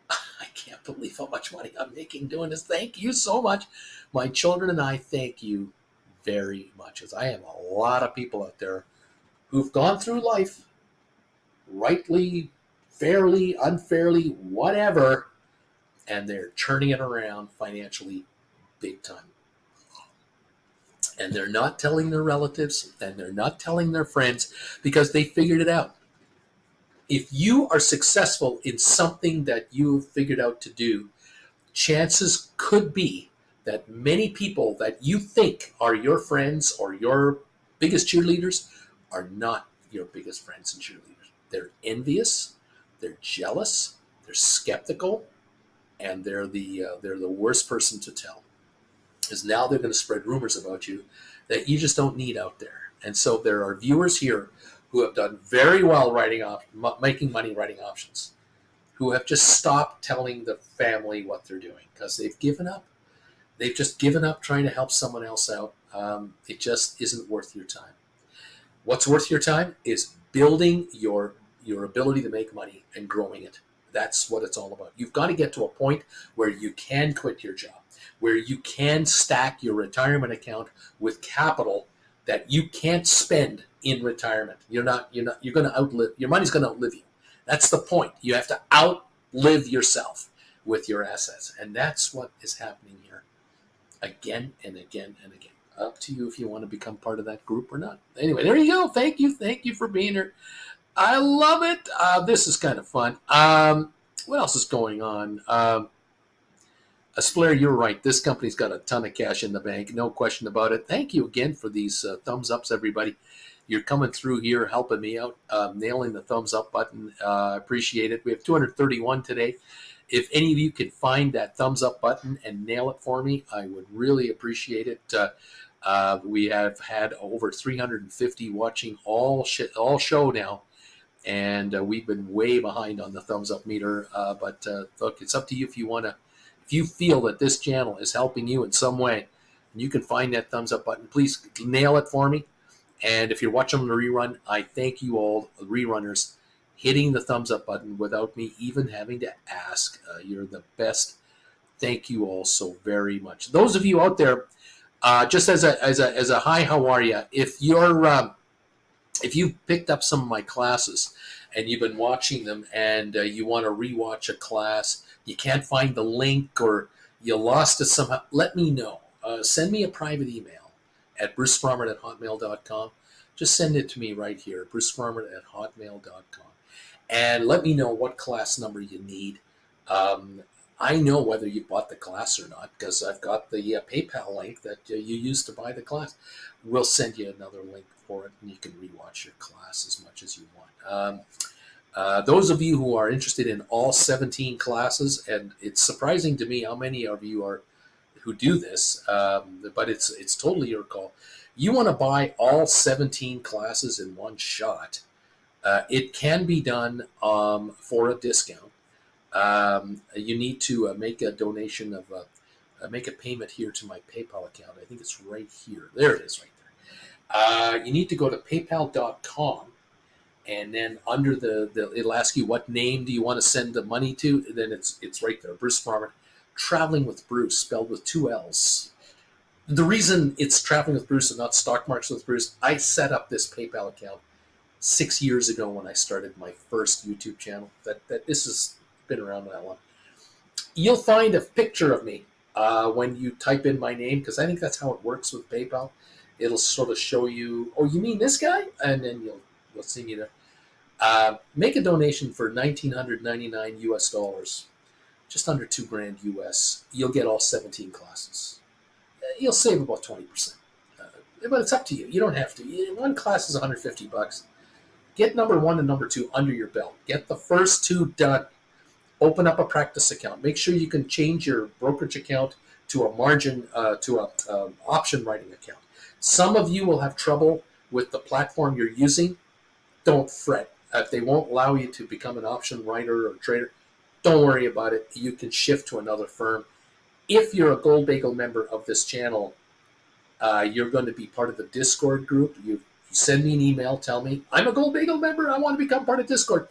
[SPEAKER 1] I can't believe how much money I'm making doing this. Thank you so much. My children and I thank you very much. As I have a lot of people out there who've gone through life, rightly, fairly, unfairly, whatever, and they're turning it around financially big time. And they're not telling their relatives, and they're not telling their friends, because they figured it out. If you are successful in something that you've figured out to do, chances could be that many people that you think are your friends or your biggest cheerleaders are not your biggest friends and cheerleaders. They're envious, they're jealous, they're skeptical, and they're the worst person to tell. Is now they're going to spread rumors about you that you just don't need out there. And so there are viewers here who have done very well making money writing options, who have just stopped telling the family what they're doing because they've given up. They've just given up trying to help someone else out. It just isn't worth your time. What's worth your time is building your ability to make money and growing it. That's what it's all about. You've got to get to a point where you can quit your job, where you can stack your retirement account with capital that you can't spend in retirement. You're going to outlive, your money's going to outlive you. That's the point. You have to outlive yourself with your assets. And that's what is happening here again and again and again. Up to you if you want to become part of that group or not. Anyway, there you go. Thank you for being here. I love it. This is kind of fun. What else is going on? Blair, you're right. This company's got a ton of cash in the bank. No question about it. Thank you again for these thumbs ups, everybody. You're coming through here, helping me out, nailing the thumbs up button. Appreciate it. We have 231 today. If any of you can find that thumbs up button and nail it for me, I would really appreciate it. We have had over 350 watching all show now. and we've been way behind on the thumbs up meter. But look, it's up to you if you want to. If you feel that this channel is helping you in some way, and you can find that thumbs up button, please nail it for me. And if you're watching the rerun, I thank you all, rerunners, hitting the thumbs up button without me even having to ask. You're the best. Thank you all so very much. Those of you out there, just as a hi, how are you? If you've picked up some of my classes and you've been watching them and you want to rewatch a class, you can't find the link or you lost it somehow, let me know. Send me a private email at brucefarmer@hotmail.com. Just send it to me right here, brucefarmer@hotmail.com. And let me know what class number you need. I know whether you bought the class or not because I've got the PayPal link that you used to buy the class. We'll send you another link for it, and you can rewatch your class as much as you want. Those of you who are interested in all 17 classes, and it's surprising to me how many of you are who do this, but it's totally your call. You want to buy all 17 classes in one shot. It can be done for a discount. You need to make a donation of make a payment here to my PayPal account. I think it's right here. There it is right there. You need to go to paypal.com, and then under it'll ask you what name do you want to send the money to, and then it's right there, Bruce Farmer, Traveling with Bruce, spelled with 2 L's. The reason it's Traveling with Bruce and not Stock Markets with Bruce, I set up this PayPal account 6 years ago when I started my first YouTube channel. That this has been around that long. You'll find a picture of me when you type in my name, because I think that's how it works with PayPal. It'll sort of show you, oh, you mean this guy? And then you'll see me there. Make a donation for $1,999 US, just under $2,000 US. You'll get all 17 classes. You'll save about 20%. But it's up to you. You don't have to. One class is $150. Get number 1 and number 2 under your belt. Get the first 2 done. Open up a practice account. Make sure you can change your brokerage account to a margin, to a option writing account. Some of you will have trouble with the platform you're using. Don't fret. If they won't allow you to become an option writer or trader, don't worry about it. You can shift to another firm. If you're a Gold Bagel member of this channel, you're going to be part of the Discord group. You send me an email, tell me, I'm a Gold Bagel member, I want to become part of Discord.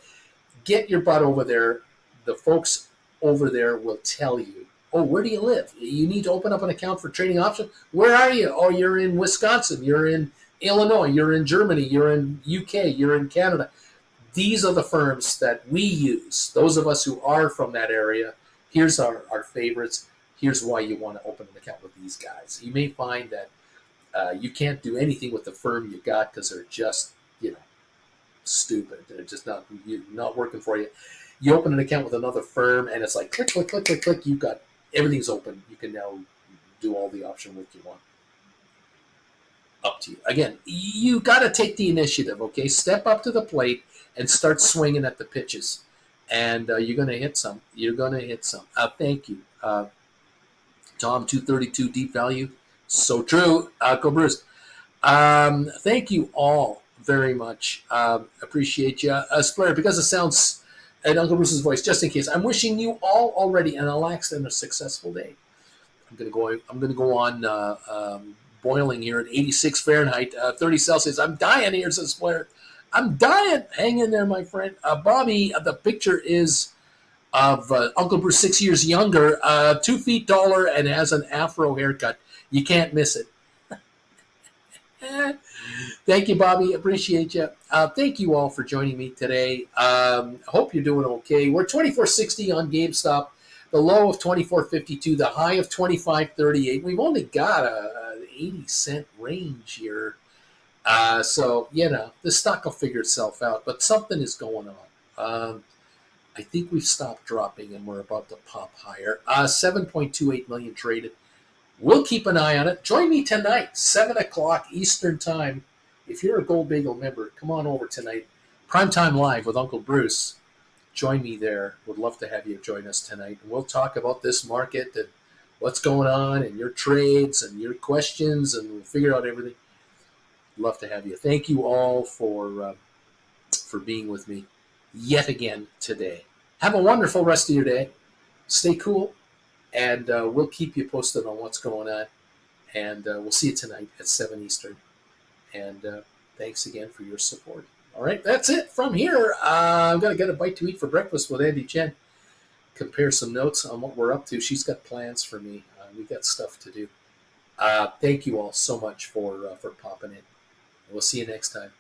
[SPEAKER 1] Get your butt over there. The folks over there will tell you, oh, where do you live? You need to open up an account for trading options. Where are you? Oh, you're in Wisconsin. You're in Illinois. You're in Germany. You're in UK. You're in Canada. These are the firms that we use. Those of us who are from that area, here's our favorites. Here's why you want to open an account with these guys. You may find that you can't do anything with the firm you got because they're just, stupid. They're just not working for you. You open an account with another firm, and it's like click, click, click, click, click. You've got everything's open. You can now do all the option work you want. Up to you. Again, you got to take the initiative, okay? Step up to the plate and start swinging at the pitches. And you're going to hit some. You're going to hit some. Thank you. Tom, 232 deep value. So true. Uncle Bruce. Thank you all very much. Appreciate you. Splair, because it sounds in Uncle Bruce's voice, just in case, I'm wishing you all already an relaxed and a successful day. I'm going to go on boiling here at 86 Fahrenheit, 30 Celsius. I'm dying here, says Splair. I'm dying. Hang in there, my friend. Bobby, the picture is of Uncle Bruce 6 years younger, 2 feet taller, and has an afro haircut. You can't miss it. Thank you, Bobby. Appreciate you. Thank you all for joining me today. Hope you're doing okay. We're 24.60 on GameStop, the low of 24.52, the high of 25.38. We've only got an 80-cent range here. So, the stock will figure itself out, but something is going on. I think we've stopped dropping and we're about to pop higher. 7.28 million traded. We'll keep an eye on it. Join me tonight, 7 o'clock Eastern Time. If you're a Gold Bagel member, come on over tonight. Primetime Live with Uncle Bruce. Join me there. Would love to have you join us tonight. And we'll talk about this market and what's going on and your trades and your questions, and we'll figure out everything. Love to have you. Thank you all for for being with me yet again today. Have a wonderful rest of your day. Stay cool, and we'll keep you posted on what's going on. And we'll see you tonight at 7 Eastern. And thanks again for your support. All right, that's it from here. I'm going to get a bite to eat for breakfast with Andy Chen. Compare some notes on what we're up to. She's got plans for me. We got stuff to do. Thank you all so much for popping in. We'll see you next time.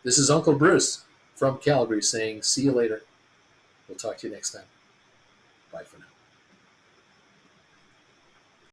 [SPEAKER 1] This is Uncle Bruce from Calgary saying, see you later. We'll talk to you next time. Bye for now.